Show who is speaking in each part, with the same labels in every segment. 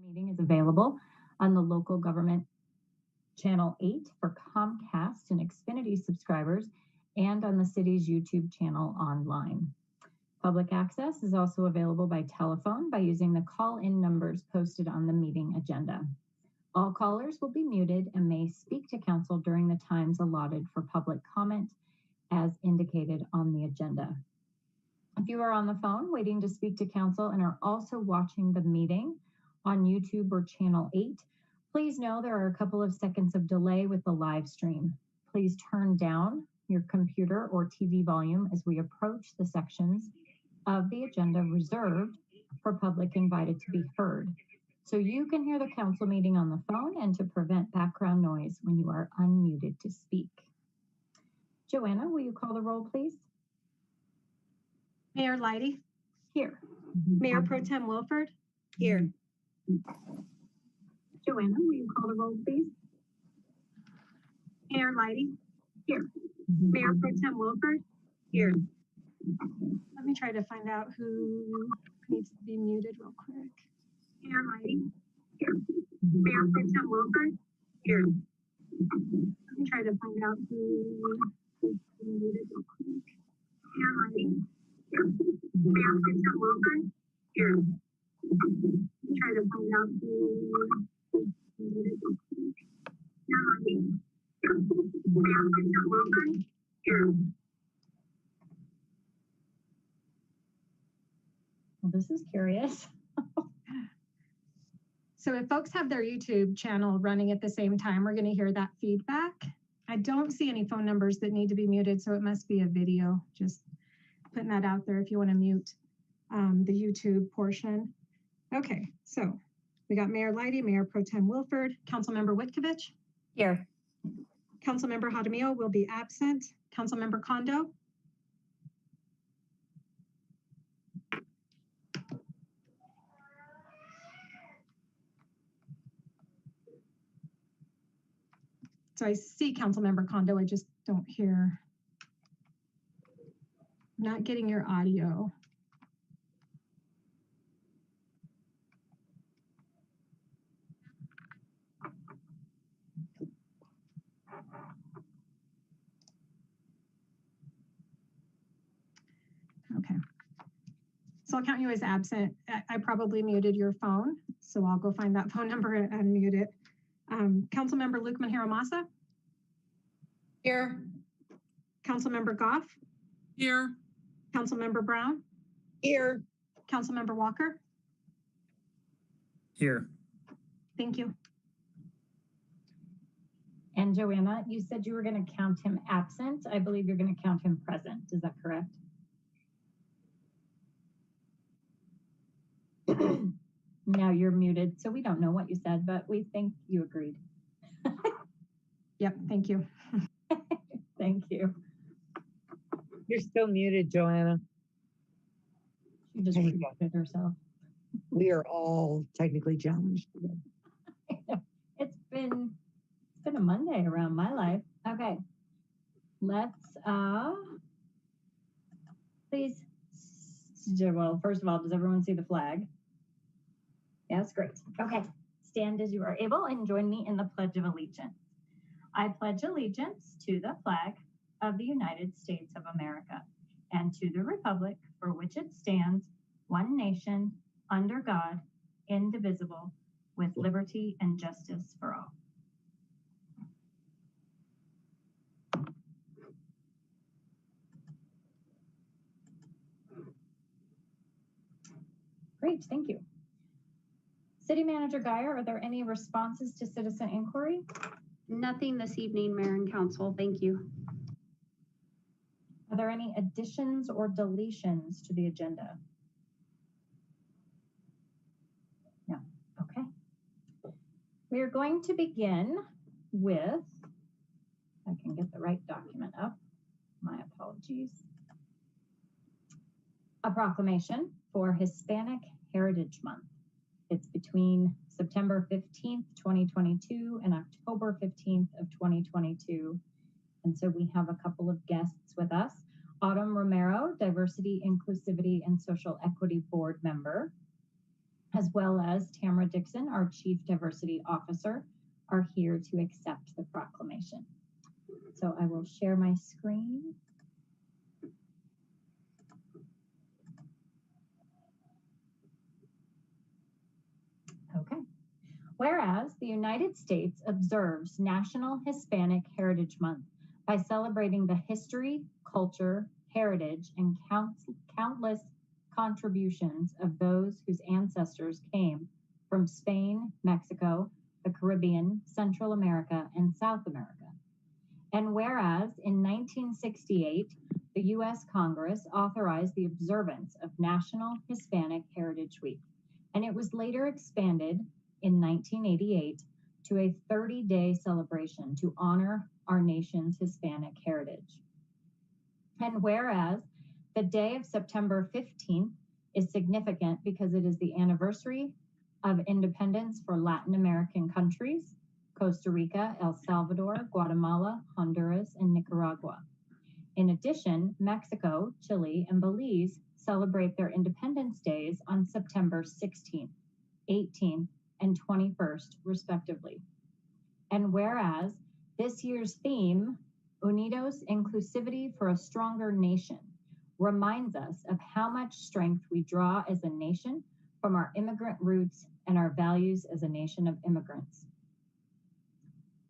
Speaker 1: The meeting is available on the local government channel 8 for Comcast and Xfinity subscribers and on the city's YouTube channel online. Public access is also available by telephone by using the call-in numbers posted on the meeting agenda. All callers will be muted and may speak to council during the times allotted for public comment as indicated on the agenda. If you are on the phone waiting to speak to council and are also watching the meeting on YouTube or channel 8, please know there are a couple of seconds of delay with the live stream. Please turn down your computer or TV volume as we approach the sections of the agenda reserved for public invited to be heard, so you can hear the council meeting on the phone and to prevent background noise when you are unmuted to speak. Joanna, will you call the roll, please?
Speaker 2: Mayor Leidy?
Speaker 1: Here.
Speaker 2: Mayor Pro Tem Wilford?
Speaker 3: Here.
Speaker 1: Joanna, will you call the roll, please?
Speaker 2: Mayor Leidy?
Speaker 1: Here.
Speaker 2: Mayor Pro Tem Wilford?
Speaker 3: Here.
Speaker 2: Let me try to find out who needs to be muted real quick. Mayor Leidy? Here. Mayor Pro Tem Wilford?
Speaker 3: Here.
Speaker 2: Let me try to find out who needs to be muted real quick. Mayor Leidy? Here. Mayor Pro Tem Wilford?
Speaker 3: Here.
Speaker 2: Let me try to find out who needs to be muted real quick. Mayor Leidy? Here. Mayor Pro Tem Wilford?
Speaker 3: Here.
Speaker 1: Well, this is curious.
Speaker 2: So if folks have their YouTube channel running at the same time, we're going to hear that feedback. I don't see any phone numbers that need to be muted, so it must be a video. Just putting that out there if you want to mute the YouTube portion. Okay, so we got Mayor Leidy, Mayor Pro Tem Wilford, Councilmember Witkovich.
Speaker 1: Here.
Speaker 2: Councilmember Jaramillo will be absent. Councilmember Kondo. So I see Councilmember Kondo, I just don't hear. I'm not getting your audio. Okay. So I'll count you as absent. I probably muted your phone, so I'll go find that phone number and mute it. Councilmember Luke Manharamasa.
Speaker 3: Here.
Speaker 2: Councilmember Goff.
Speaker 3: Here.
Speaker 2: Councilmember Brown.
Speaker 3: Here.
Speaker 2: Councilmember Walker.
Speaker 4: Here.
Speaker 2: Thank you.
Speaker 1: And Joanna, you said you were going to count him absent. I believe you're going to count him present. Is that correct? Now you're muted, so we don't know what you said, but we think you agreed.
Speaker 2: Yep, thank you.
Speaker 1: Thank you.
Speaker 3: You're still muted, Joanna.
Speaker 1: She just muted herself.
Speaker 3: We are all technically challenged today.
Speaker 1: It's been a Monday around my life. Okay. Let's please, well, first of all, does everyone see the flag? Yes, great. Okay. Stand as you are able and join me in the Pledge of Allegiance. I pledge allegiance to the flag of the United States of America and to the republic for which it stands, one nation, under God, indivisible, with liberty and justice for all. Great, thank you. City Manager Geyer, are there any responses to citizen inquiry?
Speaker 5: Nothing this evening, Mayor and Council. Thank you.
Speaker 1: Are there any additions or deletions to the agenda? No. Okay. We are going to begin with, if I can get the right document up, my apologies. A proclamation for Hispanic Heritage Month. It's between September 15th, 2022 and October 15th of 2022. And so we have a couple of guests with us. Autumn Romero, Diversity, Inclusivity, and Social Equity Board Member. as well as Tamara Dixon, our Chief Diversity Officer, are here to accept the proclamation. So I will share my screen. Okay. Whereas the United States observes National Hispanic Heritage Month by celebrating the history, culture, heritage, and countless contributions of those whose ancestors came from Spain, Mexico, the Caribbean, Central America, and South America. And whereas in 1968, the U.S. Congress authorized the observance of National Hispanic Heritage Week, and it was later expanded in 1988 to a 30-day celebration to honor our nation's Hispanic heritage. And whereas the day of September 15th is significant because it is the anniversary of independence for Latin American countries, Costa Rica, El Salvador, Guatemala, Honduras, and Nicaragua. In addition, Mexico, Chile, and Belize celebrate their Independence Days on September 16th, 18th, and 21st, respectively. And whereas this year's theme, Unidos, Inclusivity for a Stronger Nation, reminds us of how much strength we draw as a nation from our immigrant roots and our values as a nation of immigrants.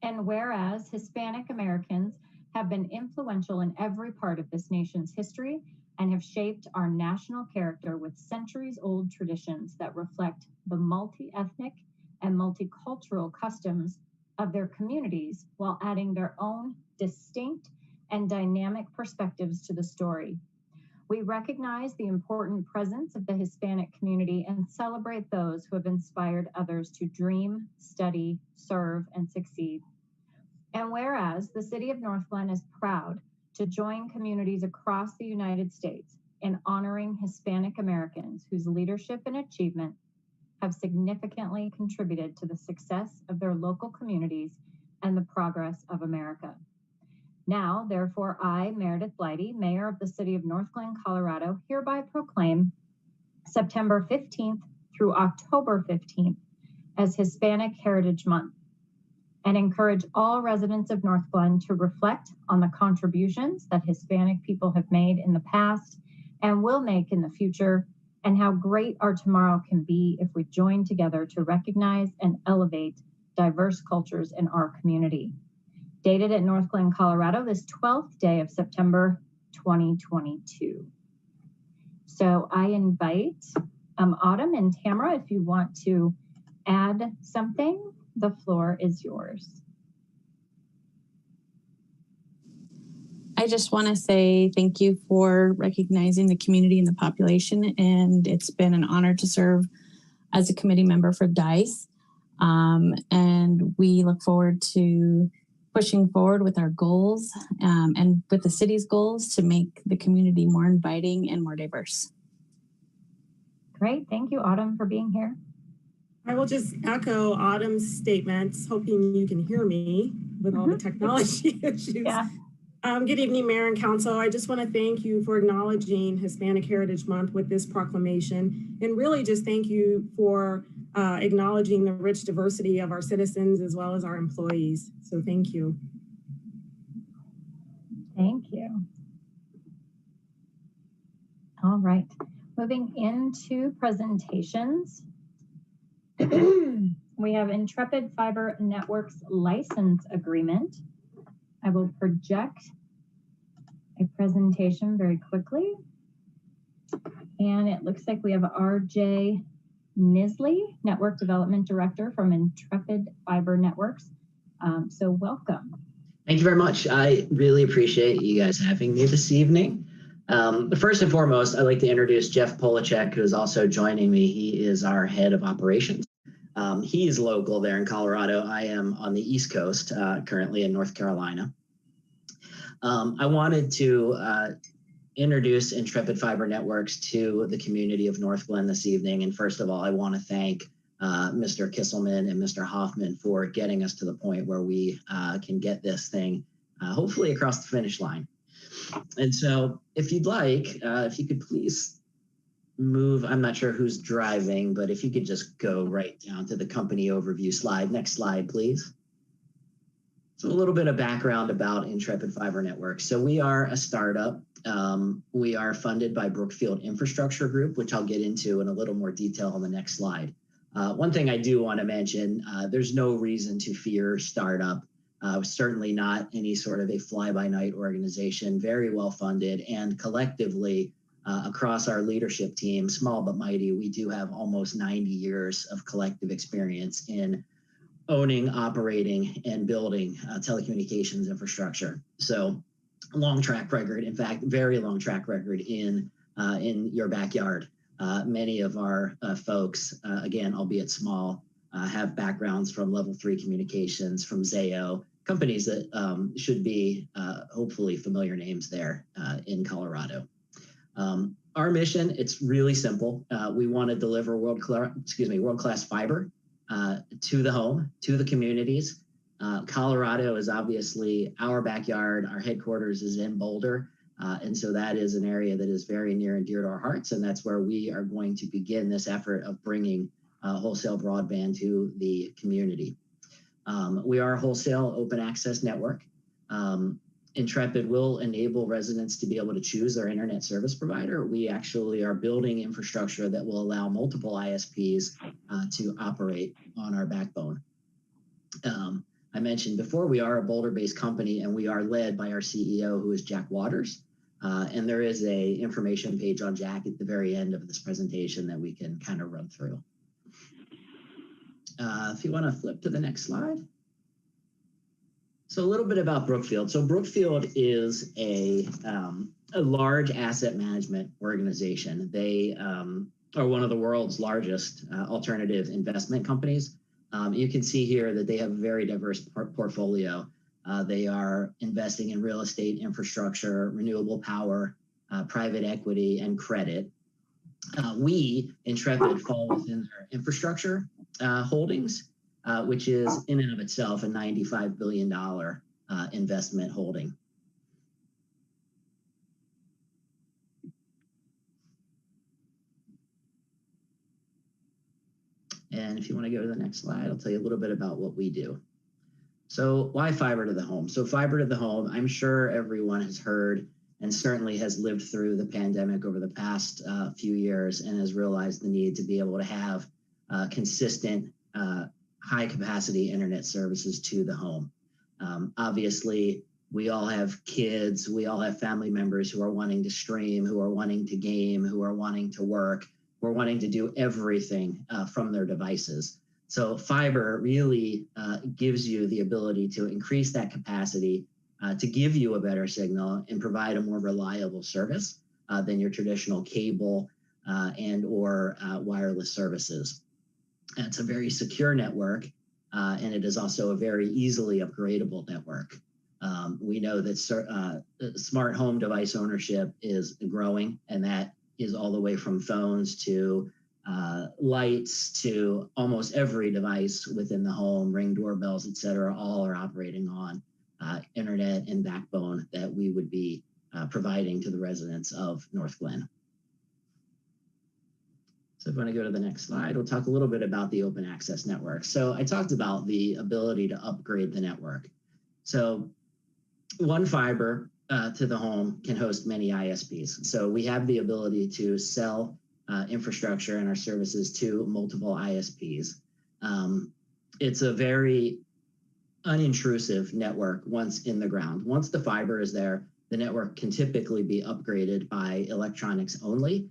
Speaker 1: And whereas Hispanic Americans have been influential in every part of this nation's history and have shaped our national character with centuries-old traditions that reflect the multi-ethnic and multicultural customs of their communities while adding their own distinct and dynamic perspectives to the story. We recognize the important presence of the Hispanic community and celebrate those who have inspired others to dream, study, serve, and succeed. And whereas the city of North Glen is proud to join communities across the United States in honoring Hispanic Americans whose leadership and achievement have significantly contributed to the success of their local communities and the progress of America. Now, therefore, I, Meredith Blighty, Mayor of the City of North Glen, Colorado, hereby proclaim September 15th through October 15th as Hispanic Heritage Month, and encourage all residents of North Glen to reflect on the contributions that Hispanic people have made in the past and will make in the future, and how great our tomorrow can be if we join together to recognize and elevate diverse cultures in our community. Dated at North Glen, Colorado, this 12th day of September 2022. So I invite Autumn and Tamara, if you want to add something, the floor is yours.
Speaker 4: I just want to say thank you for recognizing the community and the population, and it's been an honor to serve as a committee member for DICE. And we look forward to pushing forward with our goals and with the city's goals to make the community more inviting and more diverse.
Speaker 1: Great, thank you, Autumn, for being here.
Speaker 6: I will just echo Autumn's statements, hoping you can hear me with all the technology issues.
Speaker 1: Yeah.
Speaker 6: Good evening, Mayor and Council. I just want to thank you for acknowledging Hispanic Heritage Month with this proclamation, and really just thank you for acknowledging the rich diversity of our citizens as well as our employees. So thank you.
Speaker 1: Thank you. All right, moving into presentations. We have Intrepid Fiber Networks license agreement. I will project a presentation very quickly. And it looks like we have RJ Nisley, Network Development Director from Intrepid Fiber Networks. So welcome.
Speaker 7: Thank you very much. I really appreciate you guys having me this evening. First and foremost, I'd like to introduce Jeff Polacek, who is also joining me. He is our head of operations. He is local there in Colorado. I am on the East Coast, currently in North Carolina. I wanted to introduce Intrepid Fiber Networks to the community of North Glen this evening. And first of all, I want to thank Mr. Kisselman and Mr. Hoffman for getting us to the point where we can get this thing hopefully across the finish line. And so if you'd like, if you could please move, I'm not sure who's driving, but if you could just go right down to the company overview slide. Next slide, please. So a little bit of background about Intrepid Fiber Network. So we are a startup. We are funded by Broomfield Infrastructure Group, which I'll get into in a little more detail on the next slide. One thing I do want to mention, there's no reason to fear startup. Certainly not any sort of a fly-by-night organization, very well funded, and collectively across our leadership team, small but mighty, we do have almost 90 years of collective experience in owning, operating, and building telecommunications infrastructure. So long track record, in fact, very long track record in your backyard. Many of our folks, again, albeit small, have backgrounds from Level 3 Communications, from Zayo, companies that should be hopefully familiar names there in Colorado. Our mission, it's really simple. We want to deliver world-class fiber to the home, to the communities. Colorado is obviously our backyard. Our headquarters is in Boulder. And so that is an area that is very near and dear to our hearts. And that's where we are going to begin this effort of bringing wholesale broadband to the community. We are a wholesale open access network. Intrepid will enable residents to be able to choose their internet service provider. We actually are building infrastructure that will allow multiple ISPs to operate on our backbone. I mentioned before, we are a Boulder-based company, and we are led by our CEO, who is Jack Waters. And there is a information page on Jack at the very end of this presentation that we can kind of run through. If you want to flip to the next slide. So a little bit about Broomfield. So Broomfield is a large asset management organization. They are one of the world's largest alternative investment companies. You can see here that they have a very diverse portfolio. They are investing in real estate, infrastructure, renewable power, private equity, and credit. We, Intrepid, fall within their infrastructure holdings, which is in and of itself a $95 billion investment holding. And if you want to go to the next slide, I'll tell you a little bit about what we do. So why fiber to the home? So fiber to the home, I'm sure everyone has heard and certainly has lived through the pandemic over the past few years and has realized the need to be able to have consistent, high capacity internet services to the home. Obviously, we all have kids, we all have family members who are wanting to stream, who are wanting to game, who are wanting to work, who are wanting to do everything from their devices. So fiber really gives you the ability to increase that capacity, to give you a better signal and provide a more reliable service than your traditional cable and or wireless services. And it's a very secure network, and it is also a very easily upgradable network. We know that smart home device ownership is growing, and that is all the way from phones to lights to almost every device within the home, Ring doorbells, et cetera, all are operating on internet and backbone that we would be providing to the residents of North Glen. So if you want to go to the next slide, we'll talk a little bit about the open access network. So I talked about the ability to upgrade the network. So one fiber to the home can host many ISPs. So we have the ability to sell infrastructure and our services to multiple ISPs. It's a very unintrusive network once in the ground. Once the fiber is there, the network can typically be upgraded by electronics only.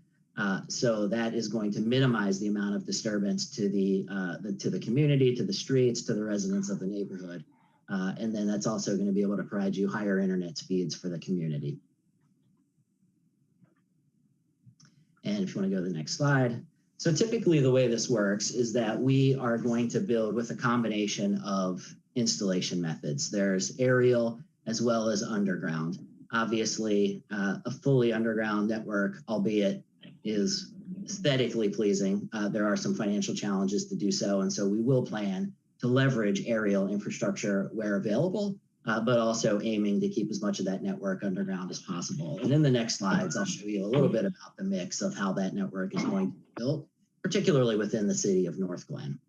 Speaker 7: So that is going to minimize the amount of disturbance to the community, to the streets, to the residents of the neighborhood. And then that's also going to be able to provide you higher internet speeds for the community. And if you want to go to the next slide. So typically the way this works is that we are going to build with a combination of installation methods. There's aerial as well as underground. Obviously, a fully underground network, albeit is aesthetically pleasing, there are some financial challenges to do so. And so we will plan to leverage aerial infrastructure where available, but also aiming to keep as much of that network underground as possible. And in the next slides, I'll show you a little bit about the mix of how that network is going to be built, particularly within the city of North Glen.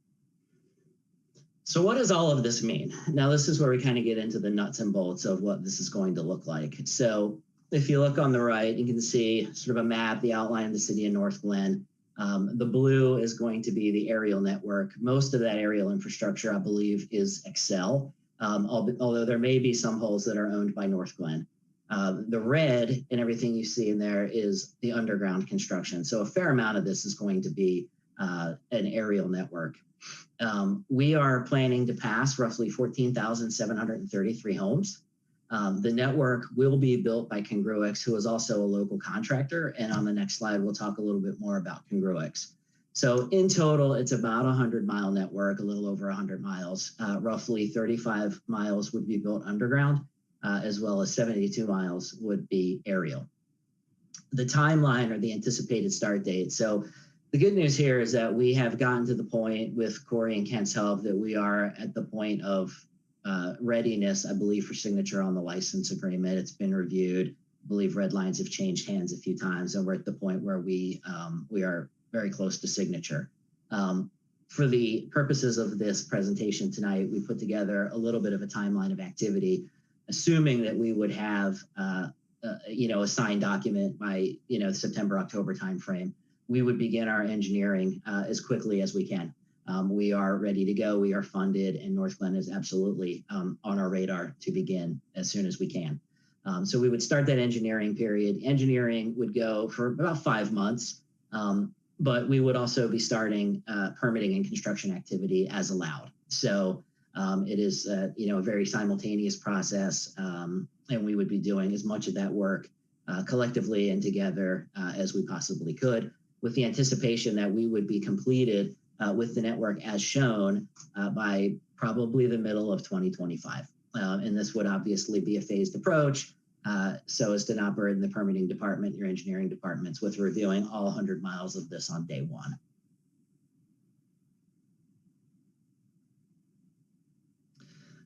Speaker 7: So what does all of this mean? Now, this is where we kind of get into the nuts and bolts of what this is going to look like. So if you look on the right, you can see sort of a map, the outline of the city of North Glen. The blue is going to be the aerial network. Most of that aerial infrastructure, I believe, is Excel, although there may be some holes that are owned by North Glen. The red and everything you see in there is the underground construction. So a fair amount of this is going to be an aerial network. We are planning to pass roughly 14,733 homes. The network will be built by Congruix, who is also a local contractor. And on the next slide, we'll talk a little bit more about Congruix. So in total, it's about a 100-mile network, a little over 100 miles. Roughly 35 miles would be built underground, as well as 72 miles would be aerial. The timeline or the anticipated start date. So the good news here is that we have gotten to the point with Corey and Kent's help that we are at the point of readiness, I believe, for signature on the license agreement. It's been reviewed. I believe red lines have changed hands a few times, and we're at the point where we are very close to signature. For the purposes of this presentation tonight, we put together a little bit of a timeline of activity, assuming that we would have a signed document by September, October timeframe. We would begin our engineering as quickly as we can. We are ready to go. We are funded, and North Glen is absolutely on our radar to begin as soon as we can. So we would start that engineering period. Engineering would go for about 5 months, but we would also be starting permitting and construction activity as allowed. So it is a very simultaneous process, and we would be doing as much of that work collectively and together as we possibly could, with the anticipation that we would be completed with the network as shown by probably the middle of 2025. And this would obviously be a phased approach so as to not burden the permitting department, your engineering departments, with reviewing all 100 miles of this on day one.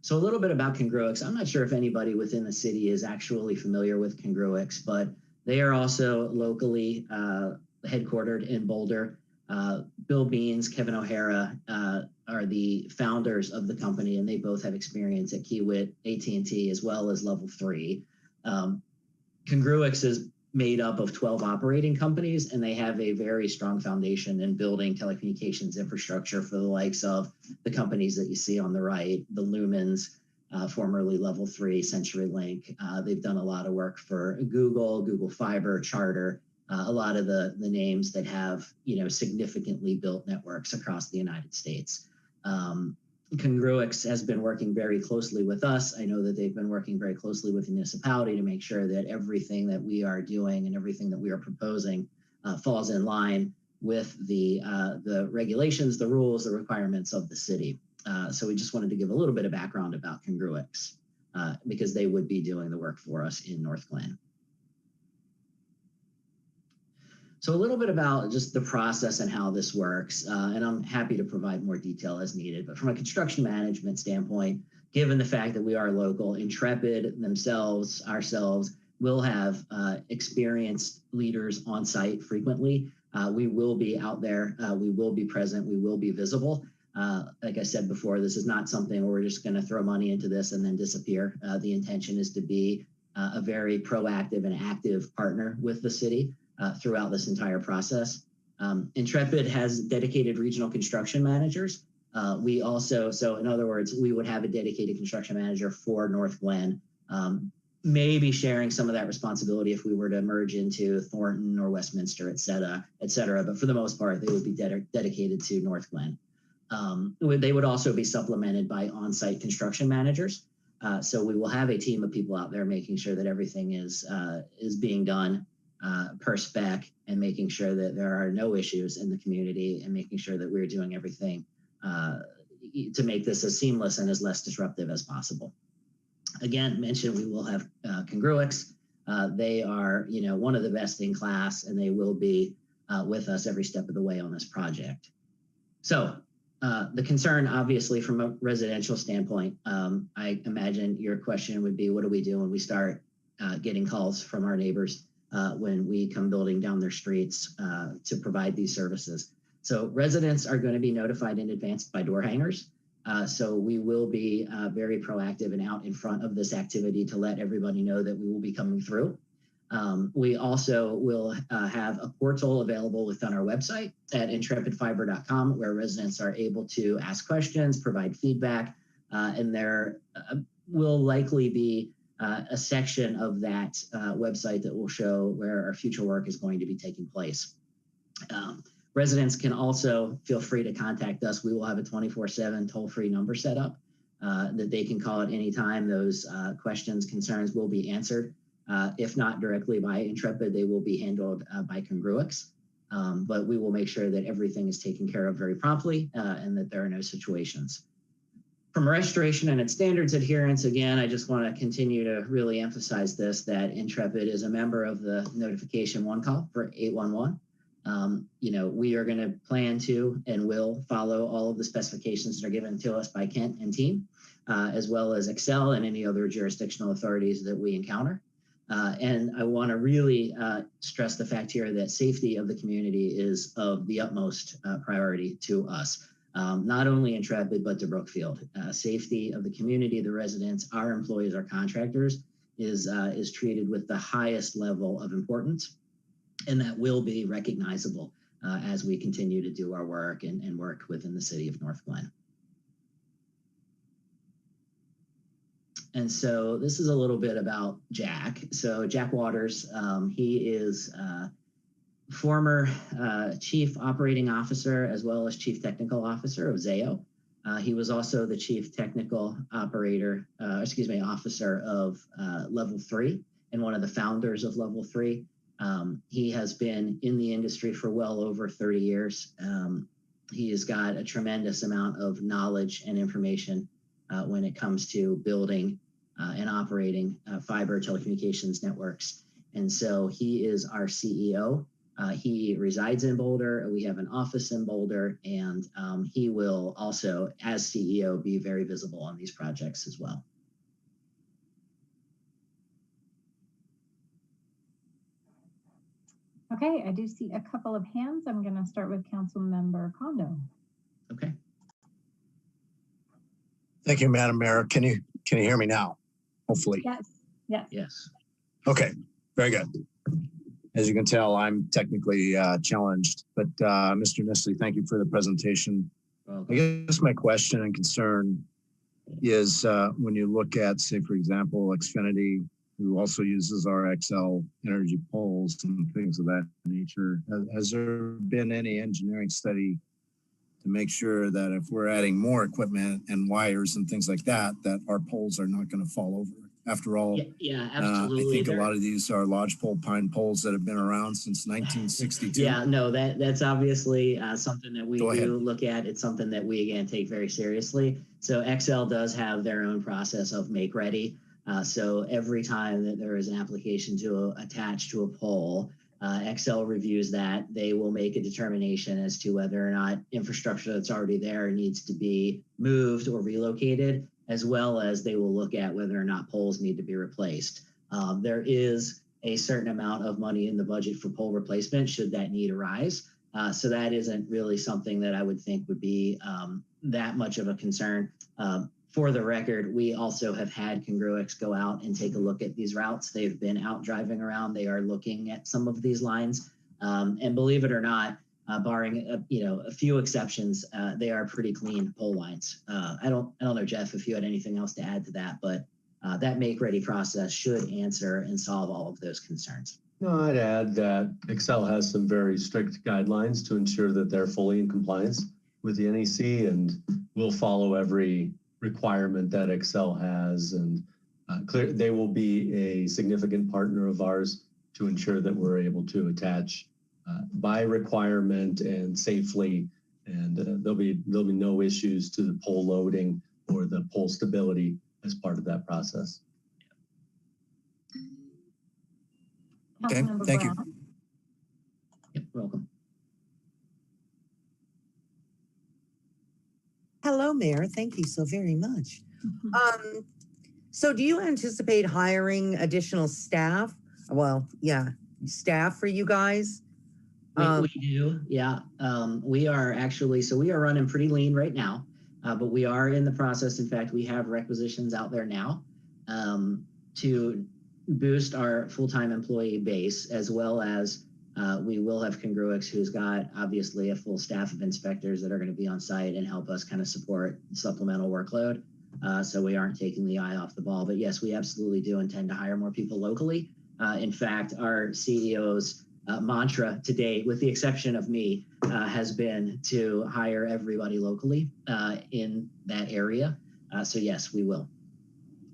Speaker 7: So a little bit about Congruix. I'm not sure if anybody within the city is actually familiar with Congruix, but they are also locally headquartered in Boulder. Bill Beans, Kevin O'Hara are the founders of the company, and they both have experience at Kiewit, AT&T, as well as Level 3. Congruix is made up of 12 operating companies, and they have a very strong foundation in building telecommunications infrastructure for the likes of the companies that you see on the right, the Lumens, formerly Level 3, CenturyLink. They've done a lot of work for Google Fiber, Charter, a lot of the names that have significantly built networks across the United States. Congruix has been working very closely with us. I know that they've been working very closely with the municipality to make sure that everything that we are doing and everything that we are proposing falls in line with the regulations, the rules, the requirements of the city. So we just wanted to give a little bit of background about Congruix because they would be doing the work for us in North Glen. So a little bit about just the process and how this works, and I'm happy to provide more detail as needed. But from a construction management standpoint, given the fact that we are local, Intrepid themselves, ourselves, will have experienced leaders on site frequently. We will be out there, we will be present, we will be visible. Like I said before, this is not something where we're just going to throw money into this and then disappear. The intention is to be a very proactive and active partner with the city throughout this entire process. Intrepid has dedicated regional construction managers. We also, so in other words, we would have a dedicated construction manager for North Glen, maybe sharing some of that responsibility if we were to merge into Thornton or Westminster, et cetera. But for the most part, they would be dedicated to North Glen. They would also be supplemented by on-site construction managers. So we will have a team of people out there making sure that everything is being done per spec, and making sure that there are no issues in the community, and making sure that we're doing everything to make this as seamless and as less disruptive as possible. Again, mentioned we will have Congruix. They are one of the best in class, and they will be with us every step of the way on this project. So the concern, obviously, from a residential standpoint, I imagine your question would be, what do we do when we start getting calls from our neighbors when we come building down their streets to provide these services? So residents are going to be notified in advance by door hangers. So we will be very proactive and out in front of this activity to let everybody know that we will be coming through. We also will have a portal available within our website at intrepidfiber.com where residents are able to ask questions, provide feedback, and there will likely be a section of that website that will show where our future work is going to be taking place. Residents can also feel free to contact us. We will have a 24/7 toll-free number set up that they can call at any time. Those questions, concerns will be answered. If not directly by Intrepid, they will be handled by Congruix. But we will make sure that everything is taken care of very promptly and that there are no situations. From restoration and its standards adherence, again, I just want to continue to really emphasize this, that Intrepid is a member of the notification one call for 811. We are going to plan to and will follow all of the specifications that are given to us by Kent and team, as well as Excel and any other jurisdictional authorities that we encounter. And I want to really stress the fact here that safety of the community is of the utmost priority to us, not only Intrepid, but to Brookfield. Safety of the community, the residents, our employees, our contractors is treated with the highest level of importance. And that will be recognizable as we continue to do our work and work within the city of North Glen. And so this is a little bit about Jack. So Jack Waters, he is former Chief Operating Officer as well as Chief Technical Officer of Zayo. He was also the Chief Technical Officer of Level 3 and one of the founders of Level 3. He has been in the industry for well over 30 years. He has got a tremendous amount of knowledge and information when it comes to building and operating fiber telecommunications networks. And so he is our CEO. He resides in Boulder. We have an office in Boulder, and he will also, as CEO, be very visible on these projects as well.
Speaker 1: Okay, I do see a couple of hands. I'm going to start with Council Member Kondo.
Speaker 7: Okay.
Speaker 8: Thank you, Madam Mayor. Can you hear me now? Hopefully.
Speaker 1: Yes. Yes.
Speaker 7: Yes.
Speaker 8: Okay. Very good. As you can tell, I'm technically challenged, but Mr. Nisley, thank you for the presentation.
Speaker 7: Okay.
Speaker 8: I guess my question and concern is when you look at, say, for example, Xfinity, who also uses our XL energy poles and things of that nature, has there been any engineering study to make sure that if we're adding more equipment and wires and things like that, that our poles are not going to fall over? After all,
Speaker 7: yeah, absolutely.
Speaker 8: I think a lot of these are lodgepole pine poles that have been around since 1962.
Speaker 7: Yeah, no, that's obviously something that we do look at. It's something that we, again, take very seriously. So XL does have their own process of make ready. So every time that there is an application to attach to a pole, XL reviews that. They will make a determination as to whether or not infrastructure that's already there needs to be moved or relocated, as well as they will look at whether or not poles need to be replaced. There is a certain amount of money in the budget for pole replacement should that need arise. So that isn't really something that I would think would be that much of a concern. For the record, we also have had Congruix go out and take a look at these routes. They've been out driving around. They are looking at some of these lines. And believe it or not, barring a few exceptions, they are pretty clean pole lines. I don't know, Jeff, if you had anything else to add to that, but that make ready process should answer and solve all of those concerns.
Speaker 9: No, I'd add that Excel has some very strict guidelines to ensure that they're fully in compliance with the NEC, and will follow every requirement that Excel has, and they will be a significant partner of ours to ensure that we're able to attach by requirement and safely, and there'll be no issues to the pole loading or the pole stability as part of that process.
Speaker 8: Okay, thank you.
Speaker 7: Yep, welcome.
Speaker 3: Mayor. Thank you so very much.
Speaker 1: Mm-hmm.
Speaker 3: So do you anticipate hiring additional staff? Well, yeah, staff for you guys?
Speaker 7: We do, yeah. We are actually, so we are running pretty lean right now, but we are in the process. In fact, we have requisitions out there now to boost our full-time employee base, as well as we will have Congruix, who's got obviously a full staff of inspectors that are going to be on site and help us kind of support supplemental workload. So we aren't taking the eye off the ball. But yes, we absolutely do intend to hire more people locally. In fact, our CEO's mantra to date, with the exception of me, has been to hire everybody locally in that area. So yes, we will.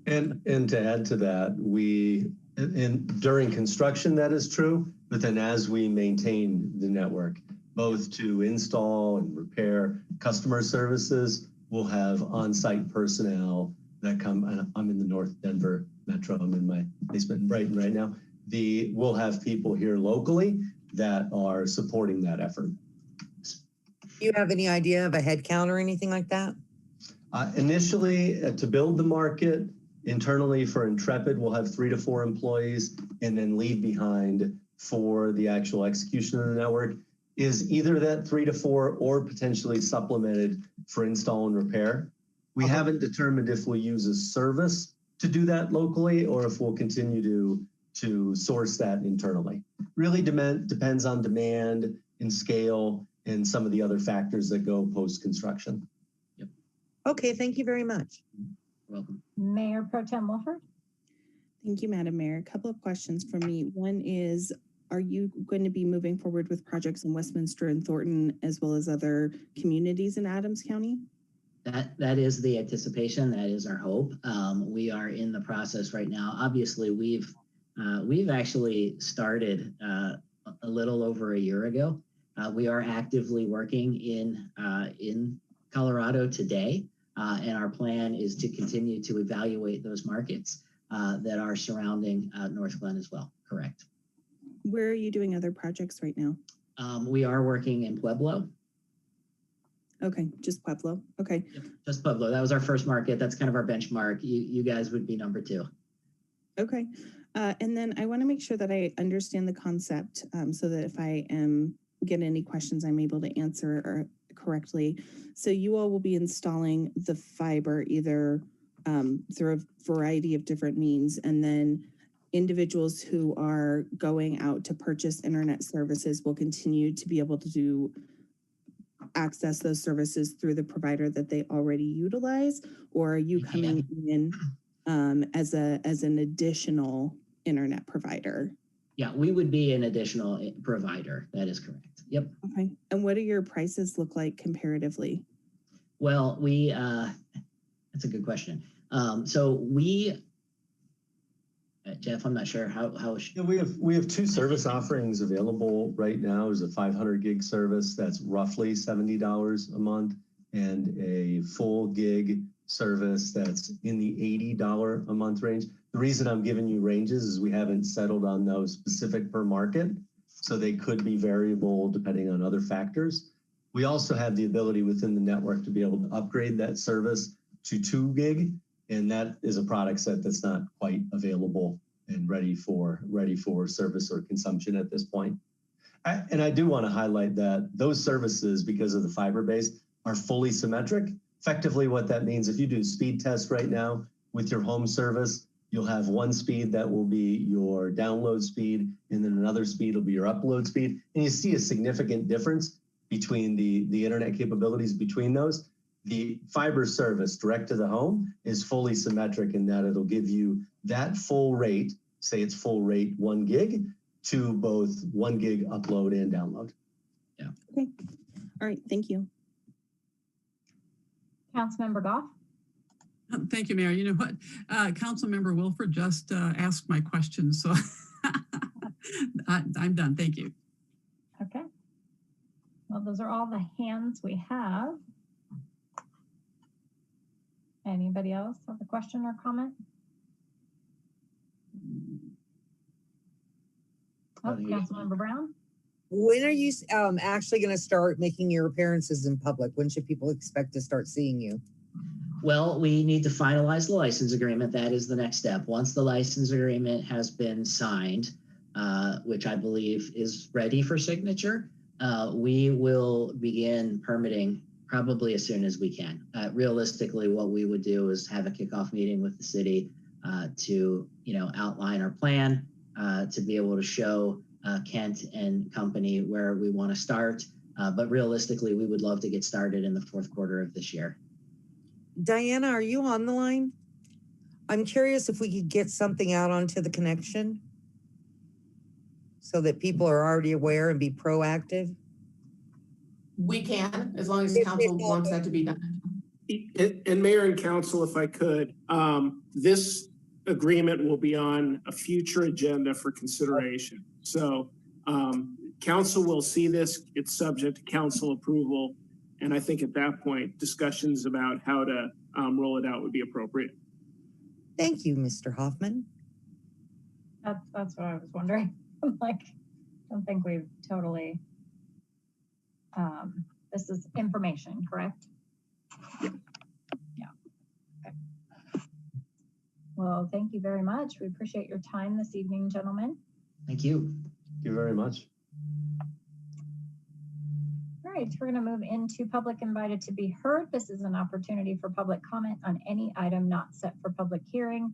Speaker 9: And to add to that, during construction, that is true, but then as we maintain the network, both to install and repair customer services, we'll have on-site personnel that come, and I'm in the North Denver Metro, I'm in my basement in Brighton right now. We'll have people here locally that are supporting that effort.
Speaker 3: Do you have any idea of a head count or anything like that?
Speaker 9: Initially, to build the market, internally for Intrepid, we'll have 3 to 4 employees, and then leave behind for the actual execution of the network is either that 3 to 4 or potentially supplemented for install and repair. We haven't determined if we'll use a service to do that locally or if we'll continue to source that internally. Really depends on demand and scale and some of the other factors that go post-construction.
Speaker 7: Yep.
Speaker 3: Okay, thank you very much.
Speaker 7: Welcome.
Speaker 1: Mayor Pro Tem Wolford.
Speaker 10: Thank you, Madam Mayor. A couple of questions from me. One is, are you going to be moving forward with projects in Westminster and Thornton, as well as other communities in Adams County?
Speaker 7: That is the anticipation. That is our hope. We are in the process right now. Obviously, we've actually started a little over a year ago. We are actively working in Colorado today, and our plan is to continue to evaluate those markets that are surrounding North Glen as well. Correct.
Speaker 10: Where are you doing other projects right now?
Speaker 7: We are working in Pueblo.
Speaker 10: Okay, just Pueblo. Okay.
Speaker 7: Yep, just Pueblo. That was our first market. That's kind of our benchmark. You guys would be number 2.
Speaker 10: Okay. And then I want to make sure that I understand the concept so that if I get any questions, I'm able to answer correctly. So you all will be installing the fiber either through a variety of different means, and then individuals who are going out to purchase internet services will continue to be able to access those services through the provider that they already utilize, or are you coming in as an additional internet provider?
Speaker 7: Yeah, we would be an additional provider. That is correct. Yep.
Speaker 10: Okay. And what do your prices look like comparatively?
Speaker 7: Well, that's a good question. Jeff, I'm not sure how.
Speaker 9: Yeah, we have 2 service offerings available right now. There's a 500 gig service that's roughly $70 a month, and a full gig service that's in the $80 a month range. The reason I'm giving you ranges is we haven't settled on those specific per market, so they could be variable depending on other factors. We also have the ability within the network to be able to upgrade that service to 2 gig, and that is a product set that's not quite available and ready for service or consumption at this point. And I do want to highlight that those services, because of the fiber base, are fully symmetric. Effectively, what that means, if you do speed tests right now with your home service, you'll have one speed that will be your download speed, and then another speed will be your upload speed. And you see a significant difference between the internet capabilities between those. The fiber service direct to the home is fully symmetric in that it'll give you that full rate, say it's full rate 1 gig, to both 1 gig upload and download.
Speaker 7: Yeah.
Speaker 10: Okay. All right. Thank you.
Speaker 1: Councilmember Goff.
Speaker 11: Thank you, Mayor. You know what? Councilmember Wilford just asked my question, so I'm done. Thank you.
Speaker 1: Okay. Well, those are all the hands we have. Anybody else have a question or comment? Oh, Councilmember Brown.
Speaker 3: When are you actually going to start making your appearances in public? When should people expect to start seeing you?
Speaker 7: Well, we need to finalize the license agreement. That is the next step. Once the license agreement has been signed, which I believe is ready for signature, we will begin permitting probably as soon as we can. Realistically, what we would do is have a kickoff meeting with the city to, outline our plan, to be able to show Kent and company where we want to start. But realistically, we would love to get started in the fourth quarter of this year.
Speaker 3: Diana, are you on the line? I'm curious if we could get something out onto the connection so that people are already aware and be proactive.
Speaker 12: We can, as long as council wants that to be done.
Speaker 13: And Mayor and Council, if I could, this agreement will be on a future agenda for consideration. So council will see this. It's subject to council approval. And I think at that point, discussions about how to roll it out would be appropriate.
Speaker 3: Thank you, Mr. Hoffman.
Speaker 1: That's what I was wondering. I'm like, I don't think we've totally, this is information, correct? Yeah. Okay. Well, thank you very much. We appreciate your time this evening, gentlemen.
Speaker 7: Thank you.
Speaker 9: Thank you very much.
Speaker 1: All right, we're going to move into public invited to be heard. This is an opportunity for public comment on any item not set for public hearing.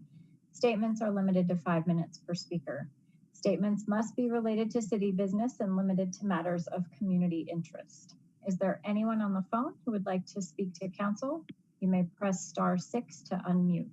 Speaker 1: Statements are limited to 5 minutes per speaker. Statements must be related to city business and limited to matters of community interest. Is there anyone on the phone who would like to speak to council? You may press *6 to unmute.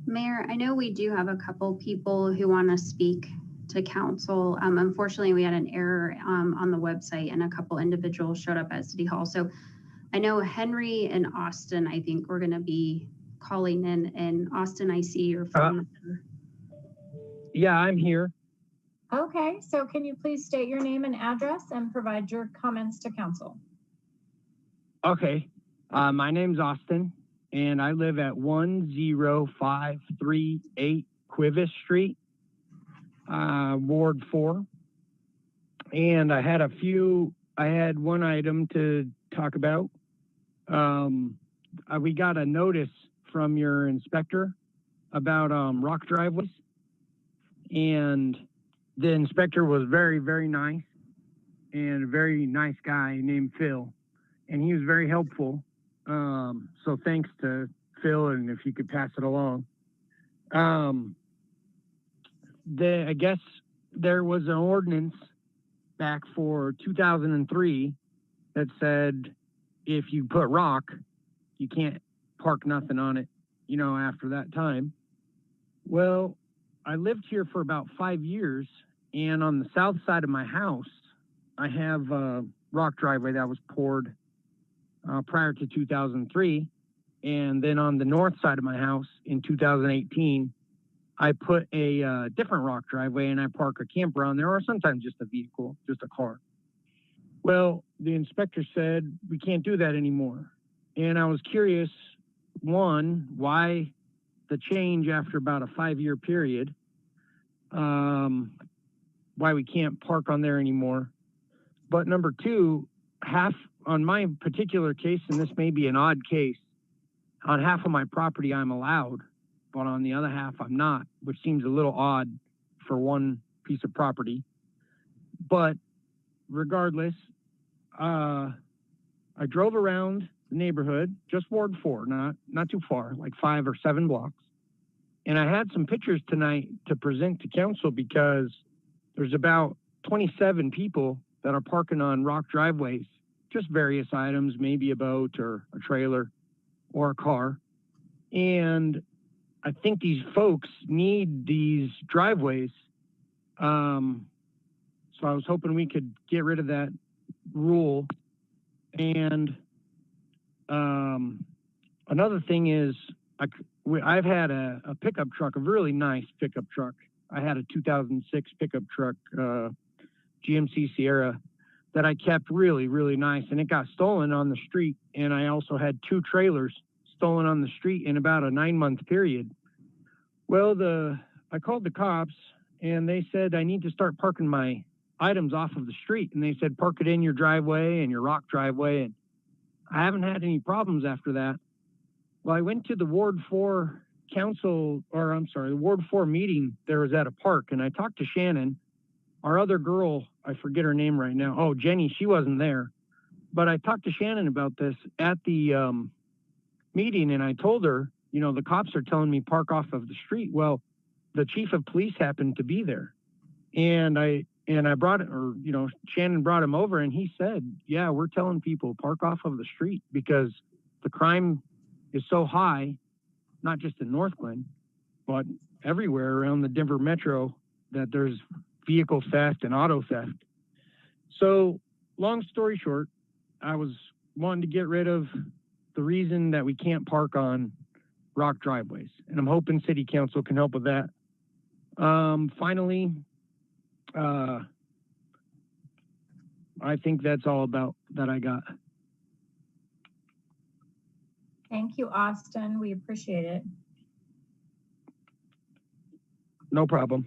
Speaker 5: Mayor, I know we do have a couple people who want to speak to council. Unfortunately, we had an error on the website and a couple individuals showed up at City Hall. So I know Henry and Austin, I think we're going to be calling in. And Austin, I see your phone number.
Speaker 14: Yeah, I'm here.
Speaker 1: Okay, so can you please state your name and address and provide your comments to council?
Speaker 14: Okay, my name's Austin, and I live at 10538 Quivas Street, Ward 4. And I had one item to talk about. We got a notice from your inspector about rock driveways, and the inspector was very, very nice, and a very nice guy named Phil, and he was very helpful. So thanks to Phil, and if you could pass it along. I guess there was an ordinance back for 2003 that said if you put rock, you can't park nothing on it, after that time. Well, I lived here for about 5 years, and on the south side of my house, I have a rock driveway that was poured prior to 2003. And then on the north side of my house in 2018, I put a different rock driveway, and I park a camper on there, or sometimes just a vehicle, just a car. Well, the inspector said we can't do that anymore. And I was curious, one, why the change after about a 5-year period, why we can't park on there anymore. But number two, on my particular case, and this may be an odd case, on half of my property I'm allowed, but on the other half I'm not, which seems a little odd for one piece of property. But regardless, I drove around the neighborhood, just Ward 4, not too far, like 5 or 7 blocks. And I had some pictures tonight to present to council because there's about 27 people that are parking on rock driveways, just various items, maybe a boat or a trailer or a car. And I think these folks need these driveways. So I was hoping we could get rid of that rule. And another thing is, I've had a pickup truck, a really nice pickup truck. I had a 2006 pickup truck, GMC Sierra, that I kept really, really nice. And it got stolen on the street. And I also had 2 trailers stolen on the street in about a 9-month period. Well, I called the cops and they said I need to start parking my items off of the street. And they said, park it in your driveway and your rock driveway. And I haven't had any problems after that. Well, I went to the Ward 4 the Ward 4 meeting. There was at a park, and I talked to Shannon. Our other girl, I forget her name right now. Oh, Jenny, she wasn't there. But I talked to Shannon about this at the meeting, and I told her, you know, the cops are telling me park off of the street. Well, the chief of police happened to be there, and I brought it, or, you know, Shannon brought him over, and he said, yeah, we're telling people park off of the street because the crime is so high, not just in North Glen, but everywhere around the Denver metro, that there's vehicle theft and auto theft. So long story short, I was wanting to get rid of the reason that we can't park on rock driveways. And I'm hoping city council can help with that. Finally, I think that's all about that I got.
Speaker 1: Thank you, Austin. We appreciate it.
Speaker 14: No problem.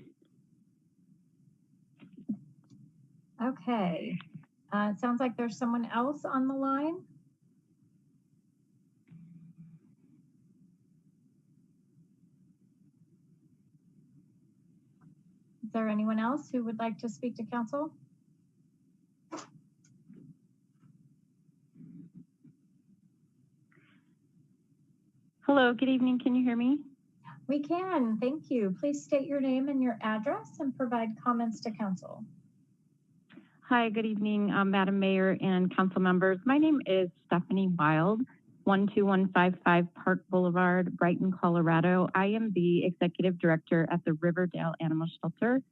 Speaker 1: Okay. It sounds like there's someone else on the line. Is there anyone else who would like to speak to council?
Speaker 15: Hello, good evening. Can you hear me?
Speaker 1: We can, thank you. Please state your name and your address and provide comments to council.
Speaker 15: Hi, good evening, Madam Mayor and council members. My name is Stephanie Wild, 12155 Park Boulevard, Brighton, Colorado. I am the executive director at the Riverdale Animal Shelter.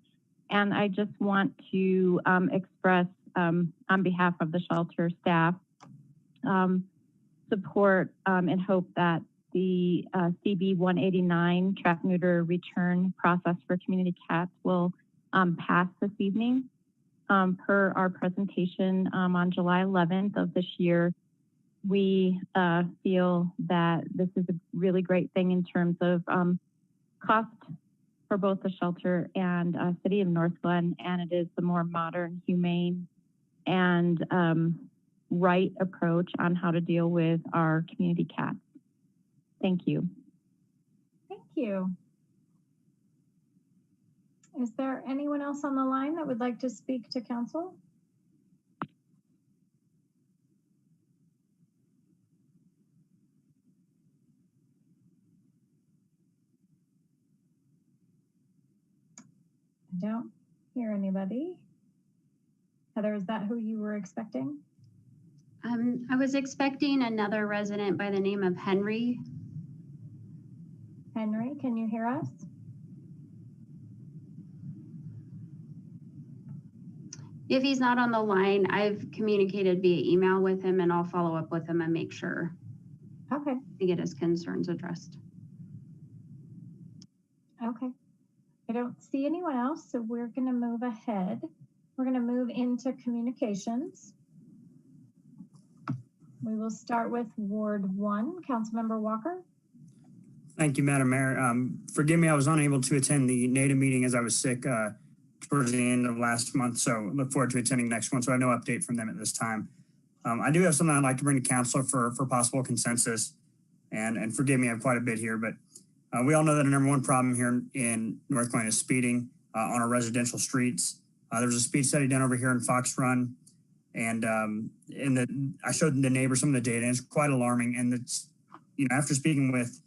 Speaker 15: And I just want to express on behalf of the shelter staff support and hope that the CB 189 trap neuter return process for community cats will pass this evening. Per our presentation on July 11th of this year, we feel that this is a really great thing in terms of cost for both the shelter and city of North Glen, and it is the more modern, humane, and right approach on how to deal with our community cats. Thank you.
Speaker 1: Thank you. Is there anyone else on the line that would like to speak to council? I don't hear anybody. Heather, is that who you were expecting?
Speaker 5: I was expecting another resident by the name of Henry.
Speaker 1: Henry, can you hear us?
Speaker 5: If he's not on the line, I've communicated via email with him, and I'll follow up with him and make sure
Speaker 1: okay
Speaker 5: to get his concerns addressed.
Speaker 1: Okay. I don't see anyone else, so we're going to move ahead. We're going to move into communications. We will start with Ward 1. Councilmember Walker.
Speaker 16: Thank you, Madam Mayor. Forgive me, I was unable to attend the NADA meeting as I was sick towards the end of last month, so look forward to attending next one. So I have no update from them at this time. I do have something I'd like to bring to council for possible consensus, and forgive me, I have quite a bit here, but we all know that the number one problem here in North Glen is speeding on our residential streets. There was a speed study done over here in Fox Run, and I showed the neighbors some of the data, and it's quite alarming. And it's, you know, after speaking with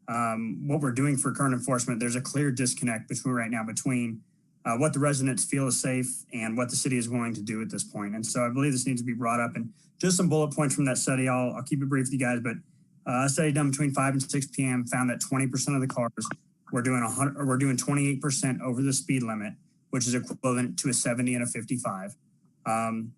Speaker 16: what we're doing for current enforcement, there's a clear disconnect between what the residents feel is safe and what the city is willing to do at this point. And so I believe this needs to be brought up. And just some bullet points from that study. I'll keep it brief with you guys, but a study done between 5 and 6 p.m. found that 20% of the cars were doing 28% over the speed limit, which is equivalent to a 70 and a 55. And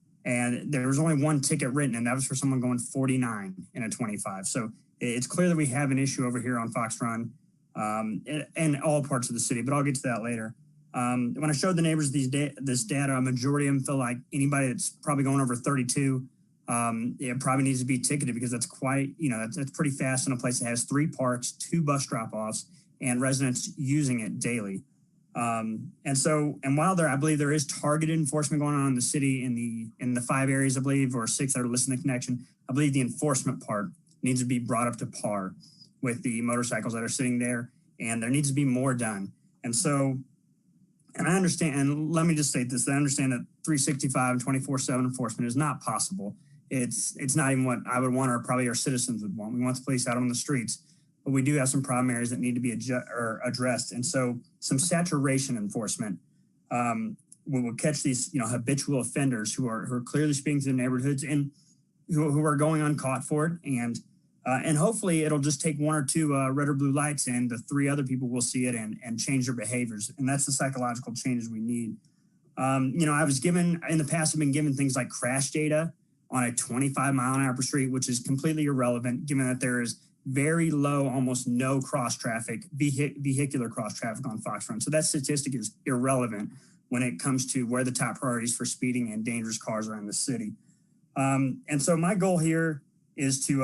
Speaker 16: there was only one ticket written, and that was for someone going 49 and a 25. So it's clear that we have an issue over here on Fox Run and all parts of the city, but I'll get to that later. When I showed the neighbors this data, a majority of them feel like anybody that's probably going over 32 it probably needs to be ticketed because that's quite, that's pretty fast in a place that has 3 parks, 2 bus drop-offs, and residents using it daily. And while I believe there is targeted enforcement going on in the city in the 5 areas, I believe, or 6 that are listed in the connection, I believe the enforcement part needs to be brought up to par with the motorcycles that are sitting there, and there needs to be more done. And I understand, and let me just state this, I understand that 365 and 24/7 enforcement is not possible. It's not even what I would want, or probably our citizens would want. We want the police out on the streets, but we do have some problem areas that need to be addressed. And so some saturation enforcement will catch these, habitual offenders who are clearly speaking to the neighborhoods and who are going uncaught for it. And hopefully it'll just take 1 or 2 red or blue lights, and the 3 other people will see it and change their behaviors. And that's the psychological changes we need. I was given, in the past, I've been given things like crash data on a 25 mile an hour per street, which is completely irrelevant given that there is very low, almost no cross traffic, vehicular cross traffic on Fox Run. So that statistic is irrelevant when it comes to where the top priorities for speeding and dangerous cars are in the city. And so my goal here is to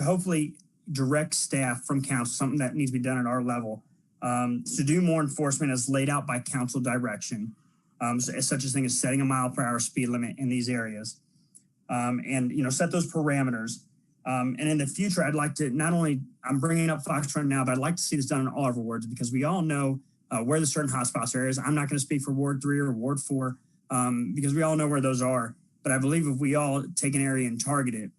Speaker 16: hopefully direct staff from council, something that needs to be done at our level, to do more enforcement as laid out by council direction, such as thing as setting a mile per hour speed limit in these areas, and set those parameters. And in the future, I'd like to I'm bringing up Fox Run now, but I'd like to see this done in all of our wards because we all know where the certain hotspots areas. I'm not going to speak for Ward 3 or Ward 4 because we all know where those are. But I believe if we all take an area and target it,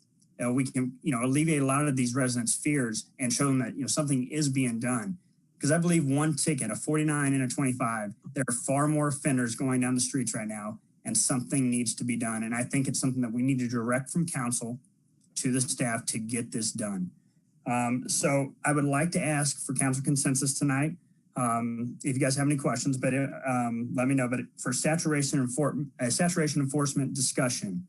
Speaker 16: we can, alleviate a lot of these residents' fears and show them that, something is being done. Because I believe one ticket, a 49 and a 25, there are far more offenders going down the streets right now, and something needs to be done. And I think it's something that we need to direct from council to the staff to get this done. So I would like to ask for council consensus tonight. If you guys have any questions, but let me know. But for saturation enforcement discussion,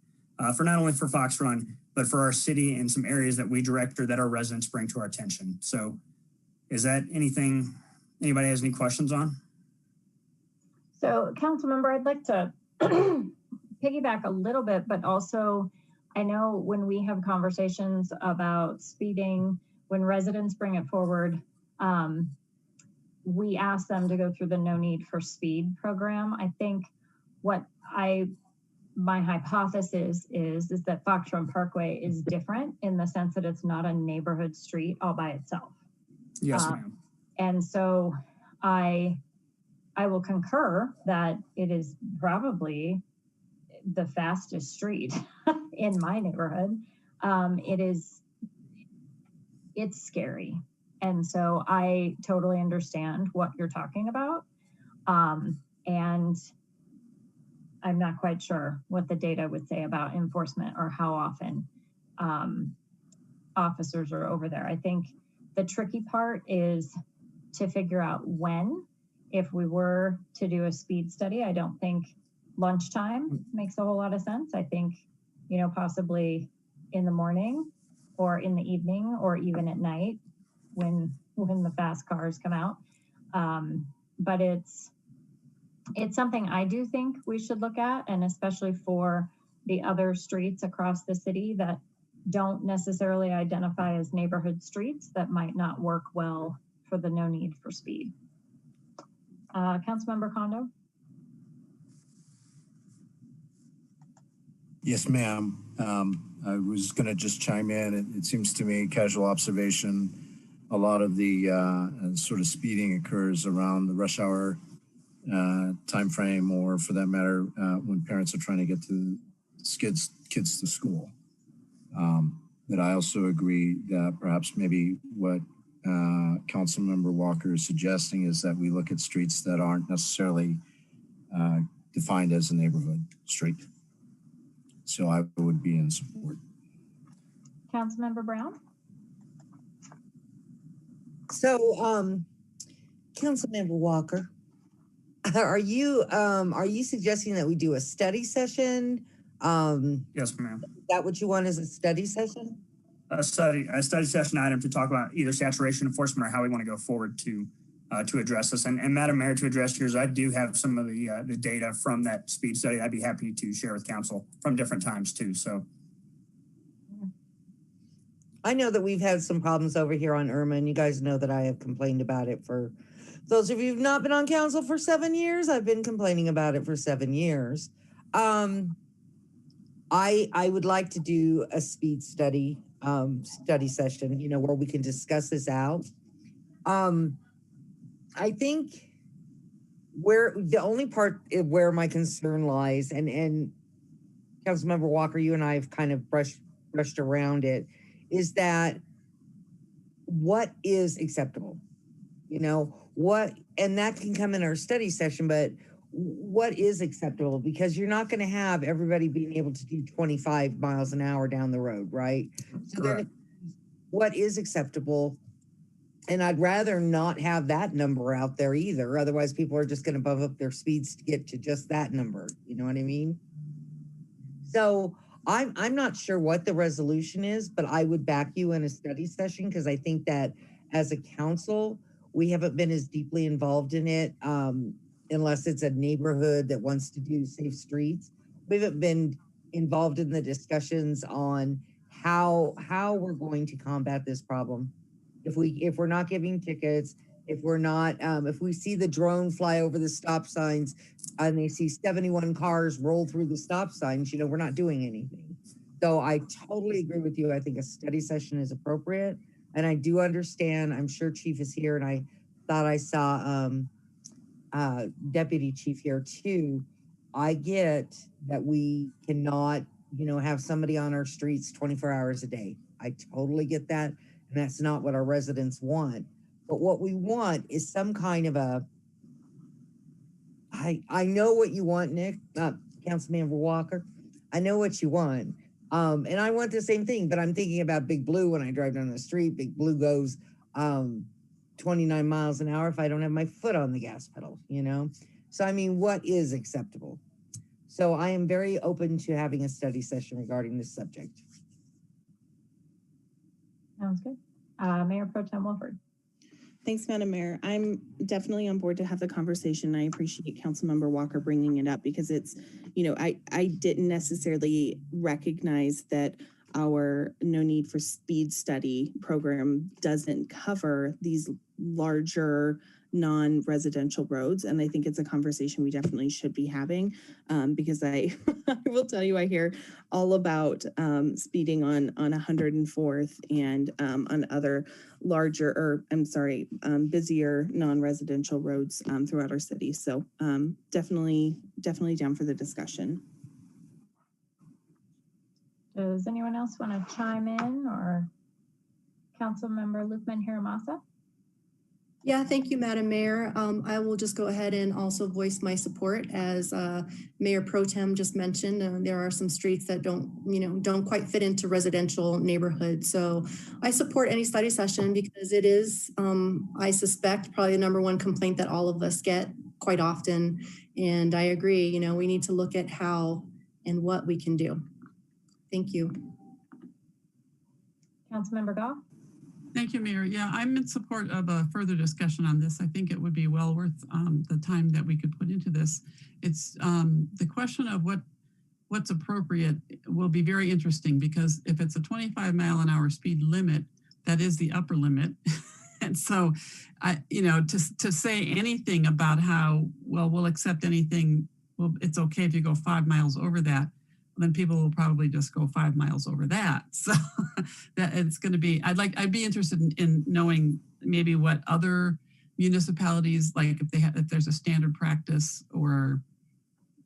Speaker 16: for not only for Fox Run, but for our city and some areas that we direct or that our residents bring to our attention. So is that anything anybody has any questions on?
Speaker 1: So council member, I'd like to piggyback a little bit, but also I know when we have conversations about speeding, when residents bring it forward, we ask them to go through the No Need for Speed program. I think my hypothesis is that Fox Run Parkway is different in the sense that it's not a neighborhood street all by itself.
Speaker 16: Yes, ma'am.
Speaker 1: And so I will concur that it is probably the fastest street in my neighborhood. It's scary. And so I totally understand what you're talking about. And I'm not quite sure what the data would say about enforcement or how often officers are over there. I think the tricky part is to figure out when. If we were to do a speed study, I don't think lunchtime makes a whole lot of sense. I think, possibly in the morning or in the evening or even at night when the fast cars come out. But it's something I do think we should look at, and especially for the other streets across the city that don't necessarily identify as neighborhood streets that might not work well for the No Need for Speed. Councilmember Kondo?
Speaker 8: Yes, ma'am. I was going to just chime in. It seems to me, casual observation, a lot of the sort of speeding occurs around the rush hour time frame, or for that matter, when parents are trying to get to kids to school. But I also agree that perhaps maybe what Councilmember Walker is suggesting is that we look at streets that aren't necessarily defined as a neighborhood street. So I would be in support.
Speaker 1: Councilmember Brown?
Speaker 3: So, Councilmember Walker, are you suggesting that we do a study session?
Speaker 16: Yes, ma'am.
Speaker 3: Is that what you want as a study session?
Speaker 16: A study session item to talk about either saturation enforcement or how we want to go forward to address this. And Madam Mayor, to address yours, I do have some of the data from that speed study I'd be happy to share with council from different times too. So
Speaker 3: I know that we've had some problems over here on Irma, and you guys know that I have complained about it for those of you who've not been on council for 7 years. I've been complaining about it for 7 years. I would like to do a speed study session, you know, where we can discuss this out. I think where the only part where my concern lies, and Councilmember Walker, you and I have kind of brushed around it, is that what is acceptable? You know, what, and that can come in our study session, but what is acceptable? Because you're not going to have everybody being able to do 25 miles an hour down the road, right? So then what is acceptable? And I'd rather not have that number out there either. Otherwise, people are just going to bump up their speeds to get to just that number. You know what I mean? So I'm not sure what the resolution is, but I would back you in a study session because I think that as a council, we haven't been as deeply involved in it unless it's a neighborhood that wants to do safe streets. We haven't been involved in the discussions on how we're going to combat this problem. If we're not giving tickets, if we're not, if we see the drone fly over the stop signs and they see 71 cars roll through the stop signs, you know, we're not doing anything. So I totally agree with you. I think a study session is appropriate. And I do understand, I'm sure Chief is here, and I thought I saw Deputy Chief here too. I get that we cannot, you know, have somebody on our streets 24 hours a day. I totally get that. And that's not what our residents want. But what we want is some kind of a, I know what you want, Nick, Councilmember Walker. I know what you want. And I want the same thing, but I'm thinking about Big Blue when I drive down the street. Big Blue goes 29 miles an hour if I don't have my foot on the gas pedal, you know? So, I mean, what is acceptable? So I am very open to having a study session regarding this subject.
Speaker 1: Sounds good. Mayor Pro Tem Wilford.
Speaker 10: Thanks, Madam Mayor. I'm definitely on board to have the conversation. I appreciate Councilmember Walker bringing it up because it's, you know, I didn't necessarily recognize that our no need for speed study program doesn't cover these larger non-residential roads. And I think it's a conversation we definitely should be having because I will tell you, I hear all about speeding on 104th and on other larger, or I'm sorry, busier non-residential roads throughout our city. So definitely down for the discussion.
Speaker 1: Does anyone else want to chime in, or Councilmember Lukman Hiramasa?
Speaker 17: Yeah, thank you, Madam Mayor. I will just go ahead and also voice my support. As Mayor Pro Tem just mentioned, there are some streets that don't quite fit into residential neighborhoods. So I support any study session because it is, I suspect, probably the #1 complaint that all of us get quite often. And I agree, you know, we need to look at how and what we can do. Thank you.
Speaker 1: Councilmember Goff?
Speaker 11: Thank you, Mayor. Yeah, I'm in support of a further discussion on this. I think it would be well worth the time that we could put into this. It's the question of what's appropriate will be very interesting because if it's a 25-mile-an-hour speed limit, that is the upper limit. And so, to say anything about how, well, we'll accept anything, well, it's okay if you go 5 miles over that, then people will probably just go 5 miles over that. So that it's going to be, I'd be interested in knowing maybe what other municipalities, like if there's a standard practice or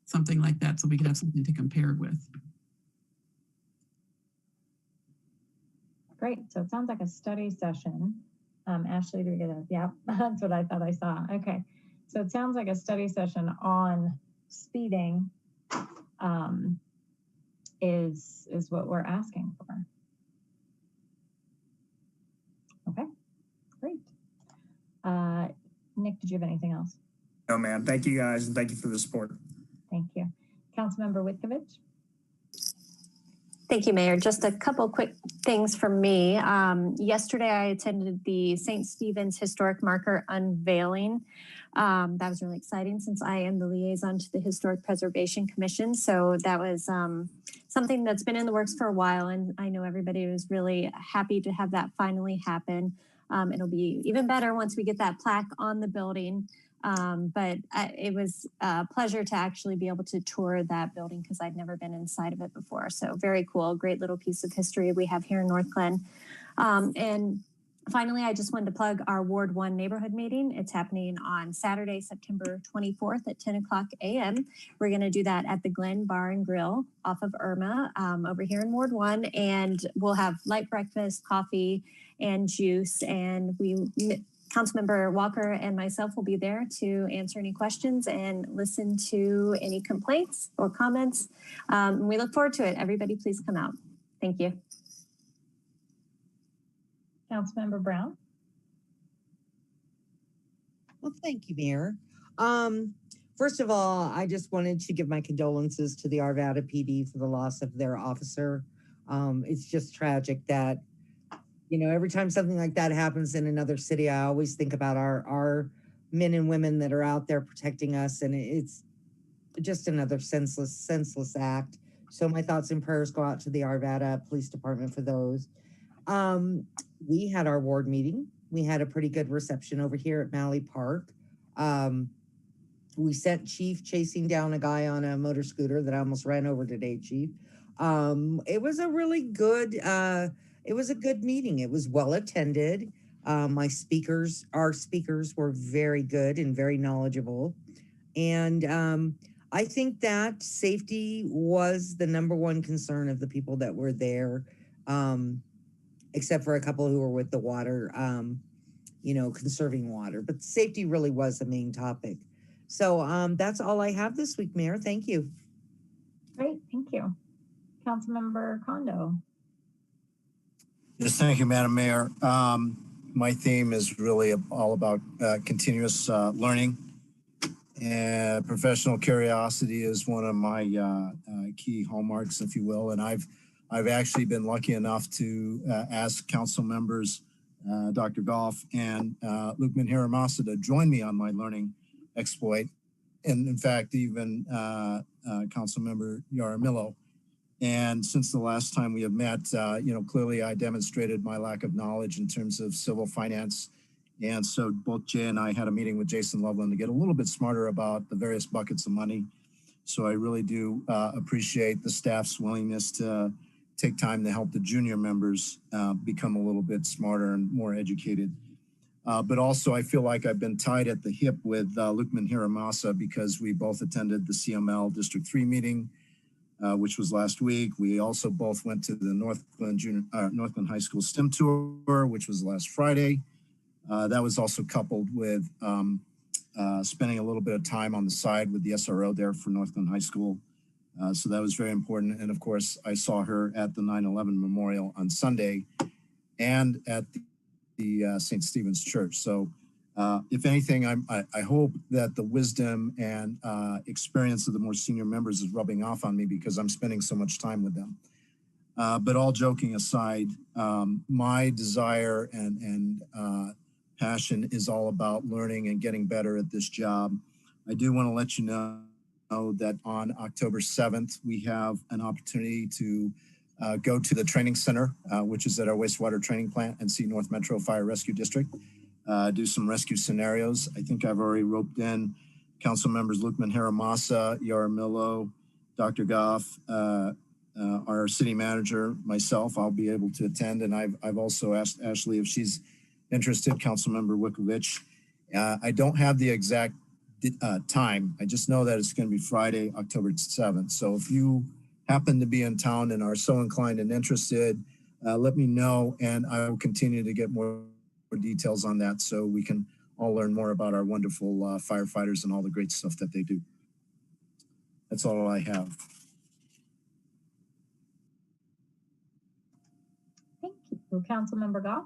Speaker 11: something like that, so we could have something to compare with.
Speaker 1: Great. So it sounds like a study session. Ashley, do we get a, yeah, that's what I thought I saw. Okay. So it sounds like a study session on speeding is what we're asking for. Okay, great. Nick, did you have anything else?
Speaker 16: No, ma'am. Thank you guys, and thank you for the support.
Speaker 1: Thank you. Councilmember Witkovich.
Speaker 18: Thank you, Mayor. Just a couple quick things from me. Yesterday, I attended the St. Stephen's Historic Marker unveiling That was really exciting since I am the liaison to the Historic Preservation Commission. So that was something that's been in the works for a while, and I know everybody was really happy to have that finally happen. It'll be even better once we get that plaque on the building. But it was a pleasure to actually be able to tour that building because I'd never been inside of it before. So very cool, great little piece of history we have here in North Glen. And finally, I just wanted to plug our Ward 1 neighborhood meeting. It's happening on Saturday, September 24th at 10 o'clock a.m. We're going to do that at the Glen Bar and Grill off of Irma over here in Ward 1. And we'll have light breakfast, coffee, and juice. And Councilmember Walker and myself will be there to answer any questions and listen to any complaints or comments. We look forward to it. Everybody, please come out. Thank you.
Speaker 1: Councilmember Brown.
Speaker 3: Well, thank you, Mayor. First of all, I just wanted to give my condolences to the Arvada PD for the loss of their officer. It's just tragic that, you know, every time something like that happens in another city, I always think about our men and women that are out there protecting us, and it's just another senseless act. So my thoughts and prayers go out to the Arvada Police Department for those. We had our ward meeting. We had a pretty good reception over here at Malley Park. We sent Chief chasing down a guy on a motor scooter that I almost ran over today, Chief. It was a really good, it was a good meeting. It was well attended. Our speakers were very good and very knowledgeable. And I think that safety was the #1 concern of the people that were there. Except for a couple who were with the water, you know, conserving water. But safety really was the main topic. So that's all I have this week, Mayor. Thank you.
Speaker 1: Great, thank you. Councilmember Kondo.
Speaker 8: Yes, thank you, Madam Mayor. My theme is really all about continuous learning. And professional curiosity is one of my key hallmarks, if you will. And I've actually been lucky enough to ask council members, Dr. Goff and Lukman Hiramasa, to join me on my learning exploit. And in fact, even council member Yaramillo. And since the last time we have met, you know, clearly I demonstrated my lack of knowledge in terms of civil finance. And so both Jay and I had a meeting with Jason Loveland to get a little bit smarter about the various buckets of money. So I really do appreciate the staff's willingness to take time to help the junior members become a little bit smarter and more educated. But also I feel like I've been tied at the hip with Lukman Hiramasa because we both attended the CML District 3 meeting, which was last week. We also both went to the North Glen High School STEM tour, which was last Friday. That was also coupled with spending a little bit of time on the side with the SRO there for North Glen High School. So that was very important. And of course, I saw her at the 9/11 Memorial on Sunday and at the St. Stephen's Church. So if anything, I hope that the wisdom and experience of the more senior members is rubbing off on me because I'm spending so much time with them. But all joking aside, my desire and passion is all about learning and getting better at this job. I do want to let you know that on October 7th, we have an opportunity to go to the training center, which is at our wastewater training plant, and see North Metro Fire Rescue District, do some rescue scenarios. I think I've already roped in council members Lukman Hiramasa, Yaramillo, Dr. Goff, our city manager, myself. I'll be able to attend, and I've also asked Ashley if she's interested, Councilmember Wikovich. I don't have the exact time. I just know that it's going to be Friday, October 7th. So if you happen to be in town and are so inclined and interested, let me know, and I will continue to get more details on that so we can all learn more about our wonderful firefighters and all the great stuff that they do. That's all I have.
Speaker 1: Thank you. Councilmember Goff.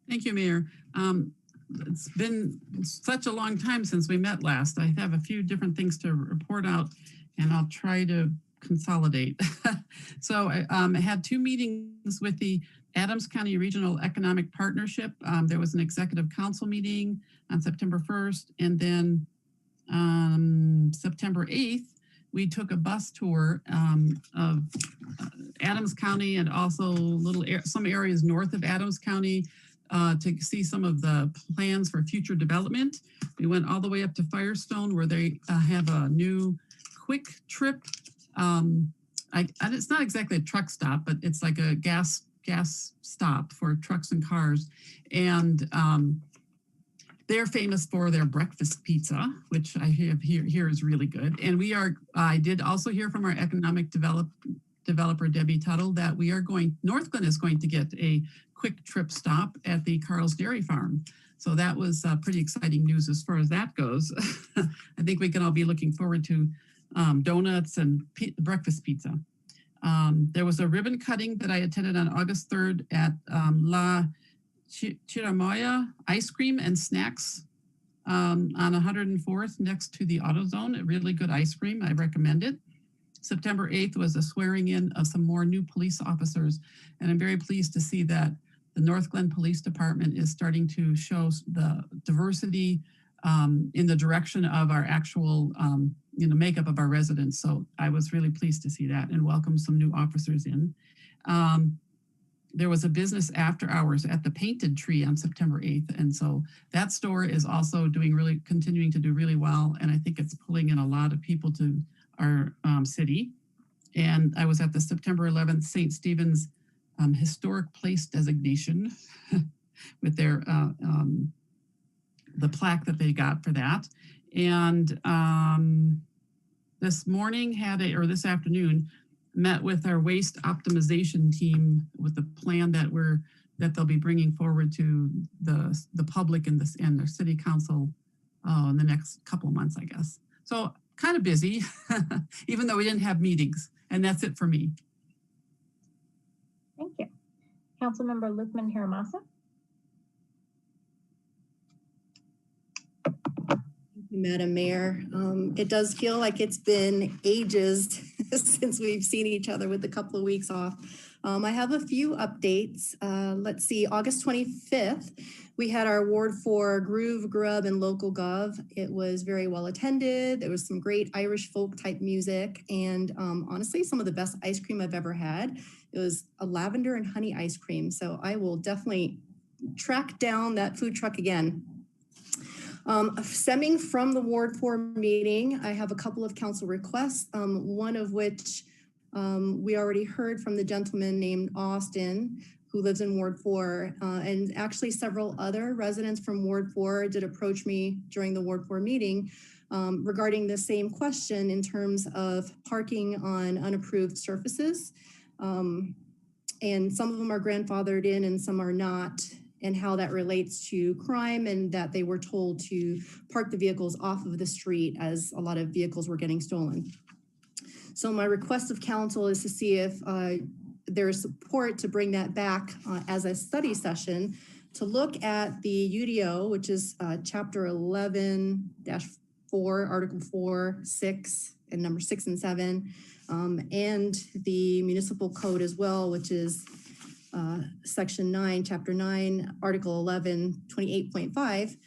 Speaker 11: Thank you, Mayor. It's been such a long time since we met last. I have a few different things to report out, and I'll try to consolidate. So I had 2 meetings with the Adams County Regional Economic Partnership. There was an executive council meeting on September 1st, and then September 8th, we took a bus tour of Adams County and also some areas north of Adams County to see some of the plans for future development. We went all the way up to Firestone, where they have a new quick trip. It's not exactly a truck stop, but it's like a gas stop for trucks and cars. And they're famous for their breakfast pizza, which I have here is really good. And I did also hear from our economic developer, Debbie Tuttle, that North Glen is going to get a quick trip stop at the Carl's Dairy Farm. So that was pretty exciting news as far as that goes. I think we can all be looking forward to donuts and breakfast pizza. There was a ribbon cutting that I attended on August 3rd at La Chirimoya Ice Cream and Snacks on 104th next to the AutoZone. A really good ice cream. I recommend it. September 8th was a swearing in of some more new police officers. And I'm very pleased to see that the North Glen Police Department is starting to show the diversity in the direction of our actual makeup of our residents. So I was really pleased to see that and welcome some new officers in. There was a business after hours at the Painted Tree on September 8th. And so that store is also continuing to do really well. And I think it's pulling in a lot of people to our city. And I was at the September 11th St. Stephen's Historic Place designation with their the plaque that they got for that. And this afternoon, met with our waste optimization team with the plan that they'll be bringing forward to the public and their city council in the next couple of months, I guess. So kind of busy, even though we didn't have meetings. And that's it for me.
Speaker 1: Thank you. Councilmember Lukman Hiramasa.
Speaker 17: Madam Mayor, it does feel like it's been ages since we've seen each other with a couple of weeks off. I have a few updates. Let's see, August 25th, we had our Ward 4 Groove, Grub, and Local Gov. It was very well attended. There was some great Irish folk type music and honestly, some of the best ice cream I've ever had. It was a lavender and honey ice cream. So I will definitely track down that food truck again. Stemming from the Ward 4 meeting, I have a couple of council requests, one of which we already heard from the gentleman named Austin, who lives in Ward 4, and actually several other residents from Ward 4 did approach me during the Ward 4 meeting regarding the same question in terms of parking on unapproved surfaces. And some of them are grandfathered in and some are not, and how that relates to crime, and that they were told to park the vehicles off of the street as a lot of vehicles were getting stolen. So my request of council is to see if there's support to bring that back as a study session to look at the UDO, which is chapter 11-4, article 4, 6, and number 6 and 7, and the municipal code as well, which is section 9, chapter 9, article 11, 28.5,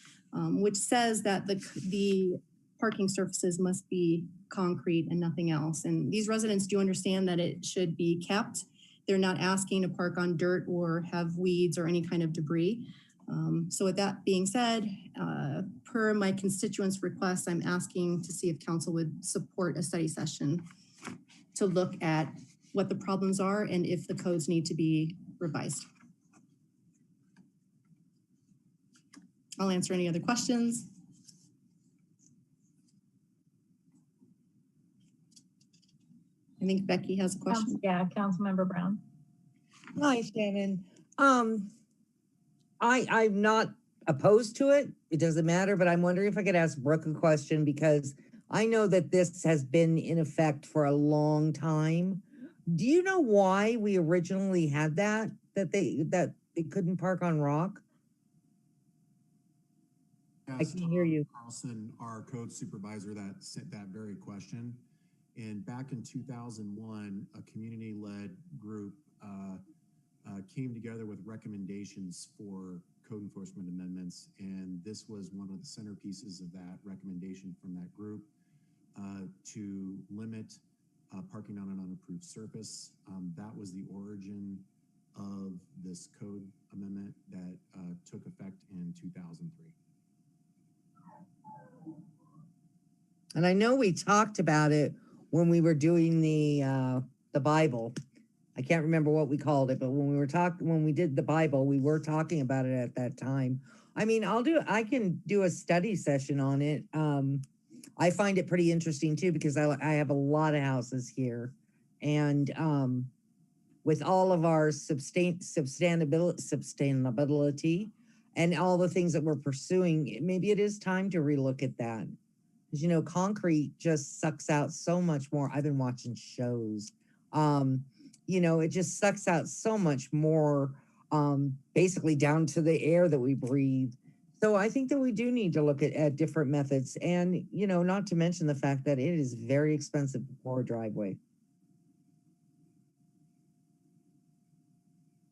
Speaker 17: which says that the parking surfaces must be concrete and nothing else. And these residents do understand that it should be kept. They're not asking to park on dirt or have weeds or any kind of debris. So with that being said, per my constituents' request, I'm asking to see if council would support a study session to look at what the problems are and if the codes need to be revised. I'll answer any other questions. I think Becky has a question.
Speaker 1: Yeah, Councilmember Brown.
Speaker 3: Hi, Shannon. I'm not opposed to it. It doesn't matter, but I'm wondering if I could ask Brooke a question, because I know that this has been in effect for a long time. Do you know why we originally had that they couldn't park on rock?
Speaker 19: Yes,
Speaker 3: I can hear you.
Speaker 19: Carlson, our code supervisor, that sent that very question. And back in 2001, a community-led group came together with recommendations for code enforcement amendments. And this was one of the centerpieces of that recommendation from that group to limit parking on an unapproved surface. That was the origin of this code amendment that took effect in 2003.
Speaker 3: And I know we talked about it when we were doing the Bible. I can't remember what we called it, but when we did the Bible, we were talking about it at that time. I mean, I can do a study session on it. I find it pretty interesting too, because I have a lot of houses here, and with all of our sustainability and all the things that we're pursuing, maybe it is time to relook at that. Because, you know, concrete just sucks out so much more. I've been watching shows. You know, it just sucks out so much more, basically down to the air that we breathe. So I think that we do need to look at different methods, and, you know, not to mention the fact that it is very expensive for a driveway.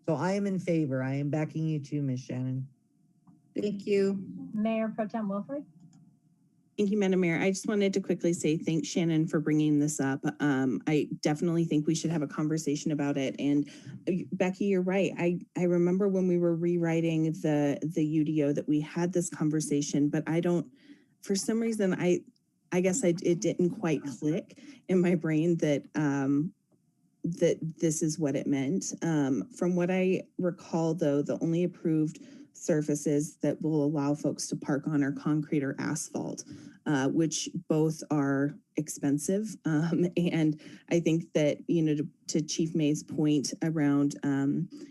Speaker 3: So I am in favor. I am backing you too, Ms. Shannon.
Speaker 17: Thank you.
Speaker 1: Mayor Pro Tem Wilford.
Speaker 10: Thank you, Madam Mayor. I just wanted to quickly say thanks, Shannon, for bringing this up. I definitely think we should have a conversation about it. And Becky, you're right. I remember when we were rewriting the UDO that we had this conversation, but I don't, for some reason, I guess it didn't quite click in my brain that that this is what it meant. From what I recall, though, the only approved surfaces that will allow folks to park on are concrete or asphalt, which both are expensive. And I think that, you know, to Chief May's point around,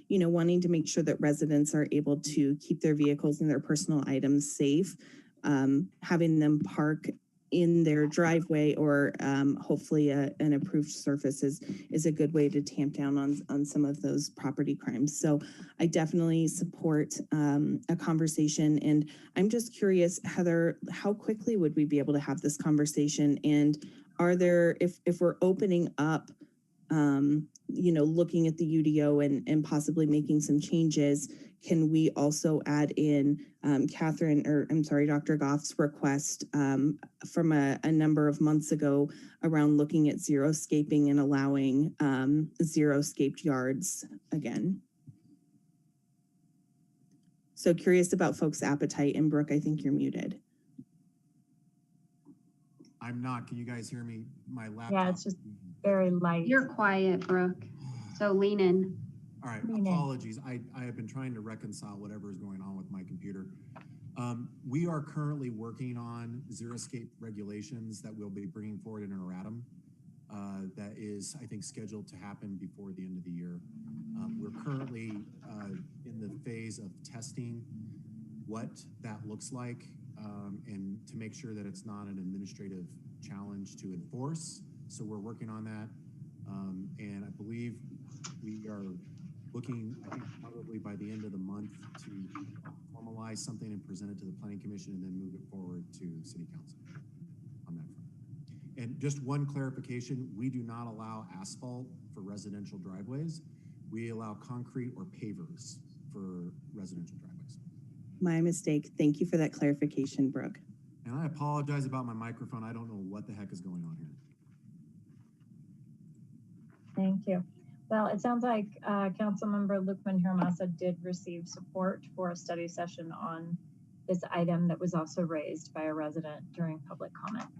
Speaker 10: you know, wanting to make sure that residents are able to keep their vehicles and their personal items safe, having them park in their driveway or hopefully an approved surface is a good way to tamp down on some of those property crimes. So I definitely support a conversation, and I'm just curious, Heather, how quickly would we be able to have this conversation? And are there, if we're opening up, you know, looking at the UDO and possibly making some changes, can we also add in Dr. Goff's request from a number of months ago around looking at xeriscaping and allowing xeriscaped yards again? So curious about folks' appetite. And Brooke, I think you're muted.
Speaker 19: I'm not. Can you guys hear me? My laptop.
Speaker 1: Yeah, it's just very light.
Speaker 5: You're quiet, Brooke. So lean in.
Speaker 19: All right, apologies. I have been trying to reconcile whatever is going on with my computer. We are currently working on Xeriscape regulations that we'll be bringing forward in an erratum that is, I think, scheduled to happen before the end of the year. We're currently in the phase of testing what that looks like and to make sure that it's not an administrative challenge to enforce. So we're working on that. And I believe we are looking, I think, probably by the end of the month to formalize something and present it to the Planning Commission and then move it forward to City Council on that front. And just one clarification, we do not allow asphalt for residential driveways. We allow concrete or pavers for residential driveways.
Speaker 10: My mistake. Thank you for that clarification, Brooke.
Speaker 19: And I apologize about my microphone. I don't know what the heck is going on here.
Speaker 1: Thank you. Well, it sounds like Councilmember Lukman Hirmasa did receive support for a study session on this item that was also raised by a resident during public comment.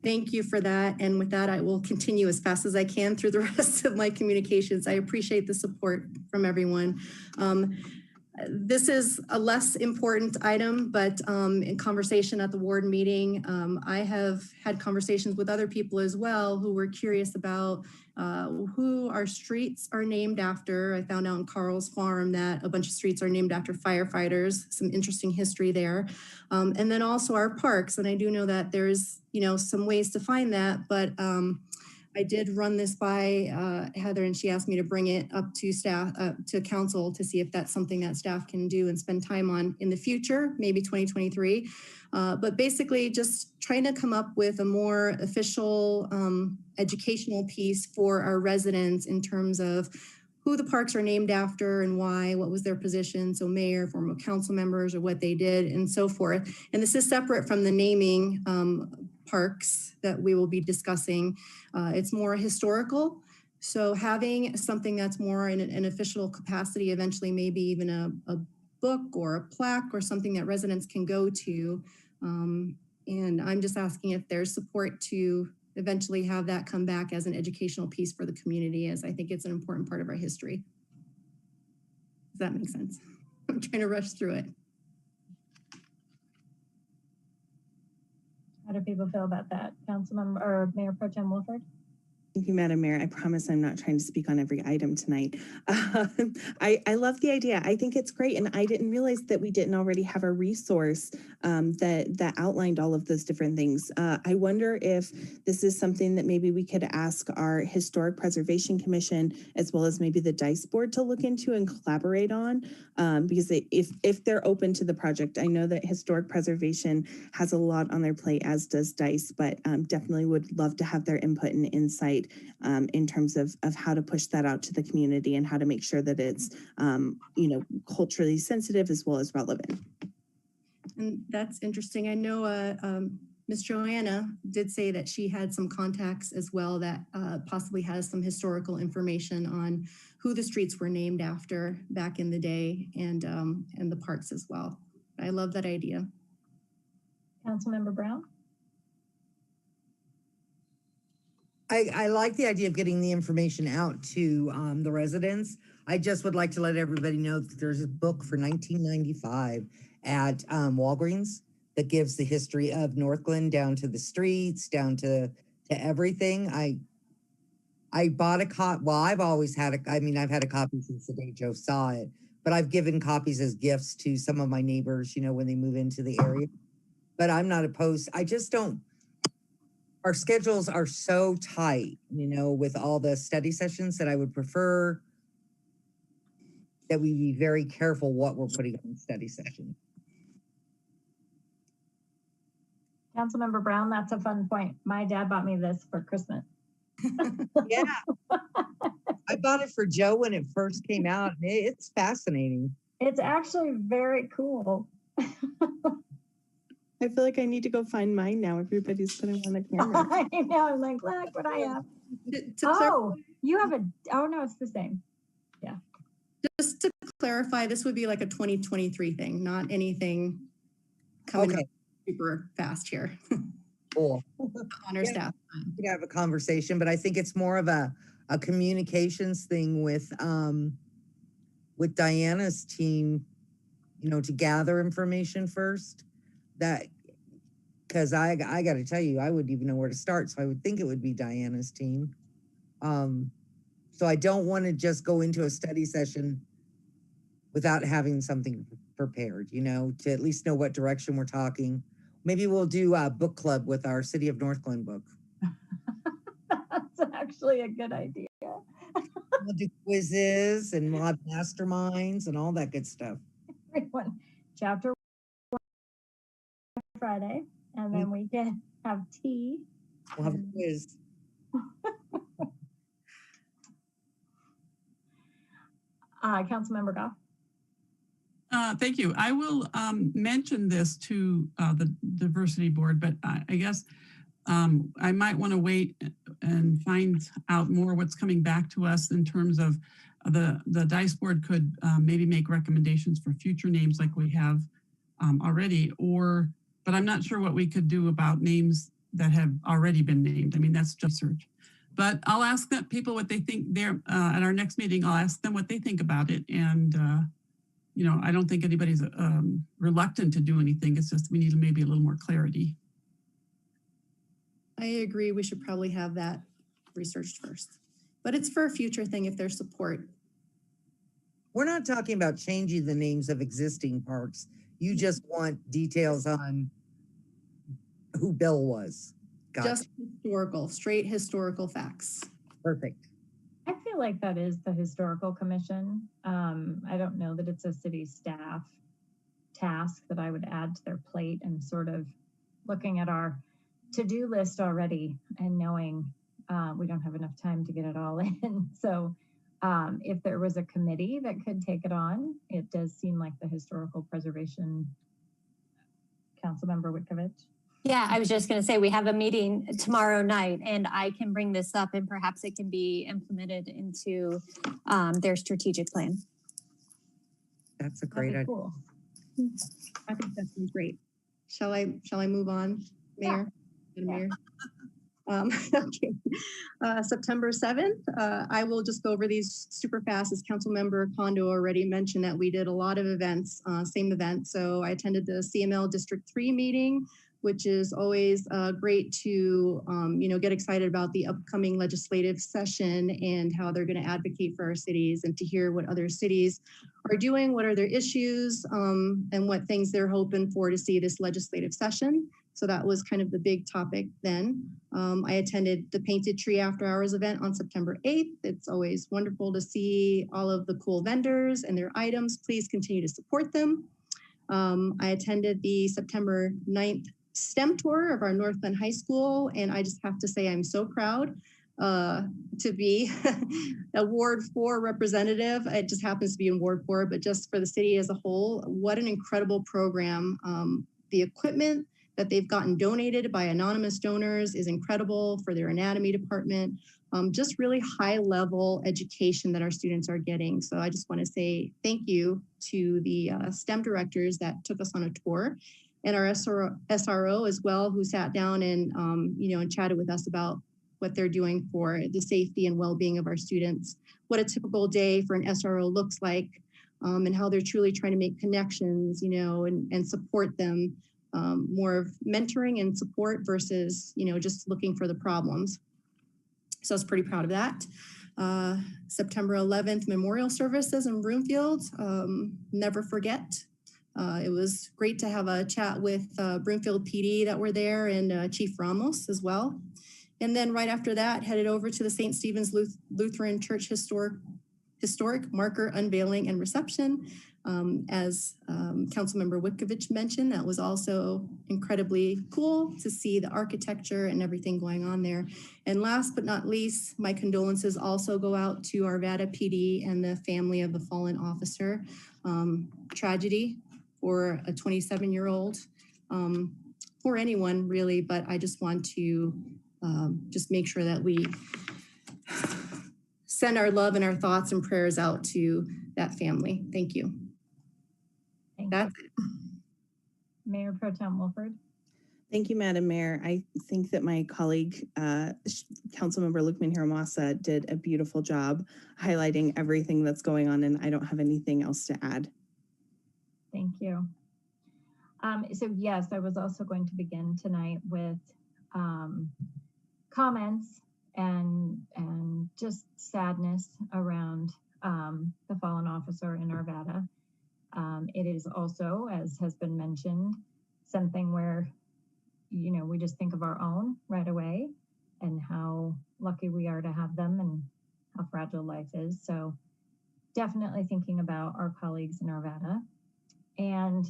Speaker 17: Thank you for that. And with that, I will continue as fast as I can through the rest of my communications. I appreciate the support from everyone. This is a less important item, but in conversation at the ward meeting, I have had conversations with other people as well who were curious about who our streets are named after. I found out in Carl's Farm that a bunch of streets are named after firefighters, some interesting history there. And then also our parks. And I do know that there's, you know, some ways to find that, but I did run this by Heather, and she asked me to bring it up to staff, to council, to see if that's something that staff can do and spend time on in the future, maybe 2023. But basically just trying to come up with a more official educational piece for our residents in terms of who the parks are named after and why, what was their position, so mayor, former council members, or what they did, and so forth. And this is separate from the naming parks that we will be discussing. It's more historical. So having something that's more in an official capacity, eventually maybe even a book or a plaque or something that residents can go to. And I'm just asking if there's support to eventually have that come back as an educational piece for the community, as I think it's an important part of our history. Does that make sense? I'm trying to rush through it.
Speaker 1: How do people feel about that? Councilmember or Mayor Pro Tem Wolford?
Speaker 10: Thank you, Madam Mayor. I promise I'm not trying to speak on every item tonight. I love the idea. I think it's great. And I didn't realize that we didn't already have a resource that outlined all of those different things. I wonder if this is something that maybe we could ask our Historic Preservation Commission, as well as maybe the DICE board, to look into and collaborate on, because if they're open to the project. I know that Historic Preservation has a lot on their plate, as does DICE, but definitely would love to have their input and insight in terms of how to push that out to the community and how to make sure that it's, culturally sensitive as well as relevant.
Speaker 17: And that's interesting. I know Ms. Joanna did say that she had some contacts as well that possibly has some historical information on who the streets were named after back in the day, and the parks as well. I love that idea.
Speaker 1: Councilmember Brown?
Speaker 3: I like the idea of getting the information out to the residents. I just would like to let everybody know that there's a book for 1995 at Walgreens that gives the history of North Glen, down to the streets, down to everything. I bought a copy. Well, I've always had I've had a copy since the day Joe saw it, but I've given copies as gifts to some of my neighbors, when they move into the area. But I'm not opposed. I just don't. Our schedules are so tight, with all the study sessions, that I would prefer that we be very careful what we're putting on study sessions.
Speaker 1: Councilmember Brown, that's a fun point. My dad bought me this for Christmas.
Speaker 3: Yeah. I bought it for Joe when it first came out. It's fascinating.
Speaker 1: It's actually very cool.
Speaker 10: I feel like I need to go find mine now. Everybody's putting on the camera.
Speaker 1: I know. I'm like, look what I have. Oh, you have oh no, it's the same. Yeah.
Speaker 17: Just to clarify, this would be like a 2023 thing, not anything coming up super fast here.
Speaker 3: Cool.
Speaker 17: On our staff.
Speaker 3: We could have a conversation, but I think it's more of a communications thing with Diana's team, to gather information first. That, because I got to tell you, I wouldn't even know where to start. So I would think it would be Diana's team. So I don't want to just go into a study session without having something prepared, to at least know what direction we're talking. Maybe we'll do a book club with our City of North Glen book.
Speaker 1: That's actually a good idea.
Speaker 3: We'll do quizzes and we'll have masterminds and all that good stuff.
Speaker 1: Everyone, chapter Friday, and then we can have tea.
Speaker 3: We'll have a quiz.
Speaker 1: Councilmember Goff.
Speaker 11: Thank you. I will mention this to the diversity board, but I guess I might want to wait and find out more what's coming back to us in terms of the DICE board could maybe make recommendations for future names like we have already, but I'm not sure what we could do about names that have already been named. I mean, that's just search. But I'll ask that people what they think there at our next meeting. I'll ask them what they think about it. And, I don't think anybody's reluctant to do anything. It's just we need maybe a little more clarity.
Speaker 17: I agree. We should probably have that researched first. But it's for a future thing if there's support.
Speaker 3: We're not talking about changing the names of existing parks. You just want details on who Bill was.
Speaker 17: Just historical, straight historical facts.
Speaker 3: Perfect.
Speaker 1: I feel like that is the historical commission. I don't know that it's a city staff task that I would add to their plate, and sort of looking at our to-do list already and knowing we don't have enough time to get it all in. So if there was a committee that could take it on, it does seem like the historical preservation. Councilmember Witkovich.
Speaker 18: Yeah, I was just going to say we have a meeting tomorrow night, and I can bring this up, and perhaps it can be implemented into their strategic plan.
Speaker 3: That's a great idea.
Speaker 1: Cool.
Speaker 17: I think that sounds great. Shall I move on, Mayor?
Speaker 1: Yeah.
Speaker 17: Mayor? Okay. September 7th, I will just go over these super fast. As Councilmember Kondo already mentioned, that we did a lot of events, same event. So I attended the CML District 3 meeting, which is always great to get excited about the upcoming legislative session and how they're going to advocate for our cities, and to hear what other cities are doing, what are their issues, and what things they're hoping for to see this legislative session. So that was kind of the big topic then. I attended the Painted Tree After Hours event on September 8th. It's always wonderful to see all of the cool vendors and their items. Please continue to support them. I attended the September 9th STEM tour of our North Glen High School, and I just have to say I'm so proud to be a Ward 4 representative. It just happens to be in Ward 4, but just for the city as a whole, what an incredible program. The equipment that they've gotten donated by anonymous donors is incredible for their anatomy department. Just really high level education that our students are getting. So I just want to say thank you to the STEM directors that took us on a tour, and our SRO as well, who sat down and and chatted with us about what they're doing for the safety and well-being of our students, what a typical day for an SRO looks like, and how they're truly trying to make connections, and support them, more of mentoring and support versus, just looking for the problems. So I was pretty proud of that. September 11th, memorial services in Broomfield. Never forget. It was great to have a chat with Broomfield PD that were there, and Chief Ramos as well. And then right after that, headed over to the St. Stephen's Lutheran Church historic marker unveiling and reception. As Councilmember Witkovich mentioned, that was also incredibly cool to see the architecture and everything going on there. And last but not least, my condolences also go out to Arvada PD and the family of the fallen officer. Tragedy for a 27-year-old, or anyone really, but I just want to just make sure that we send our love and our thoughts and prayers out to that family. Thank you. That's it.
Speaker 1: Mayor Pro Tem Wolford.
Speaker 10: Thank you, Madam Mayor. I think that my colleague, Councilmember Lukman Hiramasa, did a beautiful job highlighting everything that's going on, and I don't have anything else to add.
Speaker 1: Thank you. So yes, I was also going to begin tonight with comments and just sadness around the fallen officer in Arvada. It is also, as has been mentioned, something where, we just think of our own right away and how lucky we are to have them and how fragile life is. So definitely thinking about our colleagues in Arvada. And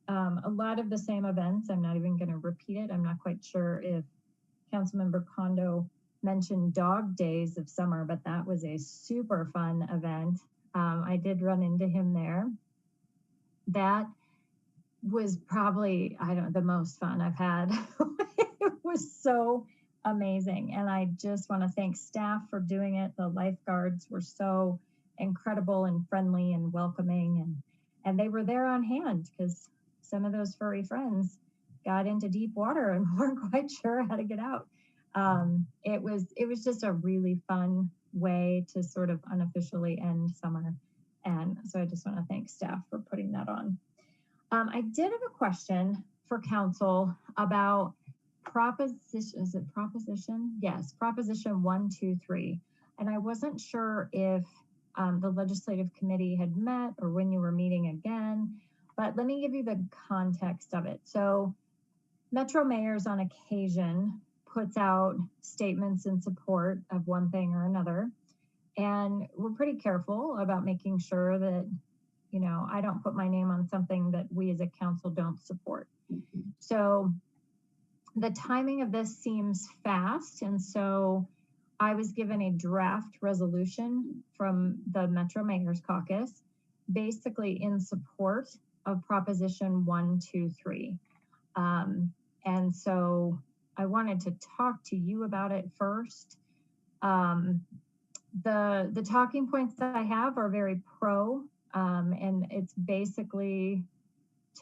Speaker 1: a lot of the same events, I'm not even going to repeat it. I'm not quite sure if Councilmember Kondo mentioned Dog Days of Summer, but that was a super fun event. I did run into him there. That was probably, the most fun I've had. It was so amazing. And I just want to thank staff for doing it. The lifeguards were so incredible and friendly and welcoming. And they were there on hand because some of those furry friends got into deep water and weren't quite sure how to get out. It was just a really fun way to sort of unofficially end summer. And so I just want to thank staff for putting that on. I did have a question for council about proposition. Is it proposition? Yes, proposition 123. And I wasn't sure if the legislative committee had met or when you were meeting again, but let me give you the context of it. So Metro mayors on occasion puts out statements in support of one thing or another. And we're pretty careful about making sure that, you know, I don't put my name on something that we as a council don't support. So the timing of this seems fast. And so I was given a draft resolution from the Metro Mayor's Caucus, basically in support of Proposition 123. And so I wanted to talk to you about it first. The talking points that I have are very pro, and it's basically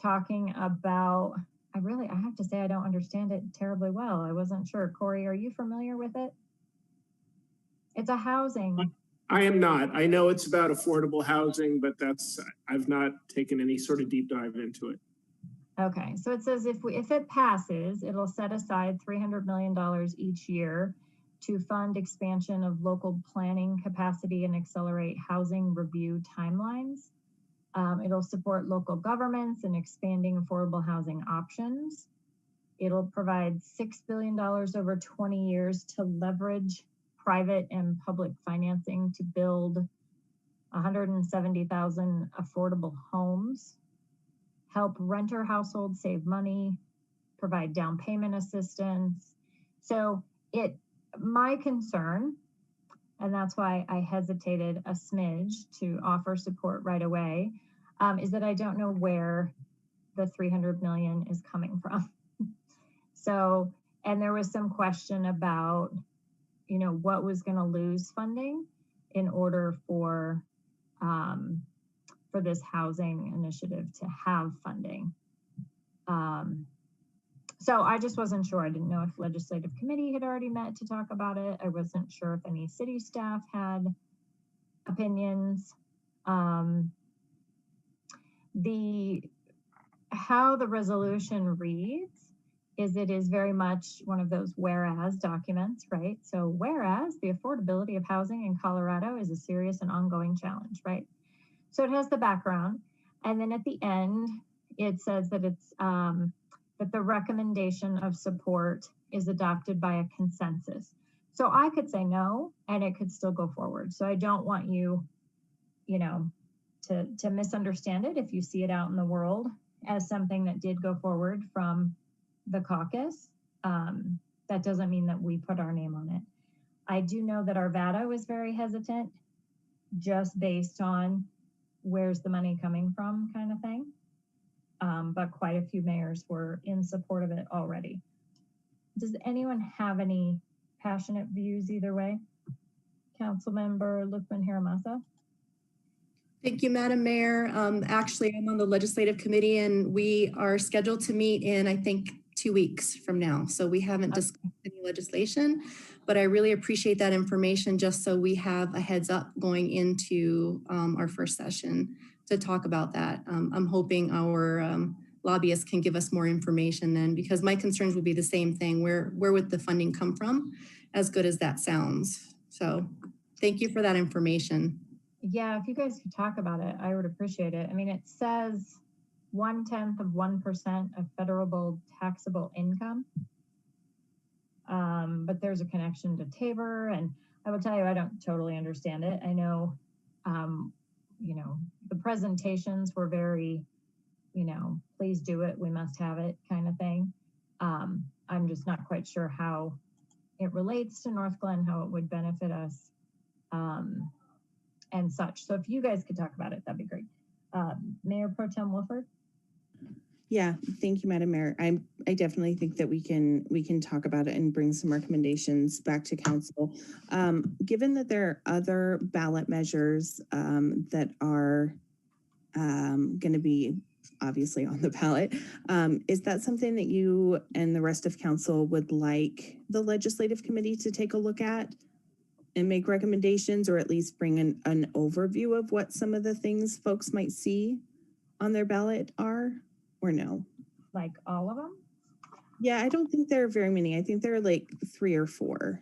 Speaker 1: talking about, I have to say, I don't understand it terribly well. I wasn't sure. Corey, are you familiar with it? It's a housing.
Speaker 13: I am not. I know it's about affordable housing, but I've not taken any sort of deep dive into it.
Speaker 1: Okay, so it says if it passes, it'll set aside $300 million each year to fund expansion of local planning capacity and accelerate housing review timelines. It'll support local governments in expanding affordable housing options. It'll provide $6 billion over 20 years to leverage private and public financing to build 170,000 affordable homes, help renter households save money, provide down payment assistance. So my concern, and that's why I hesitated a smidge to offer support right away, is that I don't know where the 300 million is coming from. So, and there was some question about, you know, what was going to lose funding in order for this housing initiative to have funding. So I just wasn't sure. I didn't know if legislative committee had already met to talk about it. I wasn't sure if any city staff had opinions. How the resolution reads is it is very much one of those whereas documents, right? So whereas the affordability of housing in Colorado is a serious and ongoing challenge, right? So it has the background. And then at the end, it says that it's that the recommendation of support is adopted by a consensus. So I could say no, and it could still go forward. So I don't want you, you know, to misunderstand it if you see it out in the world as something that did go forward from the caucus. That doesn't mean that we put our name on it. I do know that Arvada was very hesitant, just based on where's the money coming from kind of thing. But quite a few mayors were in support of it already. Does anyone have any passionate views either way? Councilmember Lukman-Hiramasa.
Speaker 17: Thank you, Madam Mayor. Actually, I'm on the legislative committee and we are scheduled to meet in, I think, 2 weeks from now. So we haven't discussed any legislation, but I really appreciate that information just so we have a heads up going into our first session to talk about that. I'm hoping our lobbyists can give us more information then, because my concerns would be the same thing. Where would the funding come from, as good as that sounds? So thank you for that information.
Speaker 1: Yeah, if you guys could talk about it, I would appreciate it. I mean, it says 0.1% of federal taxable income. But there's a connection to Tabor, and I will tell you, I don't totally understand it. I know, you know, the presentations were very, you know, please do it, we must have it kind of thing. I'm just not quite sure how it relates to North Glen, how it would benefit us, and such. So if you guys could talk about it, that'd be great. Mayor Pro Tem Wolford?
Speaker 10: Yeah, thank you, Madam Mayor. I definitely think that we can talk about it and bring some recommendations back to council. Given that there are other ballot measures that are going to be obviously on the ballot, is that something that you and the rest of council would like the legislative committee to take a look at and make recommendations, or at least bring an overview of what some of the things folks might see on their ballot are? Or no?
Speaker 1: Like all of them?
Speaker 10: Yeah, I don't think there are very many. I think there are like 3 or 4.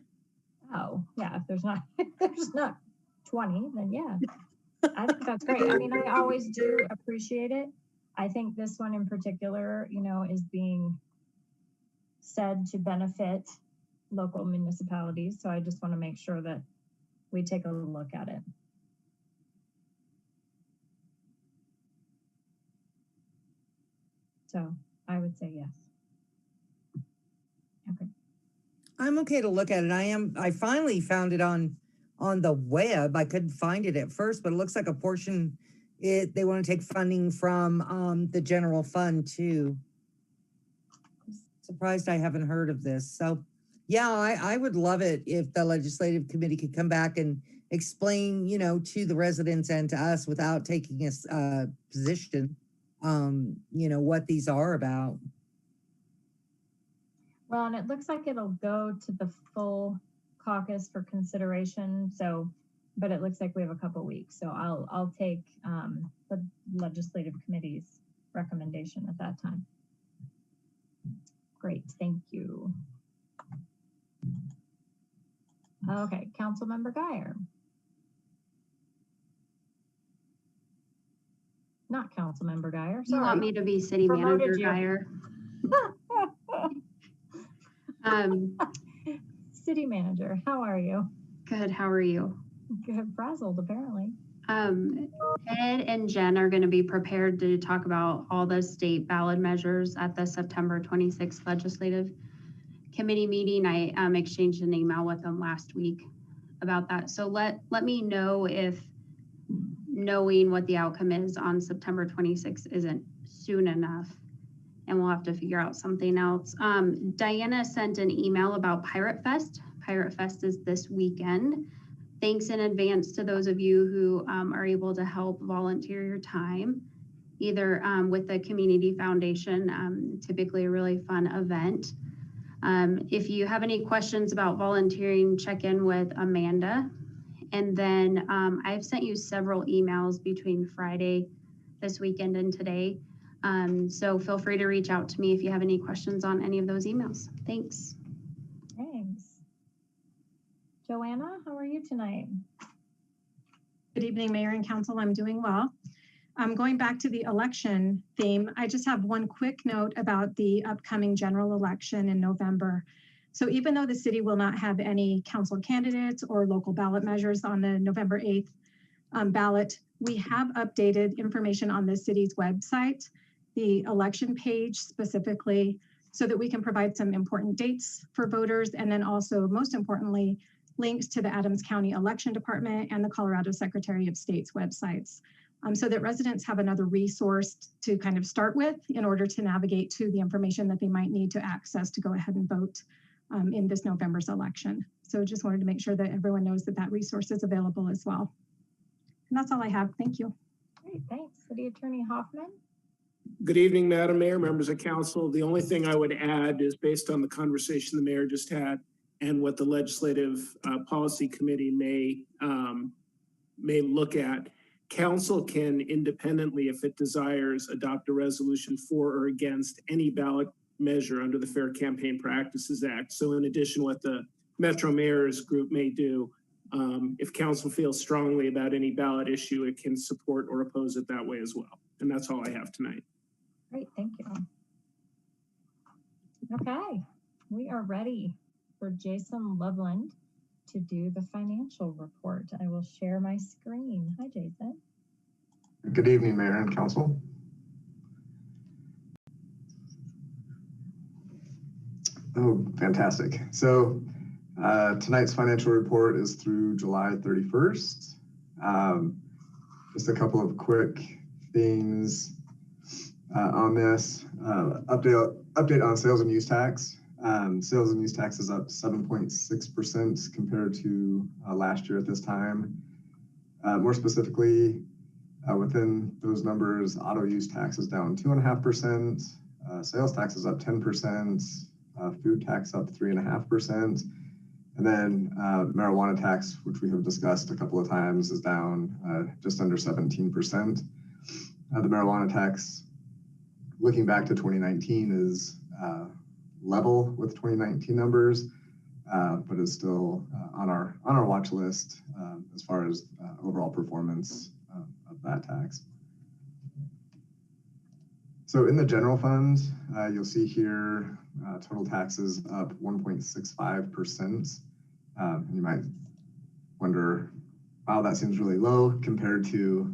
Speaker 1: Oh, yeah. If there's not 20, then yeah. I think that's great. I mean, I always do appreciate it. I think this one in particular, you know, is being said to benefit local municipalities. So I just want to make sure that we take a look at it. So I would say yes. Okay.
Speaker 3: I'm okay to look at it. I finally found it on the web. I couldn't find it at first, but it looks like a portion they want to take funding from the general fund too. Surprised I haven't heard of this. So yeah, I would love it if the legislative committee could come back and explain, you know, to the residents and to us without taking a position, you know, what these are about.
Speaker 1: Well, and it looks like it'll go to the full caucus for consideration. So, but it looks like we have a couple weeks. So I'll take the legislative committee's recommendation at that time. Great, thank you. Okay, Councilmember Guyer. Not Councilmember Guyer, sorry.
Speaker 5: You want me to be city manager Guyer?
Speaker 1: City manager, how are you?
Speaker 5: Good, how are you?
Speaker 1: Good, frazzled apparently.
Speaker 5: Ed and Jen are going to be prepared to talk about all the state ballot measures at the September 26th legislative committee meeting. I exchanged an email with them last week about that. So let me know if knowing what the outcome is on September 26th isn't soon enough, and we'll have to figure out something else. Diana sent an email about Pirate Fest. Pirate Fest is this weekend. Thanks in advance to those of you who are able to help volunteer your time, either with the Community Foundation, typically a really fun event. If you have any questions about volunteering, check in with Amanda. And then I've sent you several emails between Friday, this weekend, and today. So feel free to reach out to me if you have any questions on any of those emails. Thanks.
Speaker 1: Thanks. Joanna, how are you tonight?
Speaker 2: Good evening, Mayor and Council. I'm doing well. Going back to the election theme, I just have one quick note about the upcoming general election in November. So even though the city will not have any council candidates or local ballot measures on the November 8th ballot, we have updated information on the city's website, the election page specifically, so that we can provide some important dates for voters, and then also, most importantly, links to the Adams County Election Department and the Colorado Secretary of State's websites, so that residents have another resource to kind of start with in order to navigate to the information that they might need to access to go ahead and vote in this November's election. So just wanted to make sure that everyone knows that that resource is available as well. And that's all I have. Thank you.
Speaker 1: Great, thanks. City Attorney Hoffman.
Speaker 13: Good evening, Madam Mayor, members of council. The only thing I would add is based on the conversation the mayor just had and what the Legislative Policy Committee may look at. Council can independently, if it desires, adopt a resolution for or against any ballot measure under the Fair Campaign Practices Act. So in addition, what the Metro Mayor's group may do, if council feels strongly about any ballot issue, it can support or oppose it that way as well. And that's all I have tonight.
Speaker 1: Great, thank you. Okay, we are ready for Jason Loveland to do the financial report. I will share my screen. Hi, Jason.
Speaker 20: Good evening, Mayor and Council. Oh, fantastic. So tonight's financial report is through July 31st. Just a couple of quick things on this. Update on sales and use tax. Sales and use tax is up 7.6% compared to last year at this time. More specifically, within those numbers, auto use tax is down 2.5%, sales tax is up 10%, food tax up 3.5%, and then marijuana tax, which we have discussed a couple of times, is down just under 17%. The marijuana tax, looking back to 2019, is level with 2019 numbers, but is still on our watch list as far as overall performance of that tax. So in the general fund, you'll see here total taxes up 1.65%. And you might wonder, wow, that seems really low compared to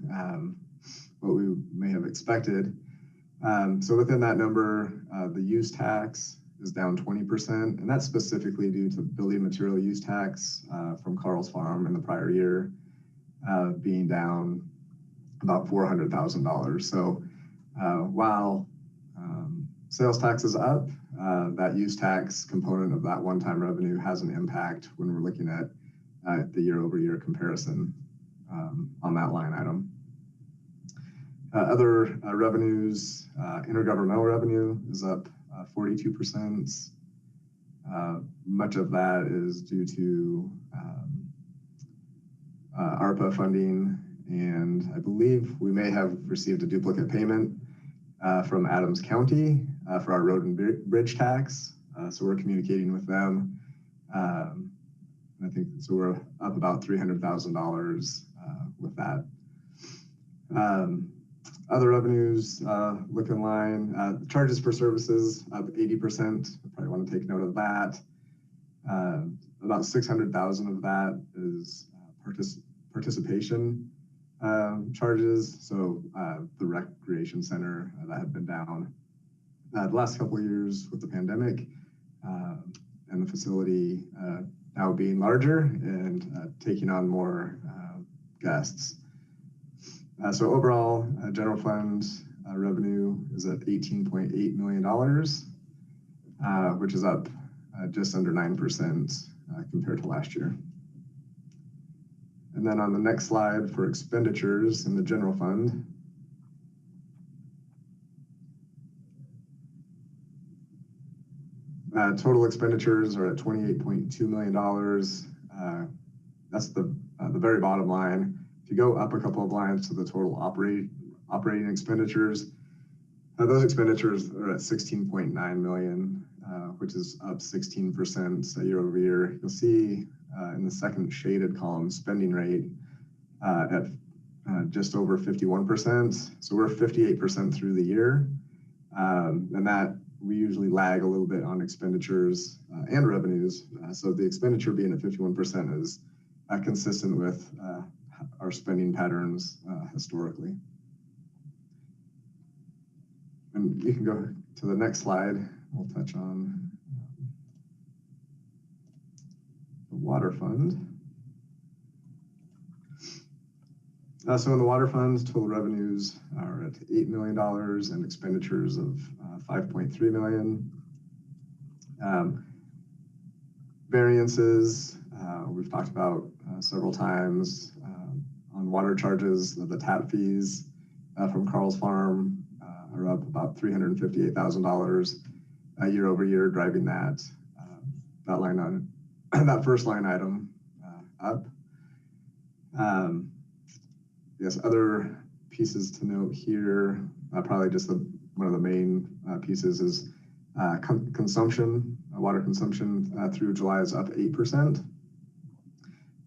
Speaker 20: what we may have expected. So within that number, the use tax is down 20%, and that's specifically due to building material use tax from Carl's Farm in the prior year being down about $400,000. So while sales tax is up, that use tax component of that one-time revenue has an impact when we're looking at the year-over-year comparison on that line item. Other revenues, intergovernmental revenue is up 42%. Much of that is due to ARPA funding, and I believe we may have received a duplicate payment from Adams County for our road and bridge tax. So we're communicating with them. I think so we're up about $300,000 with that. Other revenues look in line. Charges for services up 80%. I probably want to take note of that. About 600,000 of that is participation charges. So the recreation center that had been down the last couple of years with the pandemic, and the facility now being larger and taking on more guests. So overall, general fund revenue is at $18.8 million, which is up just under 9% compared to last year. And then on the next slide for expenditures in the general fund, total expenditures are at $28.2 million. That's the very bottom line. If you go up a couple of lines to the total operating expenditures, those expenditures are at $16.9 million, which is up 16% year over year. You'll see in the second shaded column, spending rate at just over 51%. So we're 58% through the year. And that we usually lag a little bit on expenditures and revenues. So the expenditure being at 51% is consistent with our spending patterns historically. And you can go to the next slide. We'll touch on the water fund. So in the water fund, total revenues are at $8 million and expenditures of $5.3 million. Variances, we've talked about several times on water charges. The tap fees from Carl's Farm are up about $358,000 year over year, driving that line on that first line item up. Yes, other pieces to note here, probably just one of the main pieces is consumption. Water consumption through July is up 8%.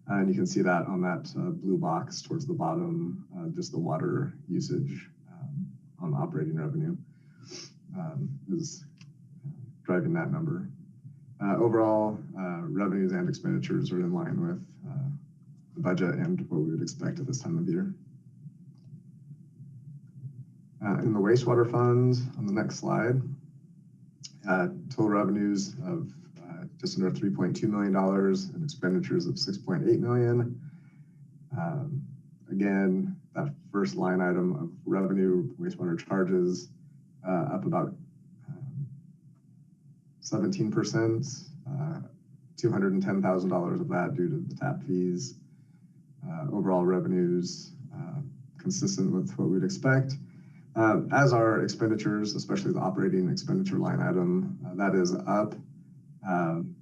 Speaker 20: And you can see that on that blue box towards the bottom, just the water usage on the operating revenue is driving that number. Overall, revenues and expenditures are in line with the budget and what we would expect at this time of year. In the wastewater fund, on the next slide, total revenues of just under $3.2 million and expenditures of $6.8 million. Again, that first line item of revenue, wastewater charges, up about 17%, $210,000 of that due to the tap fees. Overall revenues consistent with what we'd expect. As our expenditures, especially the operating expenditure line item, that is up,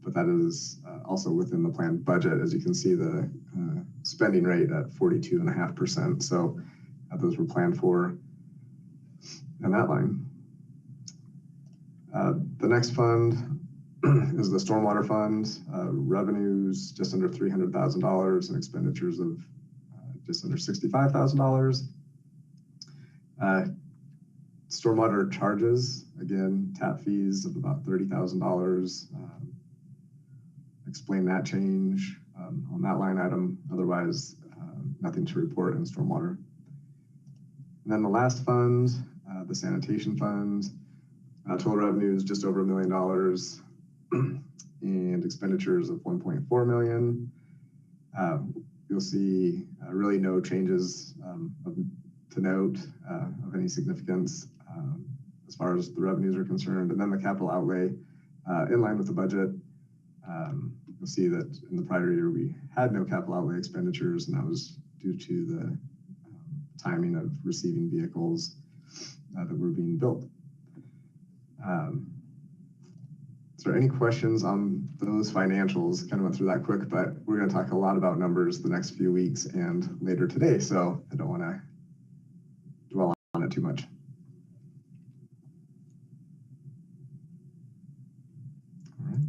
Speaker 20: but that is also within the planned budget. As you can see, the spending rate at 42.5%. So those were planned for in that line. The next fund is the stormwater fund. Revenues just under $300,000 and expenditures of just under $65,000. Stormwater charges, again, tap fees of about $30,000. Explain that change on that line item. Otherwise, nothing to report in stormwater. And then the last fund, the sanitation fund, total revenue is just over $1 million and expenditures of 1.4 million. You'll see really no changes to note of any significance as far as the revenues are concerned. And then the capital outlay in line with the budget. You'll see that in the prior year we had no capital outlay expenditures, and that was due to the timing of receiving vehicles that were being built. Is there any questions on those financials? Kind of went through that quick, but we're going to talk a lot about numbers the next few weeks and later today, so I don't want to dwell on it too much.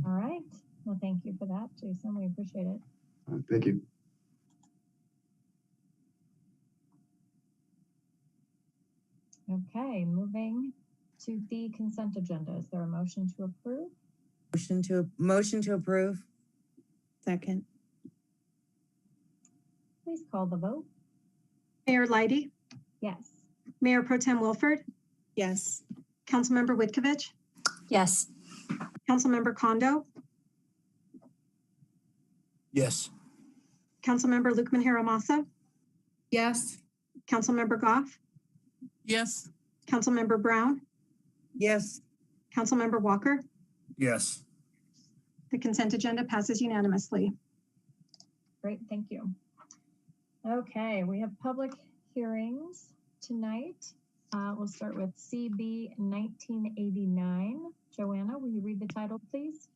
Speaker 1: All right. Well, thank you for that, Jason. We appreciate it.
Speaker 20: Thank you.
Speaker 1: Okay, moving to the consent agenda. Is there a motion to approve?
Speaker 3: Motion to approve.
Speaker 10: Second.
Speaker 1: Please call the vote.
Speaker 2: Mayor Leidy,
Speaker 1: Yes.
Speaker 2: Mayor Pro Tem Wilford,
Speaker 10: Yes.
Speaker 2: Councilmember Witkovich,
Speaker 18: Yes.
Speaker 2: Councilmember Kondo,
Speaker 8: Yes.
Speaker 2: Councilmember Lukman Haramasa,
Speaker 12: Yes.
Speaker 2: Councilmember Goff,
Speaker 11: Yes.
Speaker 2: Councilmember Brown,
Speaker 3: Yes.
Speaker 2: Councilmember Walker.
Speaker 16: Yes.
Speaker 2: The consent agenda passes unanimously.
Speaker 1: Great, thank you. Okay, we have public hearings tonight. We'll start with CB 1989. Joanna, will you read the title, please?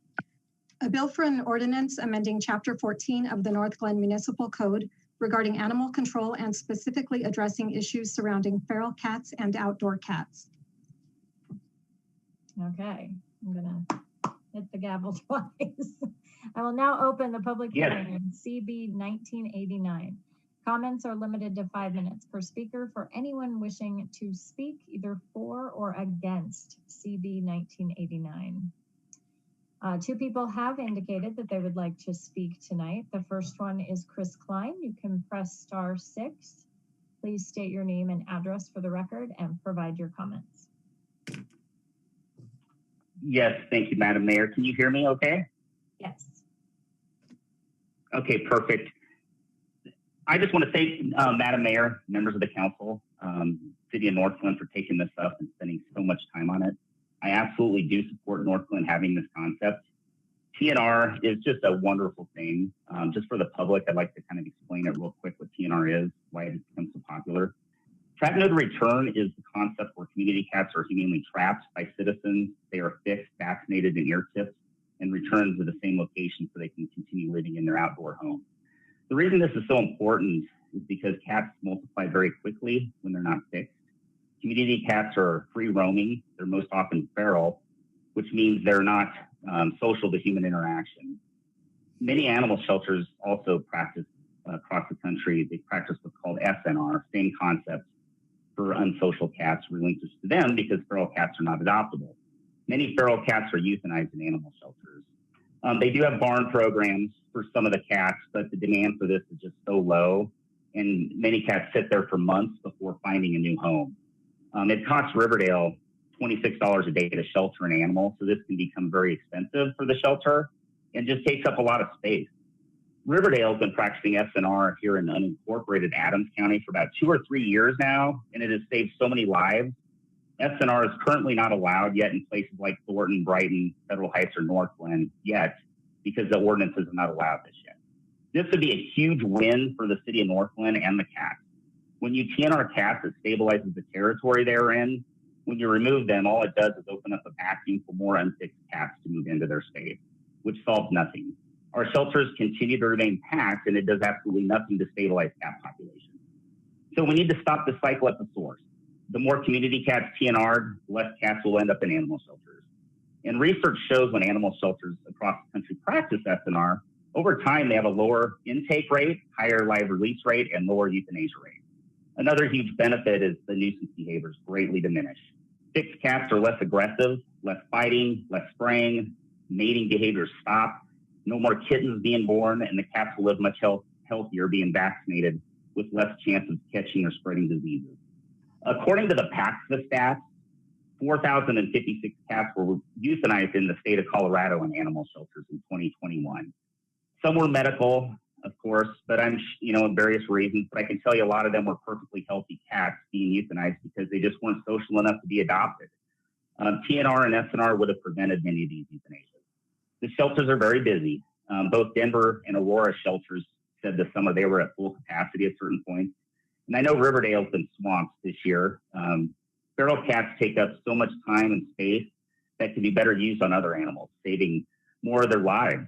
Speaker 2: A bill for an ordinance amending Chapter 14 of the North Glen Municipal Code regarding animal control and specifically addressing issues surrounding feral cats and outdoor cats.
Speaker 1: Okay, I'm gonna hit the gavel twice. I will now open the public hearing on CB 1989. Comments are limited to 5 minutes per speaker for anyone wishing to speak either for or against CB 1989. Two people have indicated that they would like to speak tonight. The first one is Chris Klein. You can press *6. Please state your name and address for the record and provide your comments.
Speaker 21: Yes, thank you, Madam Mayor. Can you hear me okay?
Speaker 1: Yes.
Speaker 21: Okay, perfect. I just want to thank Madam Mayor, members of the council, City of North Glen for taking this up and spending so much time on it. I absolutely do support North Glen having this concept. TNR is just a wonderful thing. Just for the public, I'd like to kind of explain it real quick what TNR is, why it has become so popular. Trap no return is the concept where community cats are humanely trapped by citizens. They are fixed, vaccinated, and ear tipped, and returned to the same location so they can continue living in their outdoor home. The reason this is so important is because cats multiply very quickly when they're not fixed. Community cats are free roaming. They're most often feral, which means they're not social to human interaction. Many animal shelters also practice across the country. They practice what's called SNR, same concept for unsocial cats relinquished to them because feral cats are not adoptable. Many feral cats are euthanized in animal shelters. They do have barn programs for some of the cats, but the demand for this is just so low, and many cats sit there for months before finding a new home. It costs Riverdale $26 a day to shelter an animal, so this can become very expensive for the shelter and just takes up a lot of space. Riverdale has been practicing SNR here in unincorporated Adams County for about 2 or 3 years now, and it has saved so many lives. SNR is currently not allowed yet in places like Thornton, Brighton, Federal Heights, or North Glen yet, because the ordinances have not allowed this yet. This would be a huge win for the city of North Glen and the cats. When you TNR cats, it stabilizes the territory they're in. When you remove them, all it does is open up a vacuum for more unfixed cats to move into their space, which solves nothing. Our shelters continue to remain packed, and it does absolutely nothing to stabilize cat populations. So we need to stop the cycle at the source. The more community cats TNR'd, less cats will end up in animal shelters. And research shows when animal shelters across the country practice SNR, over time they have a lower intake rate, higher live release rate, and lower euthanasia rate. Another huge benefit is the nuisance behaviors greatly diminish. Fixed cats are less aggressive, less fighting, less spraying, mating behavior stop, no more kittens being born, and the cats will live much healthier being vaccinated with less chance of catching or spreading diseases. According to the PAXA stats, 4,056 cats were euthanized in the state of Colorado in animal shelters in 2021. Some were medical, of course, but various reasons, but I can tell you a lot of them were perfectly healthy cats being euthanized because they just weren't social enough to be adopted. TNR and SNR would have prevented many of these euthanasias. The shelters are very busy. Both Denver and Aurora shelters said this summer they were at full capacity at certain points. And I know Riverdale's been swamped this year. Feral cats take up so much time and space that can be better used on other animals, saving more of their lives.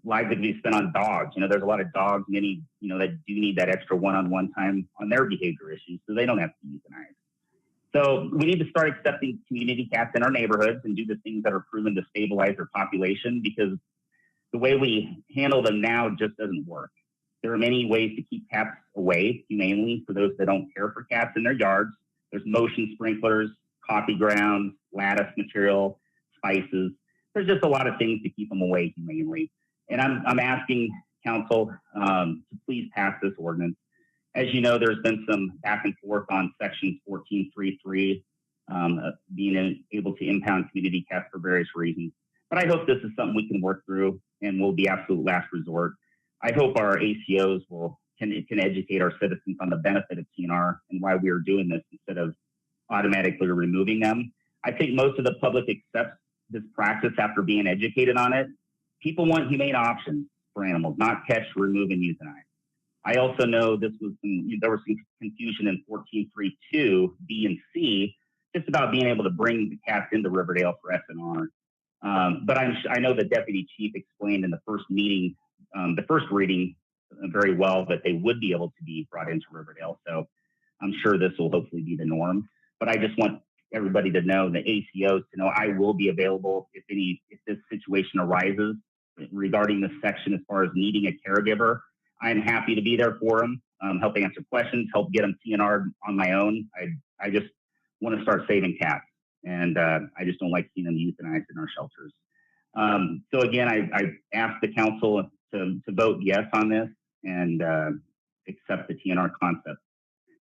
Speaker 21: Lives that can be spent on dogs. There's a lot of dogs, many, that do need that extra one-on-one time on their behavior issues, so they don't have to be euthanized. So we need to start accepting community cats in our neighborhoods and do the things that are proven to stabilize their population, because the way we handle them now just doesn't work. There are many ways to keep cats away humanely for those that don't care for cats in their yards. There's motion sprinklers, coffee grounds, lattice material, spices. There's just a lot of things to keep them away humanely. And I'm asking council to please pass this ordinance. As you know, there's been some back and forth on section 1433, being able to impound community cats for various reasons. But I hope this is something we can work through and will be absolute last resort. I hope our ACOs can educate our citizens on the benefit of TNR and why we are doing this instead of automatically removing them. I think most of the public accepts this practice after being educated on it. People want humane options for animals, not catch, remove, and euthanize. I also know there was some confusion in 1432 B and C, just about being able to bring the cats into Riverdale for SNR. But I know the deputy chief explained in the first meeting, the first reading, very well that they would be able to be brought into Riverdale. So I'm sure this will hopefully be the norm. But I just want everybody to know, the ACOs to know, I will be available if this situation arises regarding this section as far as needing a caregiver. I'm happy to be there for them, help answer questions, help get them TNR'd on my own. I just want to start saving cats, and I just don't like seeing them euthanized in our shelters. So again, I ask the council to vote yes on this and accept the TNR concept.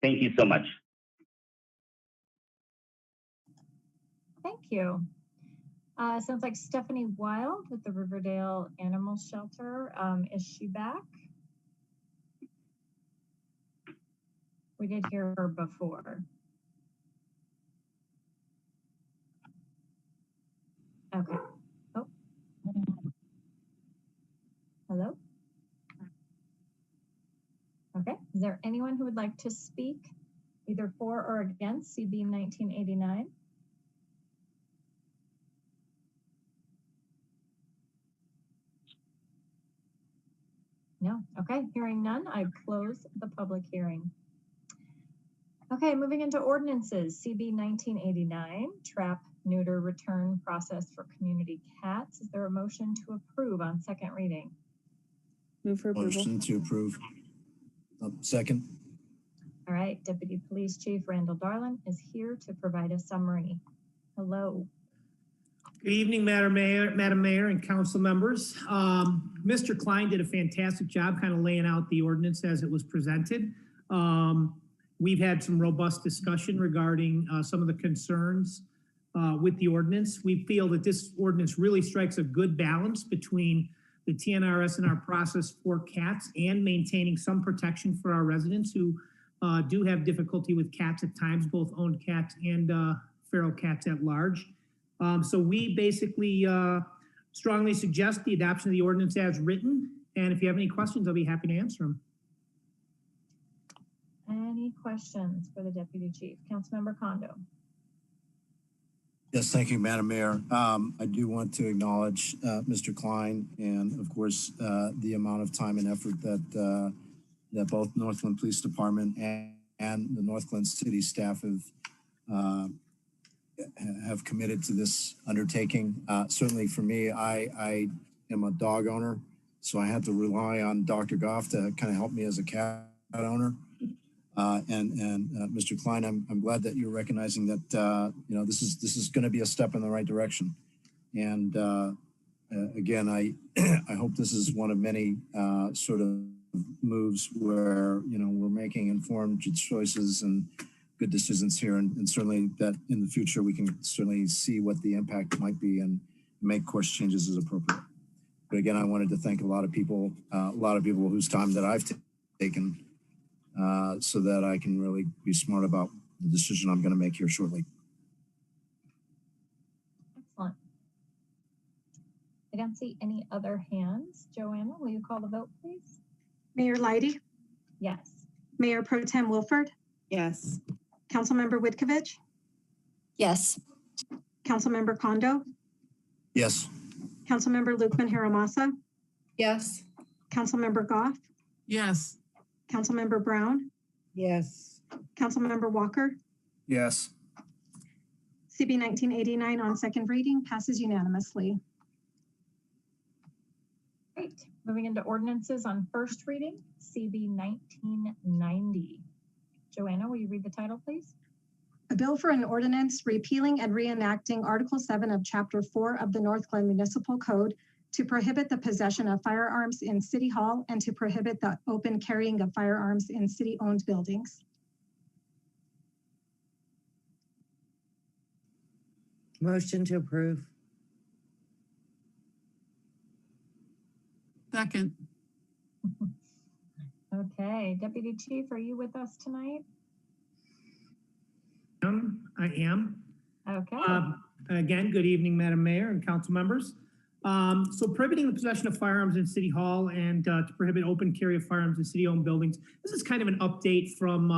Speaker 21: Thank you so much.
Speaker 1: Thank you. Sounds like Stephanie Wild with the Riverdale Animal Shelter. Is she back? We did hear her before. Okay. Oh. Hello? Okay. Is there anyone who would like to speak either for or against CB 1989? No. Okay. Hearing none, I close the public hearing. Okay, moving into ordinances. CB 1989, trap, neuter, return process for community cats. Is there a motion to approve on second reading?
Speaker 10: Move for approval.
Speaker 8: Motion to approve. Second.
Speaker 1: All right, Deputy Police Chief Randall Darlin is here to provide a summary. Hello.
Speaker 4: Good evening, Madam Mayor and council members. Mr. Klein did a fantastic job kind of laying out the ordinance as it was presented. We've had some robust discussion regarding some of the concerns with the ordinance. We feel that this ordinance really strikes a good balance between the TNR SNR process for cats and maintaining some protection for our residents who do have difficulty with cats at times, both owned cats and feral cats at large. So we basically strongly suggest the adoption of the ordinance as written. And if you have any questions, I'll be happy to answer them.
Speaker 1: Any questions for the Deputy Chief? Councilmember Kondo.
Speaker 8: Yes, thank you, Madam Mayor. I do want to acknowledge Mr. Klein and, of course, the amount of time and effort that that both Northland Police Department and the Northland City staff have committed to this undertaking. Certainly for me, I am a dog owner, so I had to rely on Dr. Goff to kind of help me as a cat owner. Mr. Klein, I'm glad that you're recognizing that this is going to be a step in the right direction. And again, I hope this is one of many sort of moves where we're making informed choices and good decisions here, and certainly that in the future we can certainly see what the impact might be and make course changes as appropriate. But again, I wanted to thank a lot of people whose time that I've taken so that I can really be smart about the decision I'm going to make here shortly.
Speaker 1: Excellent. I don't see any other hands. Joanna, will you call the vote, please?
Speaker 2: Mayor Leidy?
Speaker 1: Yes.
Speaker 2: Mayor Pro Tem Wilford?
Speaker 10: Yes.
Speaker 2: Councilmember Whitkovich?
Speaker 18: Yes.
Speaker 2: Councilmember Kondo?
Speaker 8: Yes.
Speaker 2: Councilmember Lukman Hiramasa?
Speaker 17: Yes.
Speaker 2: Councilmember Goff?
Speaker 11: Yes.
Speaker 2: Councilmember Brown?
Speaker 3: Yes.
Speaker 2: Councilmember Walker?
Speaker 16: Yes.
Speaker 2: CB 1989 on second reading passes unanimously.
Speaker 1: Great. Moving into ordinances on first reading, CB 1990. Joanna, will you read the title, please?
Speaker 2: A bill for an ordinance repealing and reenacting Article 7 of Chapter 4 of the North Glen Municipal Code to prohibit the possession of firearms in City Hall and to prohibit the open carrying of firearms in city-owned buildings.
Speaker 3: Motion to approve.
Speaker 11: Second.
Speaker 1: Okay. Deputy Chief, are you with us tonight?
Speaker 4: I am.
Speaker 1: Okay.
Speaker 4: Again, good evening, Madam Mayor and council members. So prohibiting the possession of firearms in City Hall and to prohibit open carry of firearms in city-owned buildings. This is kind of an update from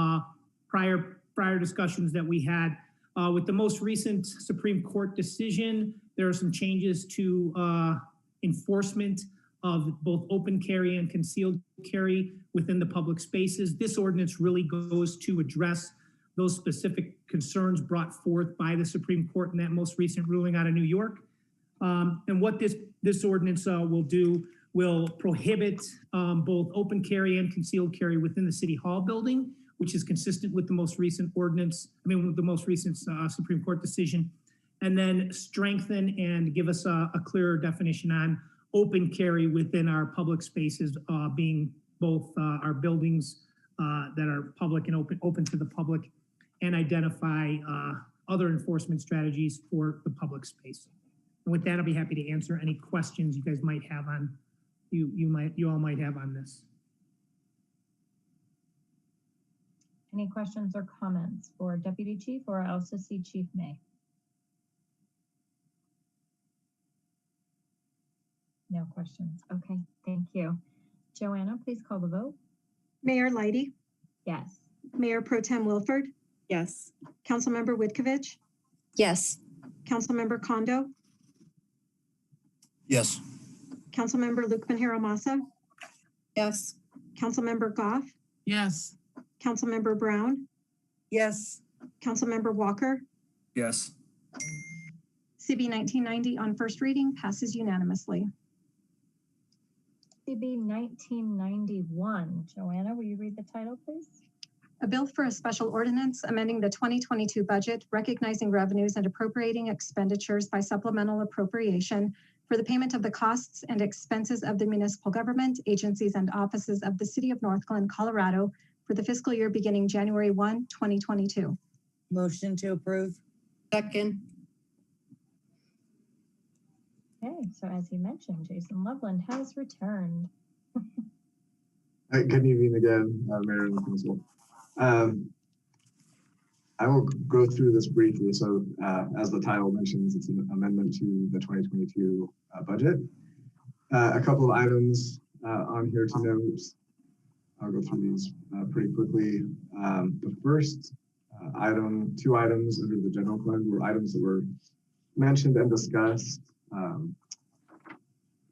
Speaker 4: prior discussions that we had. With the most recent Supreme Court decision, there are some changes to enforcement of both open carry and concealed carry within the public spaces. This ordinance really goes to address those specific concerns brought forth by the Supreme Court in that most recent ruling out of New York. And what this ordinance will do will prohibit both open carry and concealed carry within the City Hall building, which is consistent with the most recent ordinance, with the most recent Supreme Court decision, and then strengthen and give us a clearer definition on open carry within our public spaces, being both our buildings that are public and open to the public, and identify other enforcement strategies for the public space. And with that, I'll be happy to answer any questions you guys might have on, you all might have on this.
Speaker 1: Any questions or comments for Deputy Chief, or I also see Chief May? No questions. Okay, thank you. Joanna, please call the vote.
Speaker 2: Mayor Leidy?
Speaker 1: Yes.
Speaker 2: Mayor Pro Tem Wilford?
Speaker 10: Yes.
Speaker 2: Councilmember Whitkovich?
Speaker 18: Yes.
Speaker 2: Councilmember Kondo?
Speaker 8: Yes.
Speaker 2: Councilmember Lukman Hiramasa?
Speaker 17: Yes.
Speaker 2: Councilmember Goff?
Speaker 11: Yes.
Speaker 2: Councilmember Brown?
Speaker 3: Yes.
Speaker 2: Councilmember Walker?
Speaker 16: Yes.
Speaker 2: CB 1990 on first reading passes unanimously.
Speaker 1: CB 1991. Joanna, will you read the title, please?
Speaker 2: A bill for a special ordinance amending the 2022 budget, recognizing revenues and appropriating expenditures by supplemental appropriation for the payment of the costs and expenses of the municipal government, agencies, and offices of the City of North Glen, Colorado for the fiscal year beginning January 1, 2022.
Speaker 3: Motion to approve.
Speaker 17: Second.
Speaker 1: Okay, so as you mentioned, Jason Loveland has returned.
Speaker 20: Good evening again, Mayor and Council. I will go through this briefly. So as the title mentions, it's an amendment to the 2022 budget. A couple of items on here to note. I'll go through these pretty quickly. The first item, two items under the general fund were items that were mentioned and discussed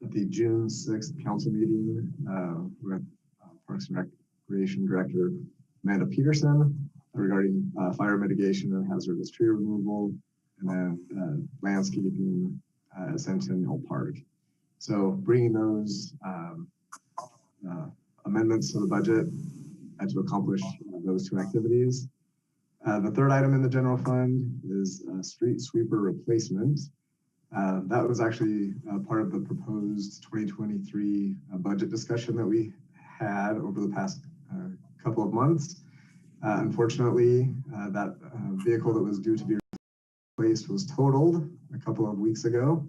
Speaker 20: at the June 6th council meeting with Parks and Recreation Director Amanda Peterson regarding fire mitigation and hazardous tree removal, and then landscaping at Centennial Park. So bringing those amendments to the budget to accomplish those two activities. The third item in the general fund is street sweeper replacement. That was actually part of the proposed 2023 budget discussion that we had over the past couple of months. Unfortunately, that vehicle that was due to be replaced was totaled a couple of weeks ago,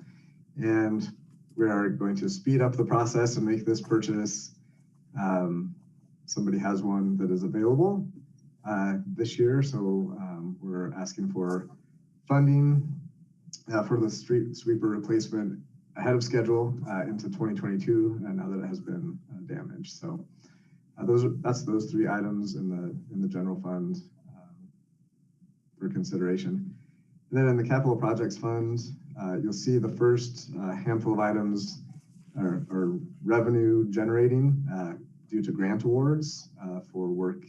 Speaker 20: and we are going to speed up the process and make this purchase. Somebody has one that is available this year, so we're asking for funding for the street sweeper replacement ahead of schedule into 2022, and now that it has been damaged. So that's those three items in the general fund for consideration. And then in the capital projects fund, you'll see the first handful of items are revenue generating due to grant awards for work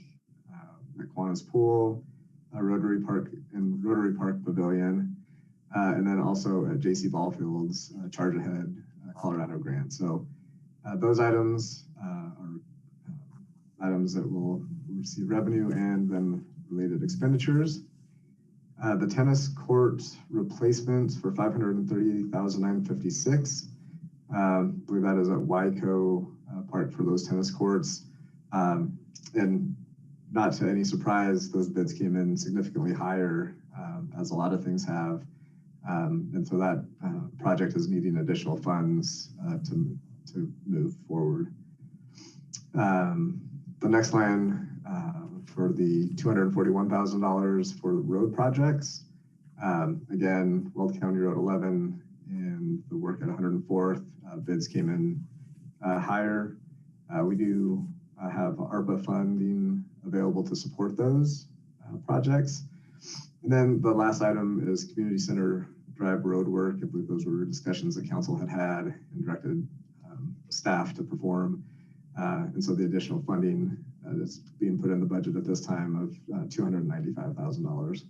Speaker 20: at Kiwanis Pool, Rotary Park and Rotary Park Pavilion, and then also at J.C. Ballfield's Charge Ahead Colorado grant. So those items are items that will receive revenue and then related expenditures. The tennis court replacements for $538,956. I believe that is at Wyco Park for those tennis courts. And not to any surprise, those bids came in significantly higher, as a lot of things have. And so that project is needing additional funds to move forward. The next line for the $241,000 for the road projects. Again, Weld County Road 11 and the work at 104th bids came in higher. We do have ARPA funding available to support those projects. And then the last item is Community Center Drive road work. I believe those were discussions that council had and directed staff to perform. And so the additional funding that's being put in the budget at this time of $295,000.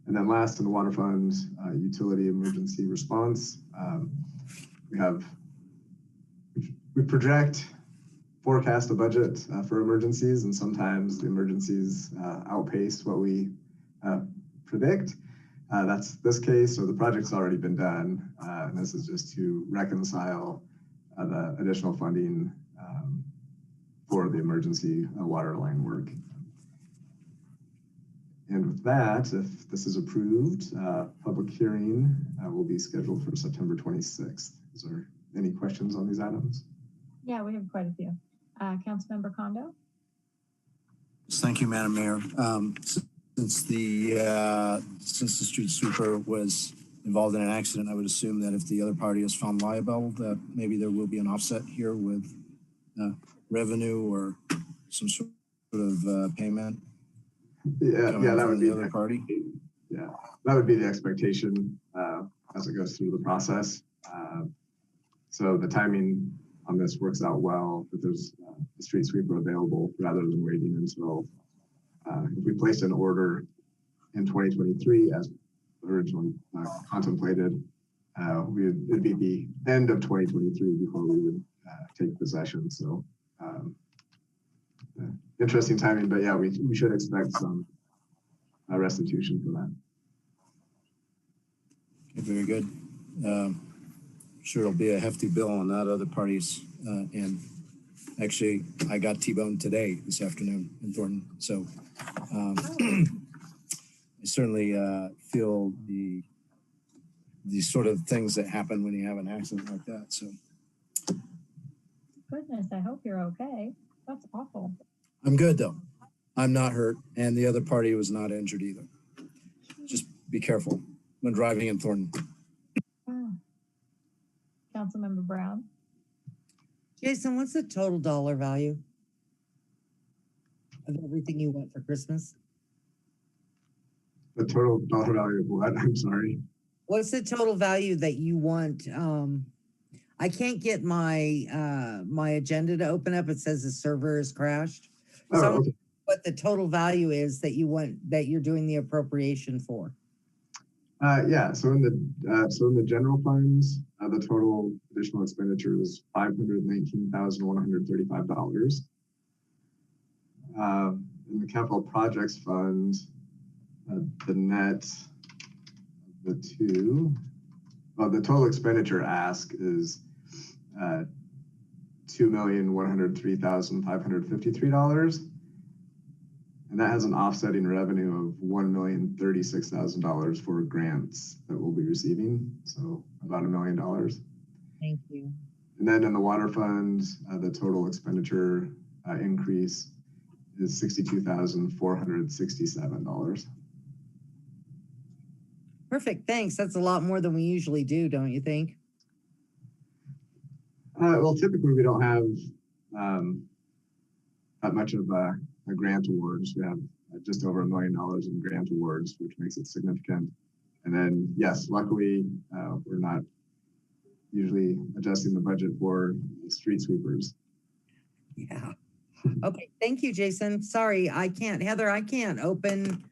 Speaker 20: And then last in the water fund, utility emergency response. We forecast a budget for emergencies, and sometimes the emergencies outpace what we predict. That's this case, so the project's already been done, and this is just to reconcile the additional funding for the emergency water line work. And with that, if this is approved, public hearing will be scheduled for September 26th. Is there any questions on these items?
Speaker 1: Yeah, we have quite a few. Councilmember Kondo?
Speaker 8: Thank you, Madam Mayor. Since the street sweeper was involved in an accident, I would assume that if the other party is found liable, that maybe there will be an offset here with revenue or some sort of payment.
Speaker 20: Yeah, that would be
Speaker 8: the other party.
Speaker 20: Yeah, that would be the expectation as it goes through the process. So the timing on this works out well, that there's a street sweeper available rather than waiting until if we placed an order in 2023 as originally contemplated, it'd be the end of 2023 before we would take possession. So interesting timing, but yeah, we should expect some restitution for that.
Speaker 8: Okay, very good. Sure it'll be a hefty bill on that other party's end. Actually, I got T-boned today, this afternoon in Thornton. So I certainly feel the sort of things that happen when you have an accident like that. So
Speaker 1: Goodness, I hope you're okay. That's awful.
Speaker 8: I'm good though. I'm not hurt, and the other party was not injured either. Just be careful when driving in Thornton.
Speaker 1: Wow. Councilmember Brown?
Speaker 3: Jason, what's the total dollar value of everything you want for Christmas?
Speaker 20: The total dollar value of what? I'm sorry.
Speaker 3: What's the total value that you want? I can't get my my agenda to open up. It says the server has crashed. So
Speaker 20: okay.
Speaker 3: What the total value is that you want, that you're doing the appropriation for?
Speaker 20: Yeah, so in the general funds, the total additional expenditure is $519,135. in the capital projects fund, the net of the two, well, the total expenditure ask is $2,103,553. And that has an offsetting revenue of $1,036,000 for grants that we'll be receiving. So about $1 million.
Speaker 3: Thank you.
Speaker 20: And then in the water fund, the total expenditure increase is $62,467.
Speaker 3: Perfect. Thanks. That's a lot more than we usually do, don't you think?
Speaker 20: Well, typically we don't have that much of a grant awards. We have just over $1 million in grant awards, which makes it significant. And then, yes, luckily, we're not usually adjusting the budget for street sweepers.
Speaker 3: Yeah. Okay. Thank you, Jason. Sorry, Heather, I can't open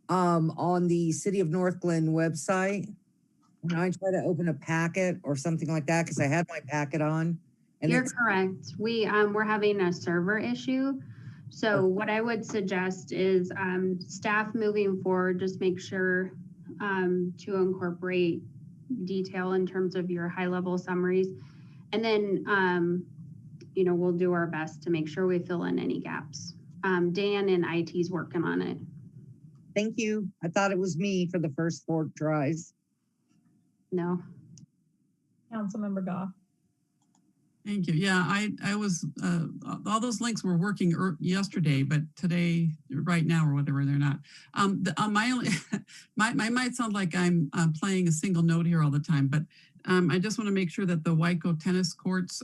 Speaker 3: on the City of North Glen website. When I try to open a packet or something like that, because I had my packet on. And
Speaker 5: You're correct. We're having a server issue. So what I would suggest is staff moving forward, just make sure to incorporate detail in terms of your high level summaries. And then, we'll do our best to make sure we fill in any gaps. Dan and IT's working on it.
Speaker 3: Thank you. I thought it was me for the first 4 tries.
Speaker 5: No.
Speaker 1: Councilmember Goff.
Speaker 11: Thank you. Yeah, I was, all those links were working yesterday, but today, right now or whatever, they're not. My only, my might sound like I'm playing a single note here all the time, but I just want to make sure that the Waco tennis courts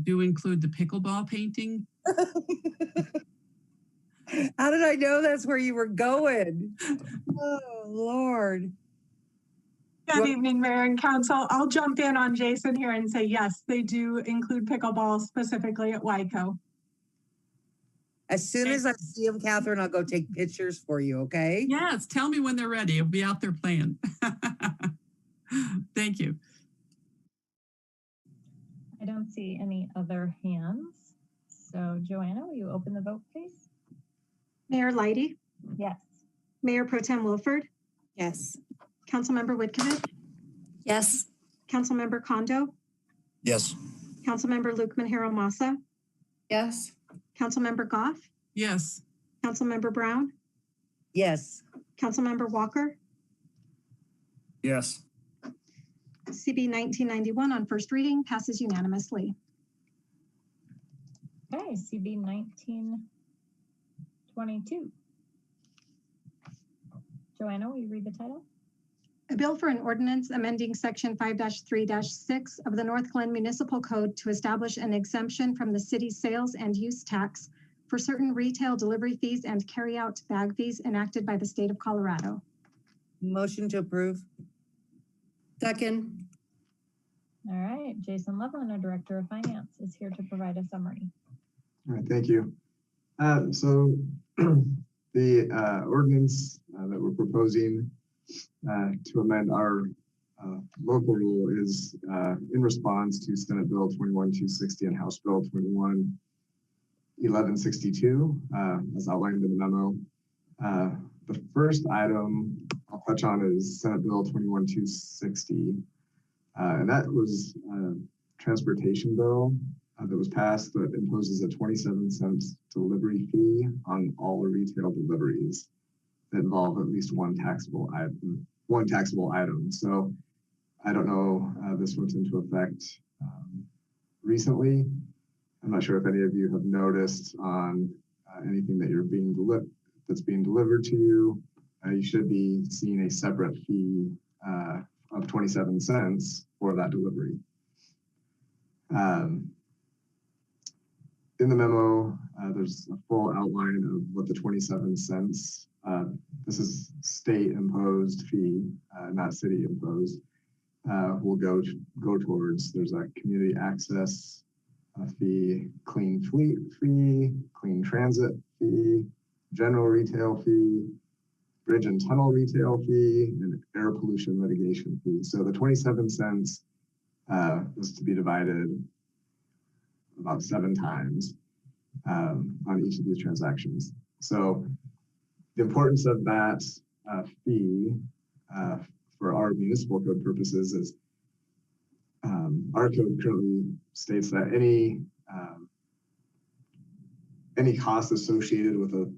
Speaker 11: do include the pickleball painting.
Speaker 3: How did I know that's where you were going? Oh, Lord.
Speaker 2: Good evening, Mayor and Council. I'll jump in on Jason here and say, yes, they do include pickleball specifically at Waco.
Speaker 3: As soon as I see them, Catherine, I'll go take pictures for you, okay?
Speaker 11: Yes, tell me when they're ready. I'll be out there playing. Thank you.
Speaker 1: I don't see any other hands. So Joanna, will you open the vote, please?
Speaker 2: Mayor Leidy?
Speaker 1: Yes.
Speaker 2: Mayor Pro Tem Wilford?
Speaker 10: Yes.
Speaker 2: Councilmember Whitcomb?
Speaker 18: Yes.
Speaker 2: Councilmember Kondo?
Speaker 8: Yes.
Speaker 2: Councilmember Luke Manjero-Massa?
Speaker 12: Yes.
Speaker 2: Councilmember Goff?
Speaker 11: Yes.
Speaker 2: Councilmember Brown?
Speaker 3: Yes.
Speaker 2: Councilmember Walker?
Speaker 16: Yes.
Speaker 2: CB 1991 on first reading passes unanimously.
Speaker 1: Okay, CB 1922. Joanna, will you read the title?
Speaker 2: A bill for an ordinance amending section 5-3-6 of the North Glen Municipal Code to establish an exemption from the city's sales and use tax for certain retail delivery fees and carry-out bag fees enacted by the state of Colorado.
Speaker 3: Motion to approve.
Speaker 17: Second.
Speaker 1: All right, Jason Loveland, our Director of Finance, is here to provide a summary.
Speaker 20: All right, thank you. So the ordinance that we're proposing to amend our local rule is in response to Senate Bill 21260 and House Bill 211162, as outlined in the memo. The first item I'll touch on is Senate Bill 21260, and that was a transportation bill that was passed that imposes a 27-cent delivery fee on all retail deliveries that involve at least one taxable item. So I don't know, this went into effect recently. I'm not sure if any of you have noticed on anything that that's being delivered to you. You should be seeing a separate fee of 27 cents for that delivery. In the memo, there's a full outline of what the 27 cents, this is state imposed fee, not city imposed, will go towards. There's a community access fee, clean fleet fee, clean transit fee, general retail fee, bridge and tunnel retail fee, and air pollution mitigation fee. So the 27 cents is to be divided about 7 times. on each of these transactions. So the importance of that fee for our municipal code purposes is our code currently states that any cost associated with a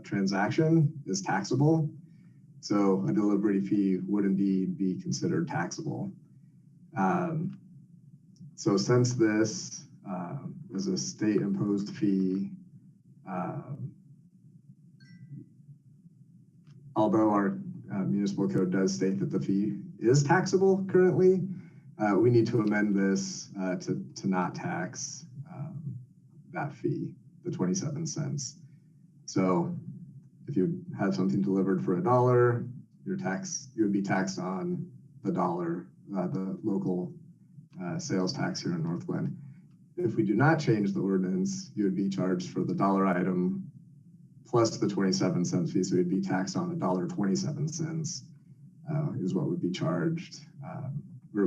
Speaker 20: transaction is taxable. So a delivery fee would indeed be considered taxable. So since this is a state imposed fee, although our municipal code does state that the fee is taxable currently, we need to amend this to not tax that fee, the 27 cents. So if you have something delivered for $1, you would be taxed on the dollar, the local sales tax here in North Glen. If we do not change the ordinance, you would be charged for the dollar item plus the 27 cents fee. So you'd be taxed on $1.27 is what would be charged, or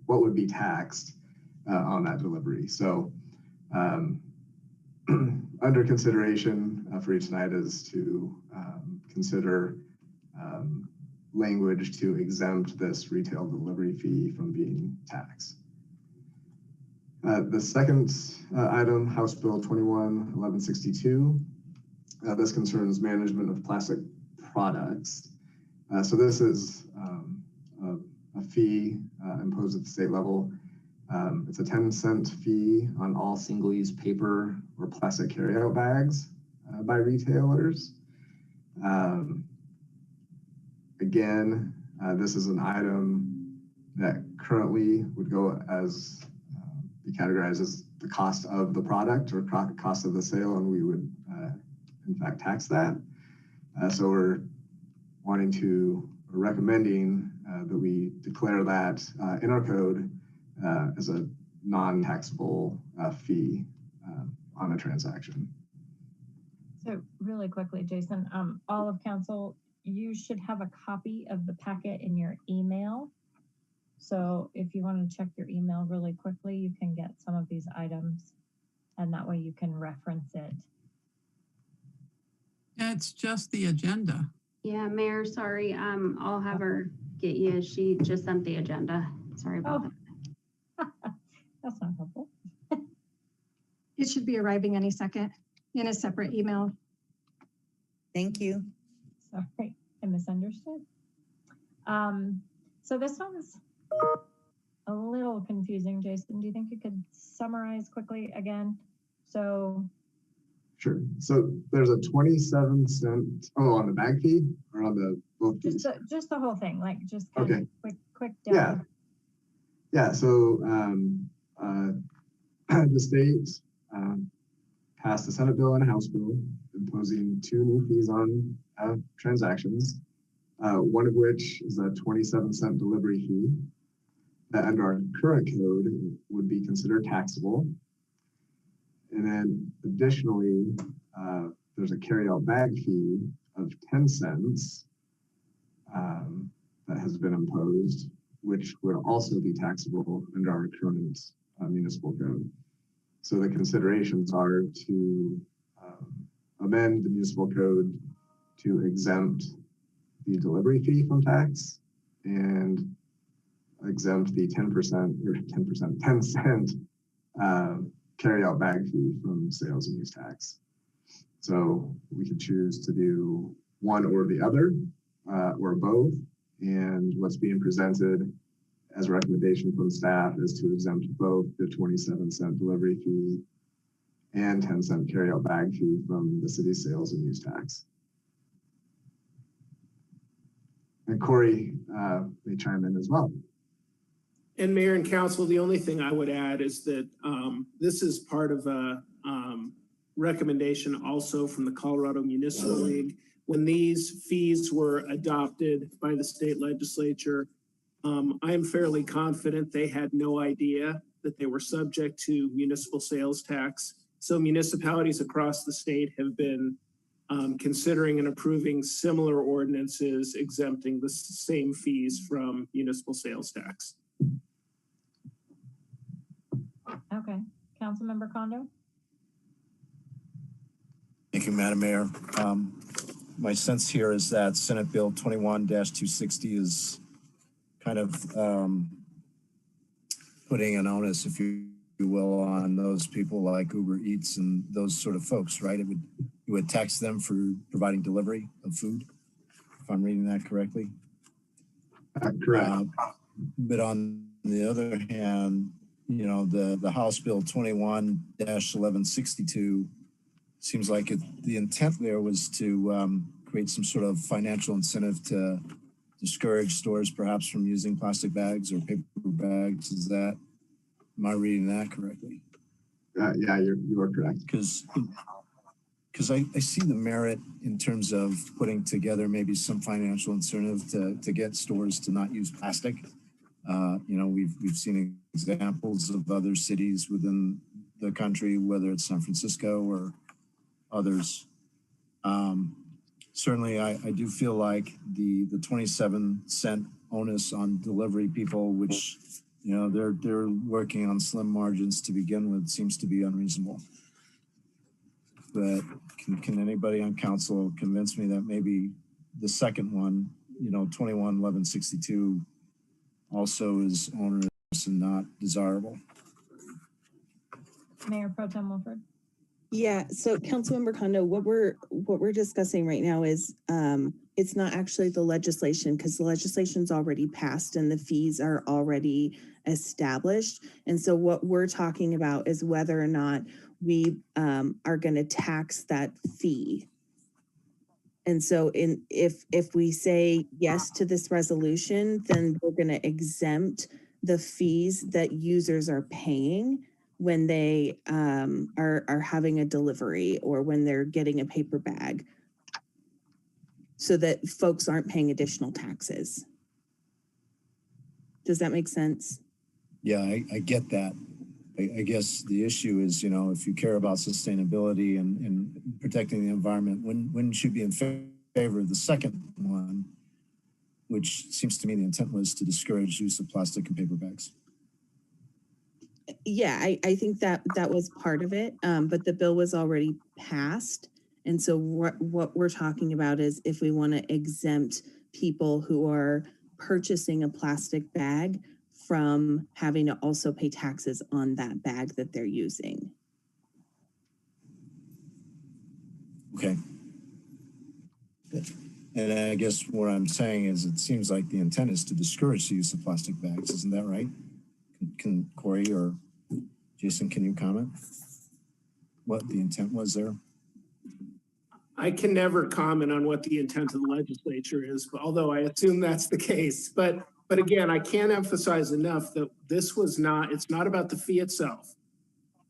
Speaker 20: what would be taxed on that delivery. So under consideration for each night is to consider language to exempt this retail delivery fee from being taxed. The second item, House Bill 21-1162, this concerns management of plastic products. So this is a fee imposed at the state level. It's a 10-cent fee on all single-use paper or plastic carryout bags by retailers. Again, this is an item that currently would go as be categorized as the cost of the product or cost of the sale, and we would in fact tax that. So we're recommending that we declare that in our code as a non-taxable fee on a transaction.
Speaker 1: So really quickly, Jason, all of council, you should have a copy of the packet in your email. So if you want to check your email really quickly, you can get some of these items and that way you can reference it.
Speaker 11: Yeah, it's just the agenda.
Speaker 5: Yeah, Mayor, sorry. I'll have her get you. She just sent the agenda. Sorry about that.
Speaker 1: That's not helpful.
Speaker 2: It should be arriving any second in a separate email.
Speaker 3: Thank you.
Speaker 1: Sorry, I misunderstood. So this one's a little confusing, Jason. Do you think you could summarize quickly again? So
Speaker 20: sure. So there's a 27 cent, on the bag fee or on the both fees?
Speaker 1: Just the whole thing, like just kind
Speaker 20: okay.
Speaker 1: of quick down.
Speaker 20: Yeah. So the state passed a Senate bill and a House bill imposing 2 new fees on transactions, one of which is a 27-cent delivery fee that under our current code would be considered taxable. And then additionally, there's a carryout bag fee of 10 cents that has been imposed, which would also be taxable under our current municipal code. So the considerations are to amend the municipal code to exempt the delivery fee from tax and exempt the 10 cent carryout bag fee from sales and use tax. So we could choose to do one or the other or both. And what's being presented as a recommendation from staff is to exempt both the 27-cent delivery fee and 10-cent carryout bag fee from the city's sales and use tax. And Corey may chime in as well.
Speaker 13: And Mayor and Council, the only thing I would add is that this is part of a recommendation also from the Colorado Municipal League. When these fees were adopted by the state legislature, I am fairly confident they had no idea that they were subject to municipal sales tax. So municipalities across the state have been considering and approving similar ordinances exempting the same fees from municipal sales tax.
Speaker 1: Okay, Councilmember Kondo?
Speaker 8: you, Madam Mayor. My sense here is that Senate Bill 21-260 is kind of putting an onus, if you will, on those people like Uber Eats and those sort of folks, right? It would tax them for providing delivery of food, if I'm reading that correctly.
Speaker 20: Correct.
Speaker 8: But on the other hand, you know, the House Bill 21-1162 seems like the intent there was to create some sort of financial incentive to discourage stores perhaps from using plastic bags or paper bags. Am I reading that correctly?
Speaker 20: Yeah, you are correct.
Speaker 8: Because I see the merit in terms of putting together maybe some financial incentive to get stores to not use plastic. You know, we've seen examples of other cities within the country, whether it's San Francisco or others. Certainly, I do feel like the 27-cent onus on delivery people, which, you know, they're working on slim margins to begin with, seems to be unreasonable. But can anybody on council convince me that maybe the second one, you know, 21-1162, also is onerous and not desirable?
Speaker 1: Mayor Pro Tem Wilford.
Speaker 10: Yeah, so Councilmember Kondo, what we're discussing right now is it's not actually the legislation, because the legislation's already passed and the fees are already established. And so what we're talking about is whether or not we are going to tax that fee. And so if we say yes to this resolution, then we're going to exempt the fees that users are paying when they are having a delivery or when they're getting a paper bag, so that folks aren't paying additional taxes. Does that make sense?
Speaker 8: Yeah, I get that. I guess the issue is, you know, if you care about sustainability and protecting the environment, wouldn't you be in favor of the second one, which seems to me the intent was to discourage use of plastic and paper bags?
Speaker 10: Yeah, I think that was part of it, but the bill was already passed. And so what we're talking about is if we want to exempt people who are purchasing a plastic bag from having to also pay taxes on that bag that they're using.
Speaker 8: Okay. And I guess what I'm saying is it seems like the intent is to discourage the use of plastic bags. Isn't that right? Can Corey or Jason, can you comment what the intent was there?
Speaker 13: I can never comment on what the intent of the legislature is, although I assume that's the case. But again, I can't emphasize enough that it's not about the fee itself.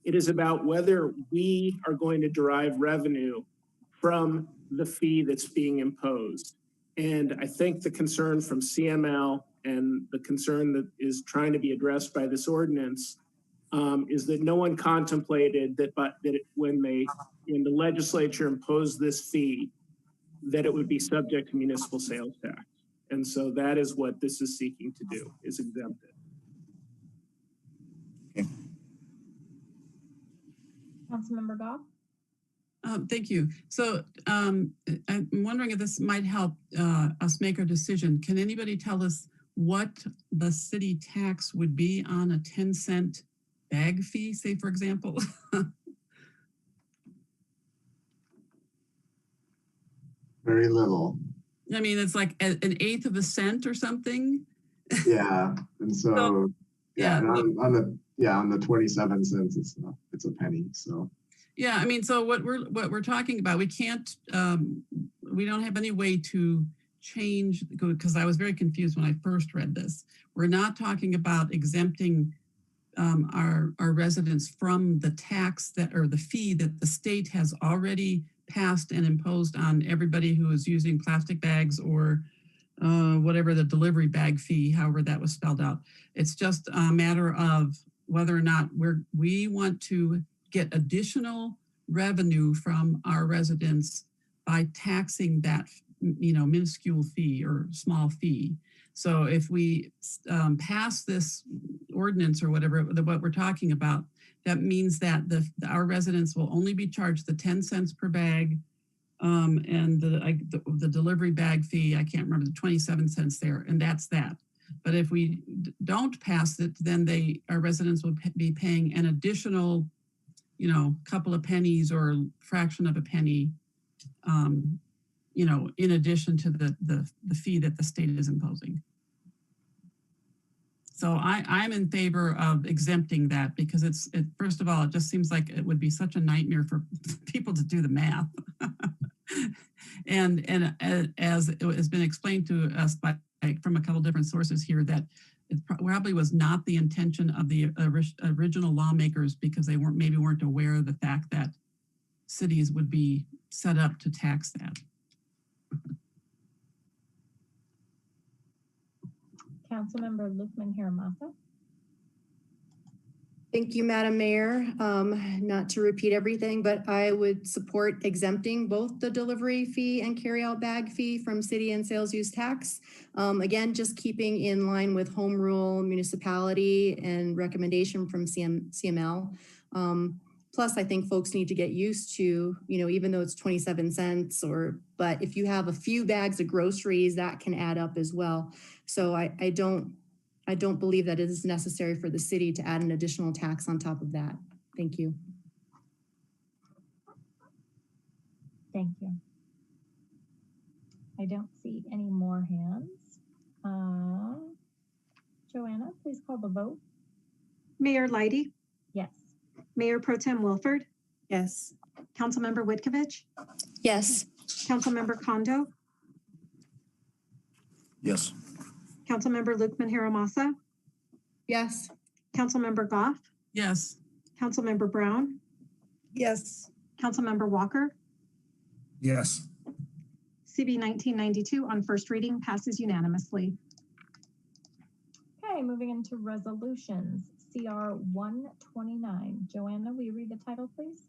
Speaker 13: It is about whether we are going to derive revenue from the fee that's being imposed. And I think the concern from CML and the concern that is trying to be addressed by this ordinance is that no one contemplated that, when the legislature imposed this fee, that it would be subject to municipal sales tax. And so that is what this is seeking to do, is exempt it.
Speaker 8: Okay.
Speaker 1: Councilmember Gobb.
Speaker 11: Thank you. So I'm wondering if this might help us make our decision. Can anybody tell us what the city tax would be on a 10-cent bag fee, say, for example?
Speaker 20: Very little.
Speaker 11: I mean, it's like an 1/8 of a cent or something.
Speaker 20: Yeah, and so yeah, on the 27 cents, it's a penny. So
Speaker 11: yeah, I mean, so what we're talking about, we can't, we don't have any way to change, because I was very confused when I first read this. We're not talking about exempting our residents from the tax or the fee that the state has already passed and imposed on everybody who is using plastic bags or whatever the delivery bag fee, however that was spelled out. It's just a matter of whether or not we want to get additional revenue from our residents by taxing that, you know, minuscule fee or small fee. So if we pass this ordinance or whatever, what we're talking about, that means that our residents will only be charged the 10 cents per bag And the delivery bag fee, I can't remember, the 27 cents there, and that's that. But if we don't pass it, then our residents will be paying an additional, couple of pennies or fraction of a penny, in addition to the fee that the state is imposing. So I'm in favor of exempting that because first of all, it just seems like it would be such a nightmare for people to do the math. and as it has been explained to us from a couple different sources here, that it probably was not the intention of the original lawmakers because they weren't aware of the fact that cities would be set up to tax that.
Speaker 1: Councilmember Lukman Hiramasa.
Speaker 17: Thank you, Madam Mayor. Not to repeat everything, but I would support exempting both the delivery fee and carryout bag fee from city and sales use tax. Again, just keeping in line with home rule municipality and recommendation from CML. Plus, I think folks need to get used to, even though it's 27 cents but if you have a few bags of groceries, that can add up as well. So I don't believe that it is necessary for the city to add an additional tax on top of that. Thank you.
Speaker 1: Thank you. I don't see any more hands. Joanna, please call the vote.
Speaker 2: Mayor Leidy?
Speaker 1: Yes.
Speaker 2: Mayor Pro Tem Wilford?
Speaker 10: Yes.
Speaker 2: Councilmember Witkovich?
Speaker 17: Yes.
Speaker 2: Councilmember Kondo?
Speaker 8: Yes.
Speaker 2: Councilmember Lukman Hiramasa?
Speaker 17: Yes.
Speaker 2: Councilmember Goff?
Speaker 11: Yes.
Speaker 2: Councilmember Brown?
Speaker 3: Yes.
Speaker 2: Councilmember Walker?
Speaker 8: Yes.
Speaker 2: CB 1992 on first reading passes unanimously.
Speaker 1: Okay, moving into resolutions. CR 129. Joanna, will you read the title, please?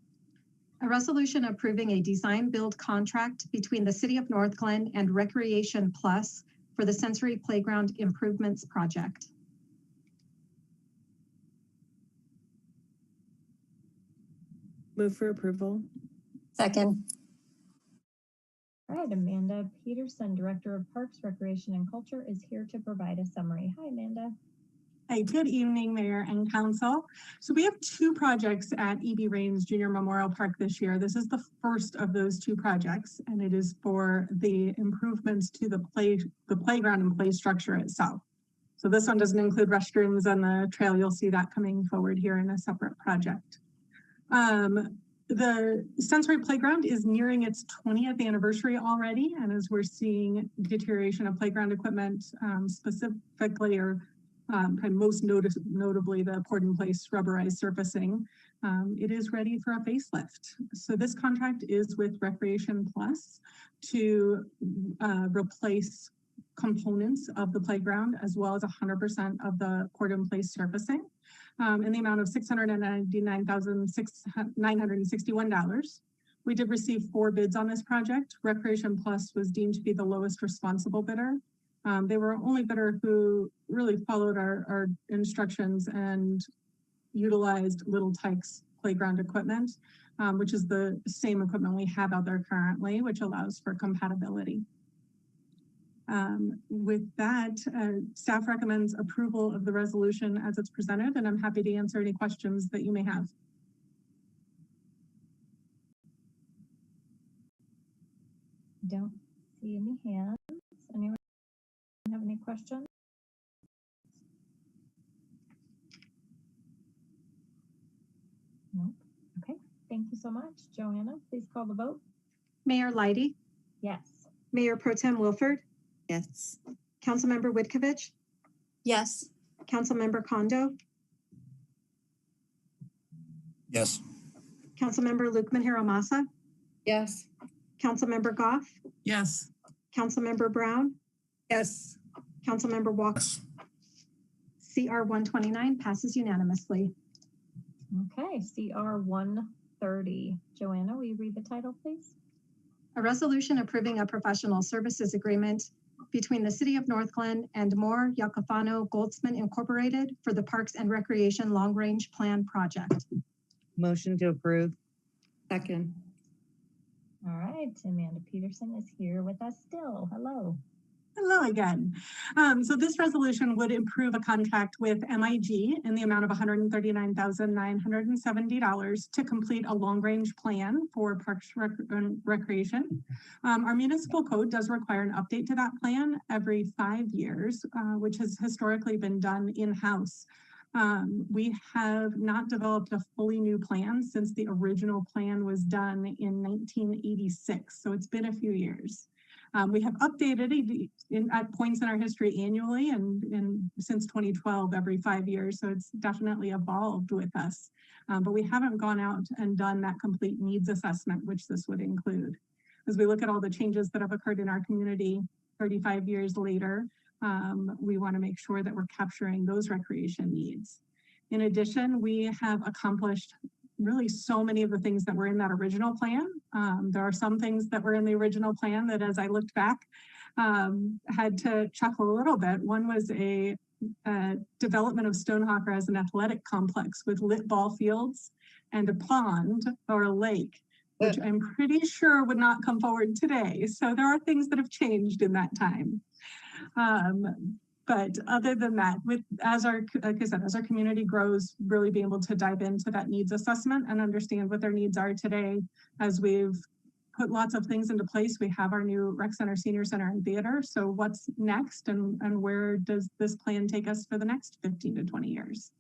Speaker 2: A resolution approving a design build contract between the City of North Glen and Recreation Plus for the Sensory Playground Improvements Project.
Speaker 10: Move for approval.
Speaker 18: Second.
Speaker 1: All right, Amanda Peterson, Director of Parks, Recreation, and Culture, is here to provide a summary. Hi, Amanda.
Speaker 6: Hi, good evening, Mayor and Council. So we have two projects at E.B. Raines Junior Memorial Park this year. This is the first of those two projects, and it is for the improvements to the playground and play structure itself. So this one doesn't include restrooms on the trail. You'll see that coming forward here in a separate project. The sensory playground is nearing its 20th anniversary already, and as we're seeing deterioration of playground equipment, specifically or most notably the poured in place rubberized surfacing, it is ready for a facelift. So this contract is with Recreation Plus to replace components of the playground as well as 100% of the poured in place surfacing in the amount of $699,961. We did receive 4 bids on this project. Recreation Plus was deemed to be the lowest responsible bidder. They were only bidder who really followed our instructions and utilized Little Tykes playground equipment, which is the same equipment we have out there currently, which allows for compatibility. With that, staff recommends approval of the resolution as it's presented, and I'm happy to answer any questions that you may have.
Speaker 1: Don't see any hands. Anyone have any questions? Nope. Okay, thank you so much. Joanna, please call the vote.
Speaker 2: Mayor Leidy?
Speaker 1: Yes.
Speaker 2: Mayor Pro Tem Wilford?
Speaker 10: Yes.
Speaker 2: Councilmember Witkovich?
Speaker 17: Yes.
Speaker 2: Councilmember Kondo?
Speaker 8: Yes.
Speaker 2: Councilmember Lukman Hiramasa?
Speaker 17: Yes.
Speaker 2: Councilmember Goff?
Speaker 11: Yes.
Speaker 2: Councilmember Brown?
Speaker 3: Yes.
Speaker 2: Councilmember Walker? CR 129 passes unanimously.
Speaker 1: Okay, CR 130. Joanna, will you read the title, please?
Speaker 2: A resolution approving a professional services agreement between the City of North Glen and Moore, Jacofano, Goldsmith Incorporated for the Parks and Recreation Long Range Plan Project.
Speaker 3: Motion to approve.
Speaker 17: Second.
Speaker 1: All right, Amanda Peterson is here with us still. Hello.
Speaker 6: Hello again. So this resolution would approve a contract with MIG in the amount of $139,970 to complete a long-range plan for Parks and Recreation. Our municipal code does require an update to that plan every 5 years, which has historically been done in-house. We have not developed a fully new plan since the original plan was done in 1986, so it's been a few years. We have updated at points in our history annually and since 2012 every 5 years, so it's definitely evolved with us. But we haven't gone out and done that complete needs assessment, which this would include. As we look at all the changes that have occurred in our community 35 years later, we want to make sure that we're capturing those recreation needs. In addition, we have accomplished really so many of the things that were in that original plan. There are some things that were in the original plan that, as I looked back, had to chuckle a little bit. One was a development of Stonehawker as an athletic complex with lit ball fields and a pond or a lake, which I'm pretty sure would not come forward today. So there are things that have changed in that time. But other than that, like I said, as our community grows, really being able to dive into that needs assessment and understand what their needs are today. As we've put lots of things into place, we have our new rec center, senior center, and theater. So what's next, and where does this plan take us for the next 15 to 20 years?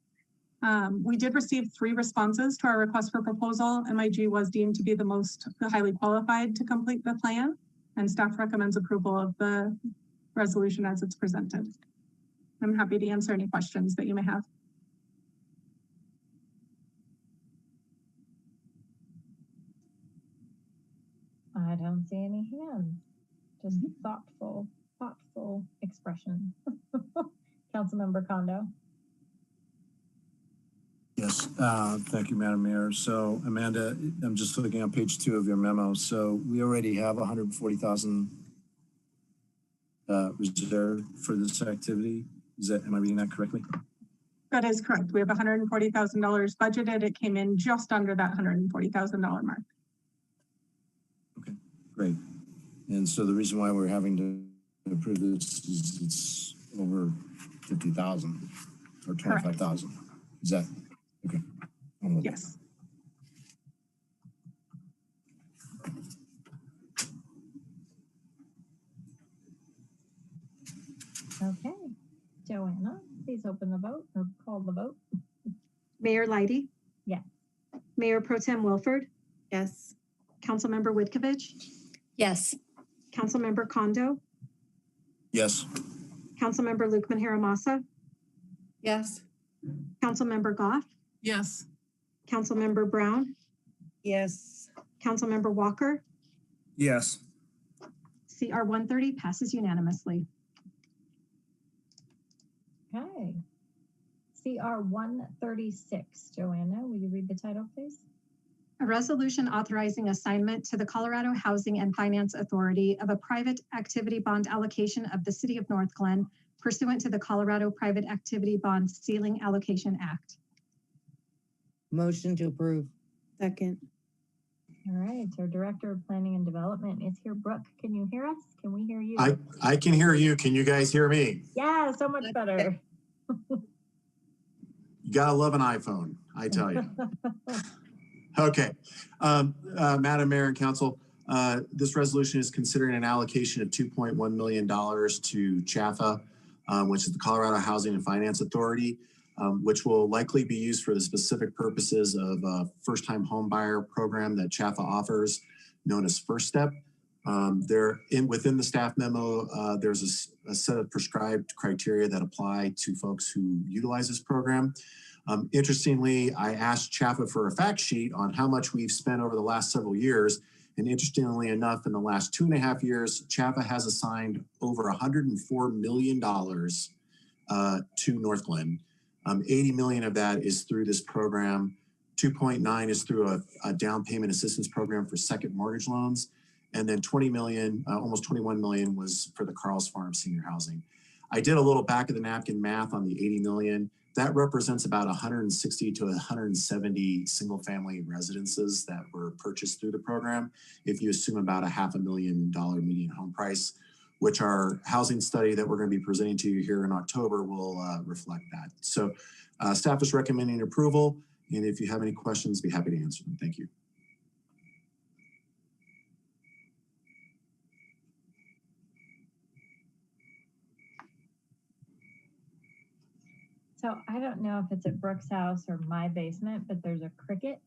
Speaker 6: We did receive 3 responses to our request for proposal. MIG was deemed to be the most highly qualified to complete the plan, and staff recommends approval of the resolution as it's presented. I'm happy to answer any questions that you may have.
Speaker 1: I don't see any hands. Just thoughtful expression. Councilmember Kondo.
Speaker 8: Yes, thank you, Madam Mayor. So Amanda, I'm just looking on page 2 of your memo. So we already have 140,000 reserved for this activity. Am I reading that correctly?
Speaker 6: That is correct. We have $140,000 budgeted. It came in just under that $140,000 mark.
Speaker 8: Okay, great. And so the reason why we're having to approve this is it's over 50,000 or 25,000. Is that okay?
Speaker 6: Yes.
Speaker 1: Okay. Joanna, please open the vote or call the vote.
Speaker 2: Mayor Leidy?
Speaker 1: Yes.
Speaker 2: Mayor Pro Tem Wilford?
Speaker 10: Yes.
Speaker 2: Councilmember Whitkovich?
Speaker 18: Yes.
Speaker 2: Councilmember Kondo?
Speaker 8: Yes.
Speaker 2: Councilmember Lukman Haramasa?
Speaker 17: Yes.
Speaker 2: Councilmember Goff?
Speaker 11: Yes.
Speaker 2: Councilmember Brown?
Speaker 3: Yes.
Speaker 2: Councilmember Walker?
Speaker 16: Yes.
Speaker 2: CR 130 passes unanimously.
Speaker 1: Okay. CR 136. Joanna, will you read the title, please?
Speaker 2: A resolution authorizing assignment to the Colorado Housing and Finance Authority of a private activity bond allocation of the City of North Glen pursuant to the Colorado Private Activity Bond Ceiling Allocation Act.
Speaker 3: Motion to approve.
Speaker 10: Second.
Speaker 1: All right. Our Director of Planning and Development is here. Brooke, can you hear us? Can we hear you?
Speaker 7: I can hear you. Can you guys hear me?
Speaker 1: Yeah, so much better.
Speaker 7: You gotta love an iPhone, I tell you. Okay, Madam Mayor and Council, this resolution is considering an allocation of $2.1 million to CHAFA, which is the Colorado Housing and Finance Authority, which will likely be used for the specific purposes of a first-time home buyer program that CHAFA offers, known as First Step. Within the staff memo, there's a set of prescribed criteria that apply to folks who utilize this program. Interestingly, I asked CHAFA for a fact sheet on how much we've spent over the last several years. And interestingly enough, in the last 2.5 years, CHAFA has assigned over $104 million to North Glen. 80 million of that is through this program. 2.9 is through a down payment assistance program for second mortgage loans. And then 20 million, almost 21 million was for the Carl's Farm senior housing. I did a little back of the napkin math on the 80 million. That represents about 160 to 170 single-family residences that were purchased through the program. If you assume about $500,000 median home price, which our housing study that we're going to be presenting to you here in October will reflect that. So staff is recommending approval, and if you have any questions, be happy to answer them. Thank you.
Speaker 1: So I don't know if it's at Brooke's house or my basement, but there's a cricket.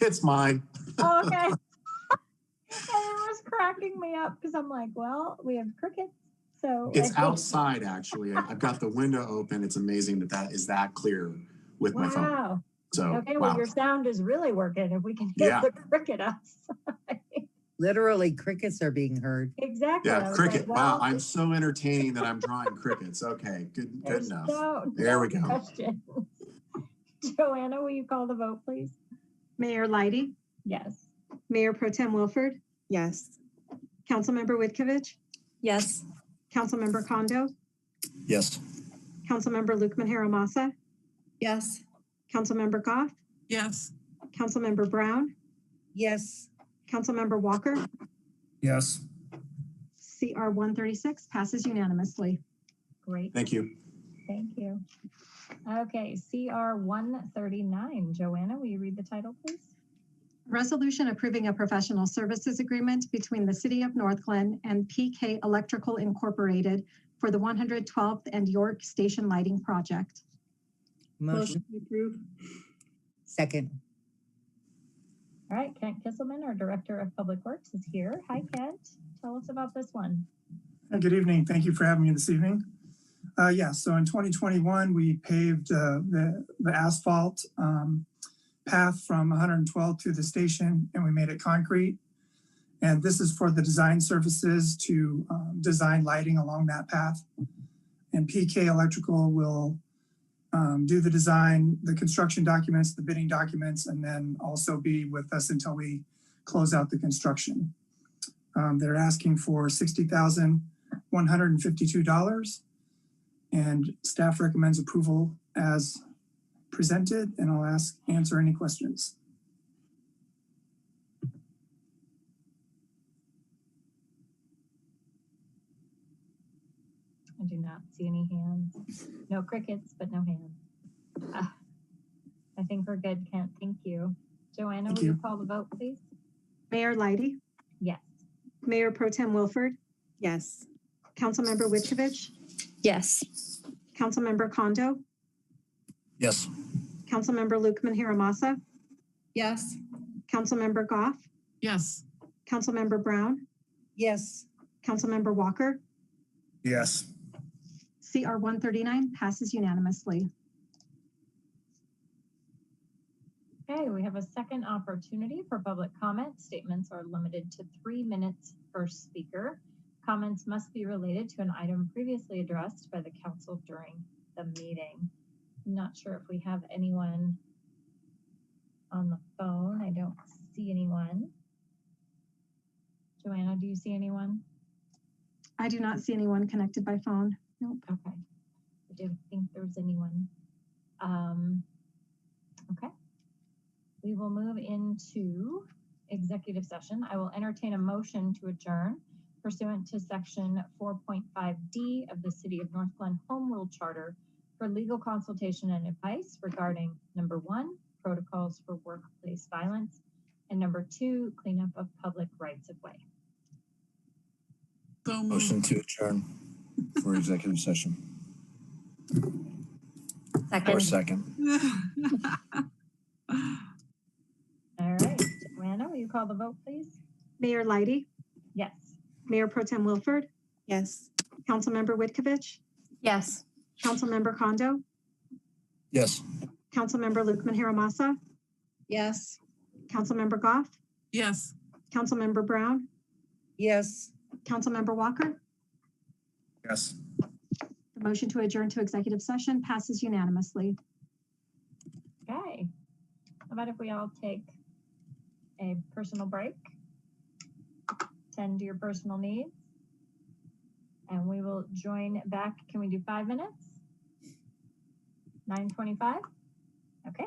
Speaker 7: It's mine.
Speaker 1: Oh, okay. And it was cracking me up because I'm like, well, we have crickets. So
Speaker 7: It's outside, actually. I've got the window open. It's amazing that that is that clear with my phone.
Speaker 1: Wow.
Speaker 7: So,
Speaker 1: okay,
Speaker 7: wow.
Speaker 1: well, your sound is really working if we can hear the cricket outside.
Speaker 3: Literally, crickets are being heard.
Speaker 1: Exactly.
Speaker 7: Yeah, cricket.
Speaker 1: Like,
Speaker 7: wow, I'm so entertaining that I'm drawing crickets. Okay, good enough. There we go.
Speaker 1: Question. Joanna, will you call the vote, please?
Speaker 2: Mayor Leidy,
Speaker 1: Yes.
Speaker 2: Mayor Pro Tem Wilford,
Speaker 10: Yes.
Speaker 2: Councilmember Witkevich,
Speaker 17: Yes.
Speaker 2: Councilmember Kondo,
Speaker 8: Yes.
Speaker 2: Councilmember Lukman Haramasa,
Speaker 17: Yes.
Speaker 2: Councilmember Goff,
Speaker 11: Yes.
Speaker 2: Councilmember Brown,
Speaker 3: Yes.
Speaker 2: Councilmember Walker,
Speaker 16: Yes.
Speaker 2: CR 136 passes unanimously.
Speaker 1: Great.
Speaker 7: Thank you.
Speaker 1: Thank you. Okay, CR 139. Joanna, will you read the title, please?
Speaker 2: Resolution approving a professional services agreement between the City of North Glen and PK Electrical Incorporated for the 112th and York Station Lighting Project.
Speaker 3: Motion
Speaker 17: to approve.
Speaker 3: Second.
Speaker 1: All right, Kent Kisselman, our Director of Public Works, is here. Hi, Kent. Tell us about this one.
Speaker 9: Good evening. Thank you for having me this evening. So in 2021, we paved the asphalt path from 112 to the station, and we made it concrete. And this is for the design services to design lighting along that path. And PK Electrical will do the design, the construction documents, the bidding documents, and then also be with us until we close out the construction. They're asking for $60,152, and staff recommends approval as presented, and I'll answer any questions.
Speaker 1: I do not see any hands. No crickets, but no hands. I think we're good, Kent. Thank you. Joanna, will you call the vote, please?
Speaker 2: Mayor Leidy,
Speaker 1: Yes.
Speaker 2: Mayor Pro Tem Wilford,
Speaker 10: Yes.
Speaker 2: Councilmember Witkevich,
Speaker 17: Yes.
Speaker 2: Councilmember Kondo,
Speaker 8: Yes.
Speaker 2: Councilmember Lukman Haramasa,
Speaker 17: Yes.
Speaker 2: Councilmember Goff,
Speaker 11: Yes.
Speaker 2: Councilmember Brown,
Speaker 3: Yes.
Speaker 2: Councilmember Walker,
Speaker 16: Yes.
Speaker 2: CR 139 passes unanimously.
Speaker 1: Okay, we have a second opportunity for public comment. Statements are limited to 3 minutes per speaker. Comments must be related to an item previously addressed by the council during the meeting. I'm not sure if we have anyone on the phone. I don't see anyone. Joanna, do you see anyone?
Speaker 2: I do not see anyone connected by phone. Nope.
Speaker 1: Okay. I didn't think there was anyone. Okay. We will move into executive session. I will entertain a motion to adjourn pursuant to section 4.5D of the City of North Glen Home Rule Charter for legal consultation and advice regarding number 1, protocols for workplace violence, and number 2, cleanup of public rights of way.
Speaker 8: Motion to adjourn for executive session.
Speaker 1: Second.
Speaker 8: Or second.
Speaker 1: All right. Joanna, will you call the vote, please?
Speaker 2: Mayor Leidy,
Speaker 1: Yes.
Speaker 2: Mayor Pro Tem Wilford,
Speaker 10: Yes.
Speaker 2: Councilmember Witkevich,
Speaker 17: Yes.
Speaker 2: Councilmember Kondo,
Speaker 8: Yes.
Speaker 2: Councilmember Lukman Haramasa,
Speaker 17: Yes.
Speaker 2: Councilmember Goff,
Speaker 11: Yes.
Speaker 2: Councilmember Brown,
Speaker 3: Yes.
Speaker 2: Councilmember Walker.
Speaker 16: Yes.
Speaker 2: The motion to adjourn to executive session passes unanimously.
Speaker 1: Okay. How about if we all take a personal break, tend to your personal needs, and we will join back. Can we do 5 minutes? 9:25? Okay,